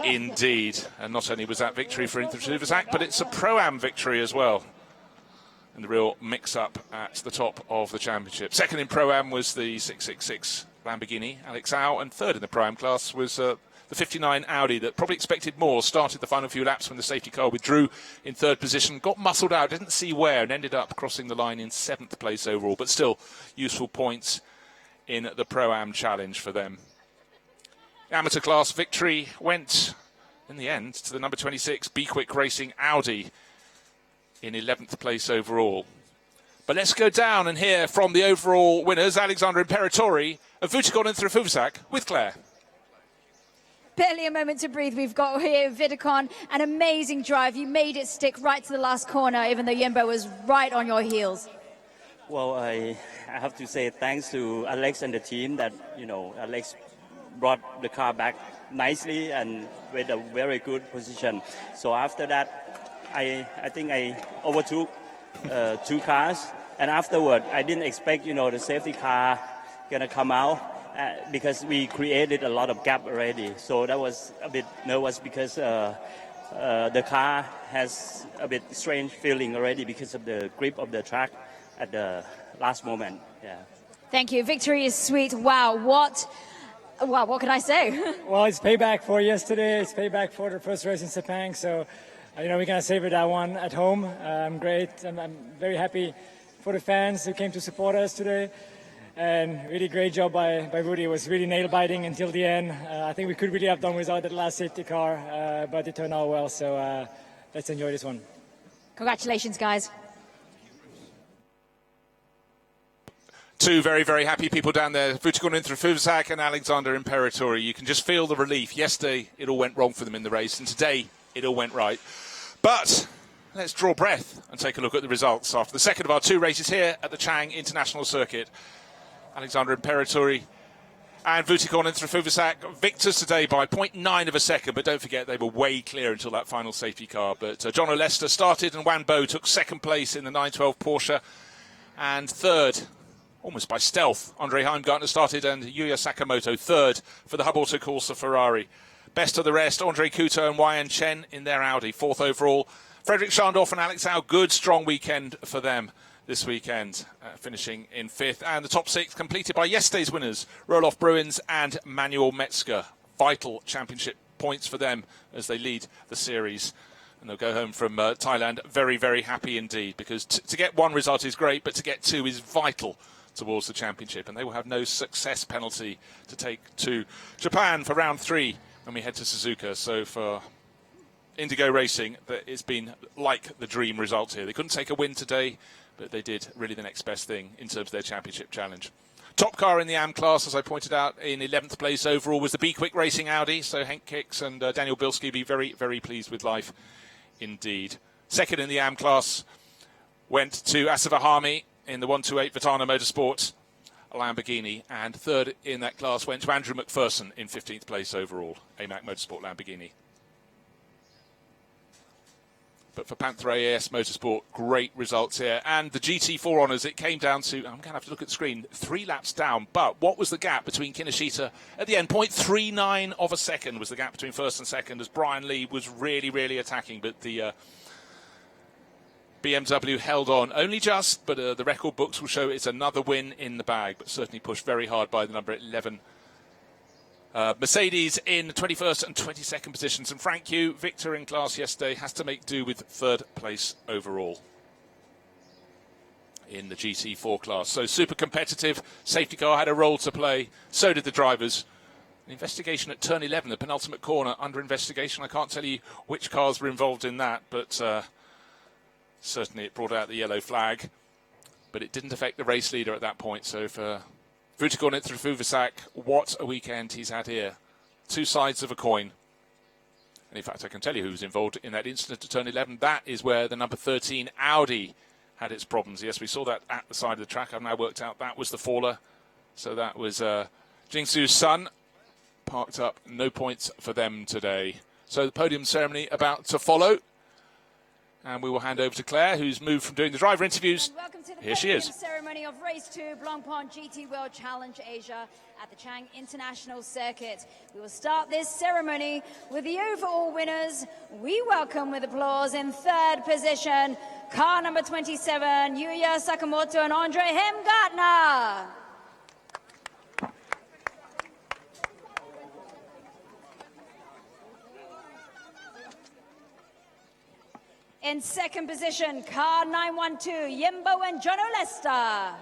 indeed. And not only was that victory for Intrafuvasak, but it's a Pro-Am victory as well. And the real mix-up at the top of the championship. Second in Pro-Am was the 666 Lamborghini, Alex Au, and third in the Pro-Am class was the 59 Audi that probably expected more. Started the final few laps when the safety car withdrew in 3rd position, got muscled out, didn't see where, and ended up crossing the line in 7th place overall. But still, useful points in the Pro-Am challenge for them. Amateur class victory went, in the end, to the number 26 Be Quick Racing Audi, in 11th place overall. But let's go down and hear from the overall winners, Alexander Imperatori of Vutigon Intrafuvasak, with Claire. Barely a moment to breathe. We've got here Vidicon, an amazing drive. You made it stick right to the last corner, even though Yembo was right on your heels. Well, I have to say thanks to Alex and the team that, Alex brought the car back nicely and with a very good position. So after that, I think I overtook 2 cars, and afterward I didn't expect the safety car gonna come out because we created a lot of gap already. So that was a bit nervous because the car has a bit strange feeling already because of the grip of the track. at the last moment. Yeah. Thank you. Victory is sweet. Wow, what can I say? Well, it's payback for yesterday. It's payback for the first race in Sepang. So, we're going to savor that one at home. Great. I'm very happy for the fans who came to support us today. And really great job by Woody. It was really nail-biting until the end. I think we could really have done without that last safety car, but it turned out well. So let's enjoy this one. Congratulations, guys. Two very, very happy people down there. Vutikon Inthra and Alexander Imperatori. You can just feel the relief. Yesterday, it all went wrong for them in the race, and today, it all went right. But let's draw breath and take a look at the results after the second of our two races here at the Chang International Circuit. Alexander Imperatori and Vutikon Inthra victors today by 0.9 of a second, but don't forget they were way clear until that final safety car. But John O'Lester started, and Wan Bo took second place in the 912 Porsche, and third, almost by stealth, Andre Hind Gardner started, and Yuya Sakamoto third for the Hub Auto Corsa Ferrari. Best of the rest, Andre Couto and Yan Chen in their Audi, fourth overall. Frederick Schandorf and Alex Au, good strong weekend for them this weekend, finishing in fifth. And the top six completed by yesterday's winners, Roloff Bruins and Manuel Metzger. Vital championship points for them as they lead the series. And they'll go home from Thailand very, very happy indeed, because to get one result is great, but to get two is vital towards the championship. And they will have no success penalty to take to Japan for round 3 when we head to Suzuka. So for Indigo Racing, it's been like the dream result here. They couldn't take a win today, but they did really the next best thing in terms of their championship challenge. Top car in the AM class, as I pointed out, in 11th place overall was the Be Quick Racing Audi. So Henk Kicks and Daniel Bilski be very, very pleased with life indeed. Second in the AM class went to Asavahami in the 128 Vitana Motorsport Lamborghini, and third in that class went to Andrew McPherson in 15th place overall, AMAC Motorsport Lamborghini. But for Panther AS Motorsport, great results here. And the GT4 honours, it came down to, I'm going to have to look at the screen, 3 laps down. But what was the gap between Kinoshita at the end? 0.39 of a second was the gap between first and second, as Brian Lee was really, really attacking. But the BMW held on only just, but the record books will show it's another win in the bag, but certainly pushed very hard by the number 11 Mercedes in 21st and 22nd positions. And Frank Yu, victor in class yesterday, has to make do with third place overall in the GT4 class. So super competitive. Safety car had a role to play. So did the drivers. An investigation at turn 11, the penultimate corner, under investigation. I can't tell you which cars were involved in that, but certainly it brought out the yellow flag. But it didn't affect the race leader at that point. So for Vutikon Inthra, what a weekend he's had here. Two sides of a coin. And in fact, I can tell you who was involved in that incident at turn 11. That is where the number 13 Audi had its problems. Yes, we saw that at the side of the track. I've now worked out that was the faller. So that was Jingsu's son. Parked up, no points for them today. So the podium ceremony about to follow. And we will hand over to Claire, who's moved from doing the driver interviews. Welcome to the Here she is. ceremony of Race 2 Blancpain GT World Challenge Asia at the Chang International Circuit. We will start this ceremony with the overall winners. We welcome with applause in third position, car number 27, Yuya Sakamoto and Andre Hind Gardner. In second position, car 912, Yimbo and John O'Lester.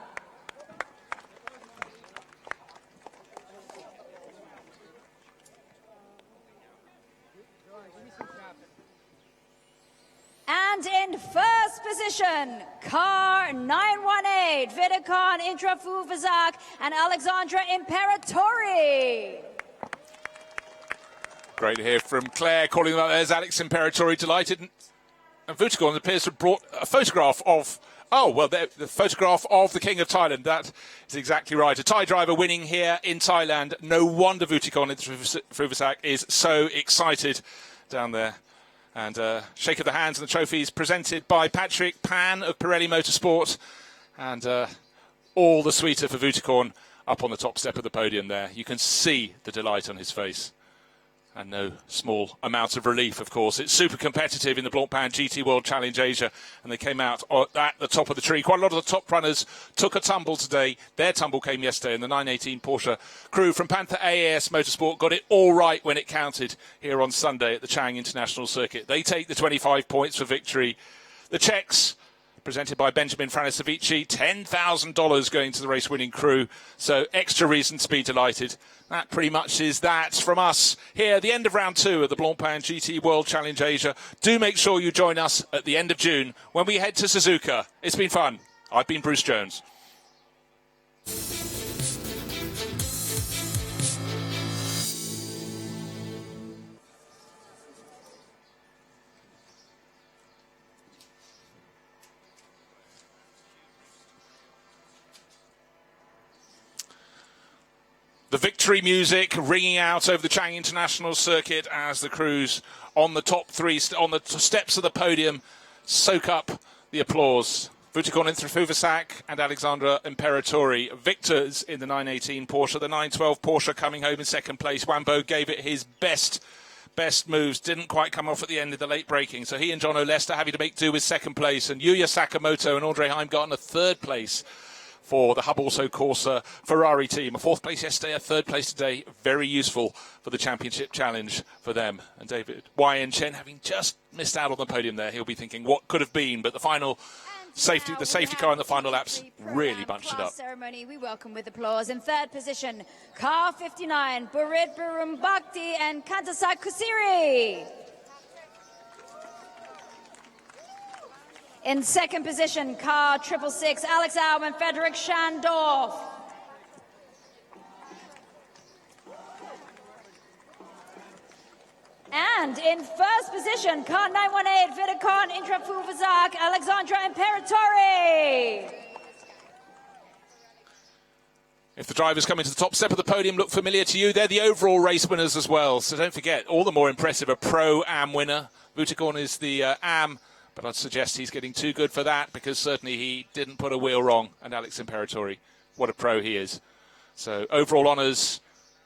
And in first position, car 918, Vutikon Inthra and Alexandra Imperatori. Great to hear from Claire, calling them out. There's Alex Imperatori, delighted. And Vutikon appears to have brought a photograph of, the photograph of the King of Thailand. That is exactly right. A Thai driver winning here in Thailand. No wonder Vutikon is so excited down there. And shake of the hands and the trophies presented by Patrick Pan of Pirelli Motorsport. And all the sweeter for Vutikon up on the top step of the podium there. You can see the delight on his face. And no small amount of relief, of course. It's super competitive in the Blancpain GT World Challenge Asia, and they came out at the top of the tree. Quite a lot of the top runners took a tumble today. Their tumble came yesterday, and the 918 Porsche crew from Panther AAS Motorsport got it all right when it counted here on Sunday at the Chang International Circuit. They take the 25 points for victory. The Czechs, presented by Benjamin Franisovici, $10,000 going to the race-winning crew. So extra reason to be delighted. That pretty much is that from us here at the end of round 2 of the Blancpain GT World Challenge Asia. Do make sure you join us at the end of June when we head to Suzuka. It's been fun. I've been Bruce Jones. The victory music ringing out over the Chang International Circuit as the crews on the top three, on the steps of the podium, soak up the applause. Vutikon Intrafuvasak and Alexandra Imperatori, victors in the 918 Porsche. The 912 Porsche coming home in second place. Wambo gave it his best moves, didn't quite come off at the end of the late braking. So he and John O'Lester having to make do with second place. And Yuya Sakamoto and Andre Hind got in a third place for the Hub Also Corsa Ferrari team. A fourth place yesterday, a third place today. Very useful for the championship challenge for them. And David Wyan Chen having just missed out on the podium there. He'll be thinking what could have been, but the final safety car in the final laps really bunched it up. Ceremony, we welcome with applause. In third position, car 59, Burit Burumbakti and Kantasak Kusiri. In second position, car 666, Alex Au and Frederick Schandorf. And in first position, car 918, Vidicon Intrafuvazak, Alexandra Imperatori. If the drivers coming to the top step of the podium look familiar to you, they're the overall race winners as well. So don't forget, all the more impressive, a Pro-Am winner. Vutikon is the Am. But I'd suggest he's getting too good for that because certainly he didn't put a wheel wrong. And Alex Imperatori, what a pro he is. So overall honours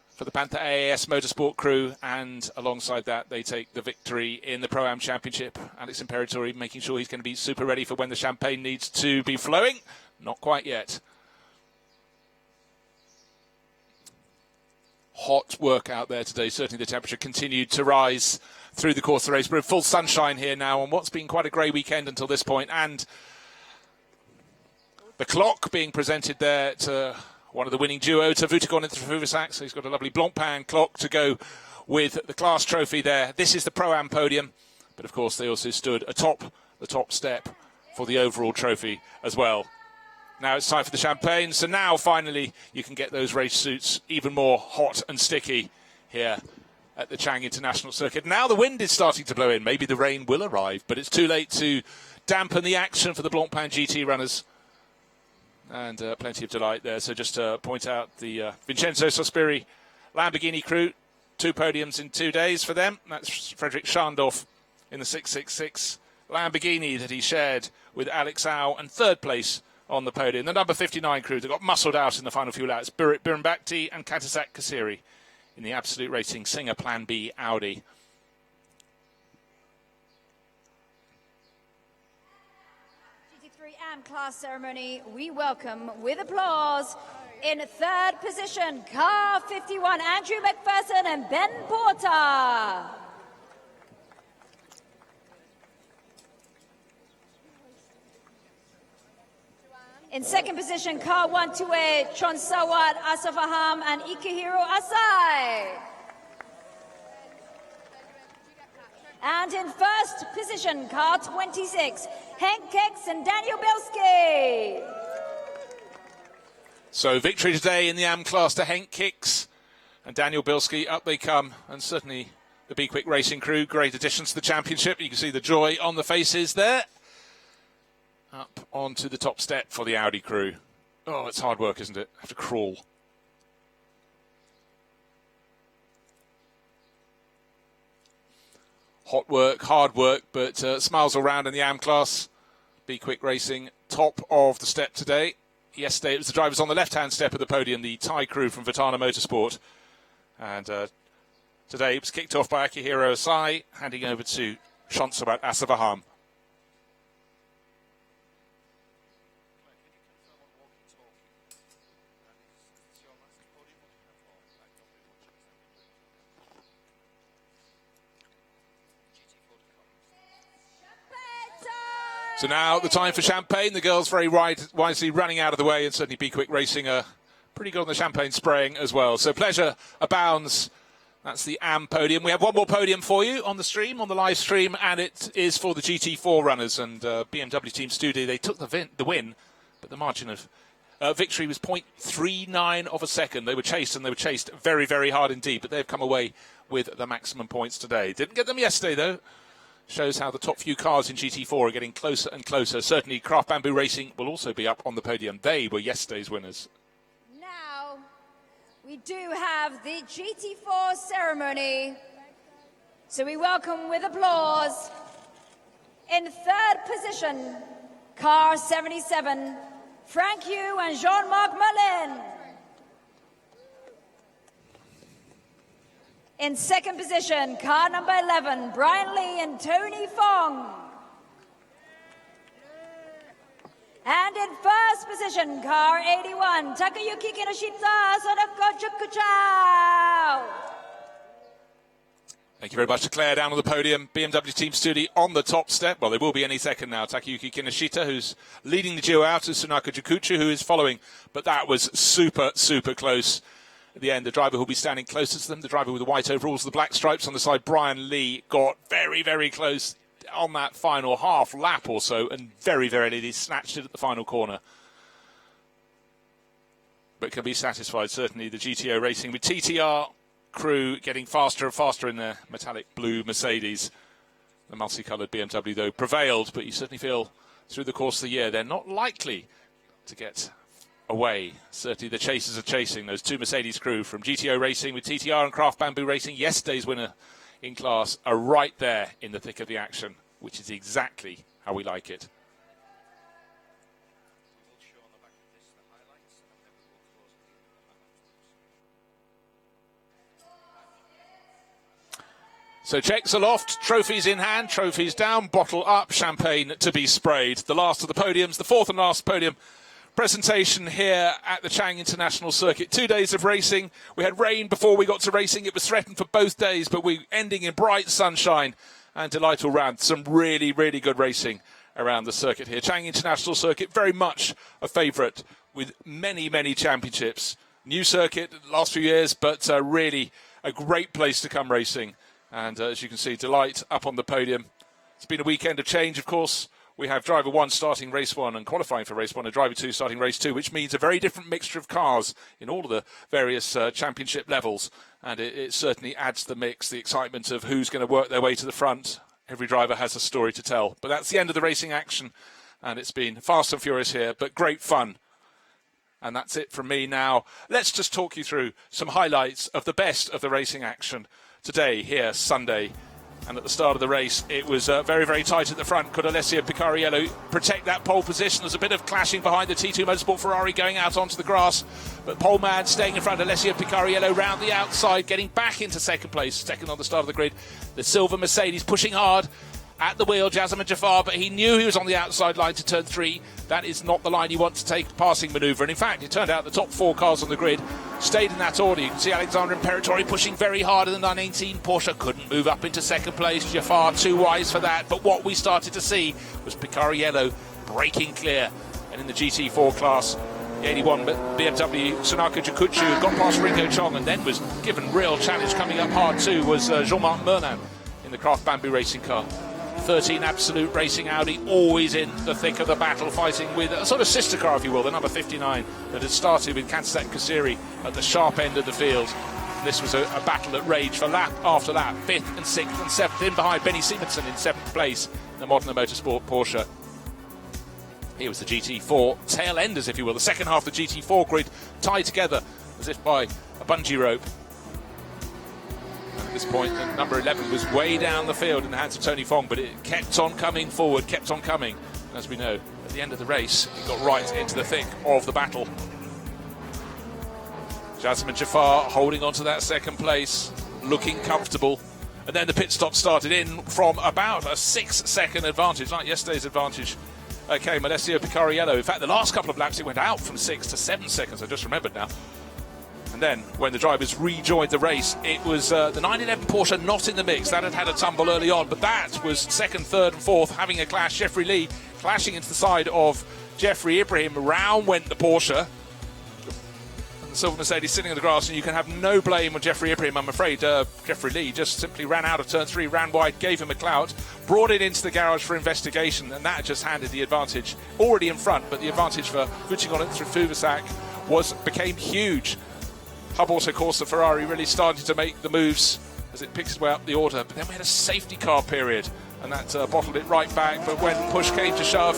for the Panther AAS Motorsport crew. And alongside that, they take the victory in the Pro-Am Championship. Alex Imperatori making sure he's going to be super ready for when the champagne needs to be flowing. Not quite yet. Hot work out there today. Certainly the temperature continued to rise through the course of the race. We're in full sunshine here now on what's been quite a grey weekend until this point. And the clock being presented there to one of the winning duo, to Vutikon Intrafuvasak. So he's got a lovely Blancpain clock to go with the class trophy there. This is the Pro-Am podium. But of course they also stood atop the top step for the overall trophy as well. Now it's time for the champagne. So now finally you can get those race suits even more hot and sticky here at the Chang International Circuit. Now the wind is starting to blow in. Maybe the rain will arrive, but it's too late to dampen the action for the Blancpain GT runners. And plenty of delight there. So just to point out the Vincenzo Sospiri Lamborghini crew, 2 podiums in 2 days for them. That's Frederick Schandorf in the 666 Lamborghini that he shared with Alex Au, and third place on the podium. The number 59 crew that got muscled out in the final few laps, Burit Birumbakti and Kantasak Kasiri in the Absolute Racing Singer Plan B Audi. GT3 Am class ceremony, we welcome with applause. In third position, car 51, Andrew McPherson and Ben Porter. In second position, car 128, Chonsawat Asafaham and Ikehiro Asai. And in first position, car 26, Henk Keks and Daniel Bilski. So victory today in the Am class to Henk Keks and Daniel Bilski. Up they come, and certainly the Be Quick Racing crew, great additions to the championship. You can see the joy on the faces there. Up onto the top step for the Audi crew. Oh, it's hard work, isn't it? Have to crawl. Hot work, hard work, but smiles all round in the Am class. Be Quick Racing, top of the step today. Yesterday it was the drivers on the left-hand step of the podium, the Thai crew from Vitana Motorsport. And today. It was kicked off by Akihiro Asai, handing over to Shonsabat Asavaham. So now the time for Champagne. The girls very wisely running out of the way, and certainly Be Quick Racing are pretty good on the champagne spraying as well. So pleasure abounds. That's the AM podium. We have one more podium for you on the stream, on the live stream, and it is for the GT4 runners and BMW Team Studio. They took the win, but the margin of victory was 0.39 of a second. They were chased, and they were chased very, very hard indeed, but they've come away with the maximum points today. Didn't get them yesterday, though. Shows how the top few cars in GT4 are getting closer and closer. Certainly Craft Bamboo Racing will also be up on the podium. They were yesterday's winners. Now, we do have the GT4 ceremony. So we welcome with applause, in third position, car 77, Frank Yu and Jean-Marc Merlin. In second position, car number 11, Brian Lee and Tony Fong. And in first position, car 81, Takayuki Kinoshita, Sodako Chukuchao. Thank you very much to Claire down on the podium. BMW Team Studio on the top step. Well, they will be any second now. Takayuki Kinoshita, who's leading the duo out, to Sunaka Jukuchu, who is following. But that was super, super close. At the end, the driver who will be standing closest to them, the driver with the white overalls, the black stripes on the side, Brian Lee, got very, very close on that final half lap or so, and very, very nearly snatched it at the final corner. But can be satisfied, certainly, the GTO Racing with TTR crew getting faster and faster in their metallic blue Mercedes. The multicoloured BMW, though, prevailed, but you certainly feel through the course of the year they're not likely to get away. Certainly the chasers are chasing. Those two Mercedes crew from GTO Racing with TTR and Craft Bamboo Racing, yesterday's winner in class, are right there in the thick of the action, which is exactly how we like it. So checks aloft, trophies in hand, trophies down, bottle up, champagne to be sprayed. The last of the podiums, the fourth and last podium presentation here at the Chang International Circuit. 2 days of racing. We had rain before we got to racing. It was threatened for both days, but we're ending in bright sunshine and delight all round. Some really, really good racing around the circuit here. Chang International Circuit, very much a favourite with many, many championships. New circuit last few years, but really a great place to come racing. And as you can see, Delight up on the podium. It's been a weekend of change, of course. We have driver 1 starting race 1 and qualifying for race 1, and driver 2 starting race 2, which means a very different mixture of cars in all of the various championship levels. And it certainly adds to the mix, the excitement of who's going to work their way to the front. Every driver has a story to tell. But that's the end of the racing action, and it's been fast and furious here, but great fun. And that's it from me now. Let's just talk you through some highlights of the best of the racing action today, here, Sunday. And at the start of the race, it was very, very tight at the front. Could Alessio Picariello protect that pole position? There's a bit of clashing behind the T2 Motorsport Ferrari going out onto the grass. But pole man staying in front. Alessio Picariello round the outside, getting back into second place, second on the start of the grid. The silver Mercedes pushing hard at the wheel, Jasmine Jafar, but he knew he was on the outside line to turn 3. That is not the line you want to take passing manoeuvre. And in fact, it turned out the top 4 cars on the grid stayed in that order. You can see Alexander Imperatori pushing very hard in the 918. Porsche couldn't move up into second place. Jafar too wise for that. But what we started to see was Picariello breaking clear. And in the GT4 class, the 81 BMW Sunaka Jukuchu got past Ringo Chong and then was given real challenge coming up hard too was Jean-Marc Merlin in the Craft Bamboo Racing car. 13 Absolute Racing Audi, always in the thick of the battle, fighting with a sort of sister car, if you will, the number 59, that had started with Kansat Kasiri at the sharp end of the field. This was a battle that raged for lap after lap, 5th and 6th and 7th, in behind Benny Simonsen in 7th place, the Modena Motorsport Porsche. Here was the GT4 tail enders, if you will, the second half of the GT4 grid tied together as if by a bungee rope. At this point, the number 11 was way down the field in the hands of Tony Fong, but it kept on coming forward, kept on coming. And as we know, at the end of the race, it got right into the thick of the battle. Jasmine Jafar holding on to that second place. looking comfortable. And then the pit stop started in from about a 6-second advantage, like yesterday's advantage came Alessio Picariello. In fact, the last couple of laps it went out from 6 to 7 seconds, I just remembered now. And then when the drivers rejoined the race, it was the 911 Porsche not in the mix. That had had a tumble early on, but that was second, third and fourth having a clash. Jeffrey Lee clashing into the side of Jeffrey Ibrahim. Round went the Porsche. The silver Mercedes sitting in the grass, and you can have no blame on Jeffrey Ibrahim, I'm afraid. Jeffrey Lee just simply ran out of turn 3, ran wide, gave him a clout, brought it into the garage for investigation, and that just handed the advantage already in front. But the advantage for Vuccic through Fuvasak became huge. Hub also, of course, the Ferrari really started to make the moves as it picks its way up the order. But then we had a safety car period, and that bottled it right back. But when push came to shove,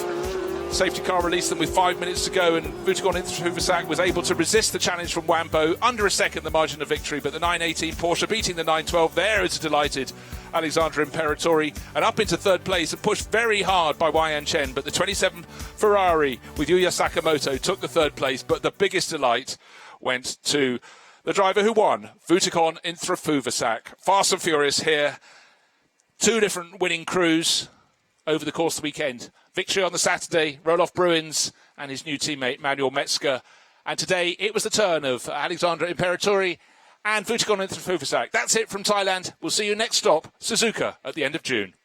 safety car released them with 5 minutes to go, and Vuccic was able to resist the challenge from Wambo. Under a second, the margin of victory, but the 918 Porsche beating the 912. There is a delighted Alexandra Imperatori, and up into third place and pushed very hard by Yan Chen. But the 27 Ferrari with Yuya Sakamoto took the third place, but the biggest delight went to the driver who won, Vuccic Fuvasak. Fast and furious here. 2 different winning crews over the course of the weekend. Victory on the Saturday, Roloff Bruins and his new teammate Manuel Metzger. And today it was the turn of Alexandra Imperatori and Vuccic Fuvasak. That's it from Thailand. We'll see you next stop, Suzuka, at the end of June.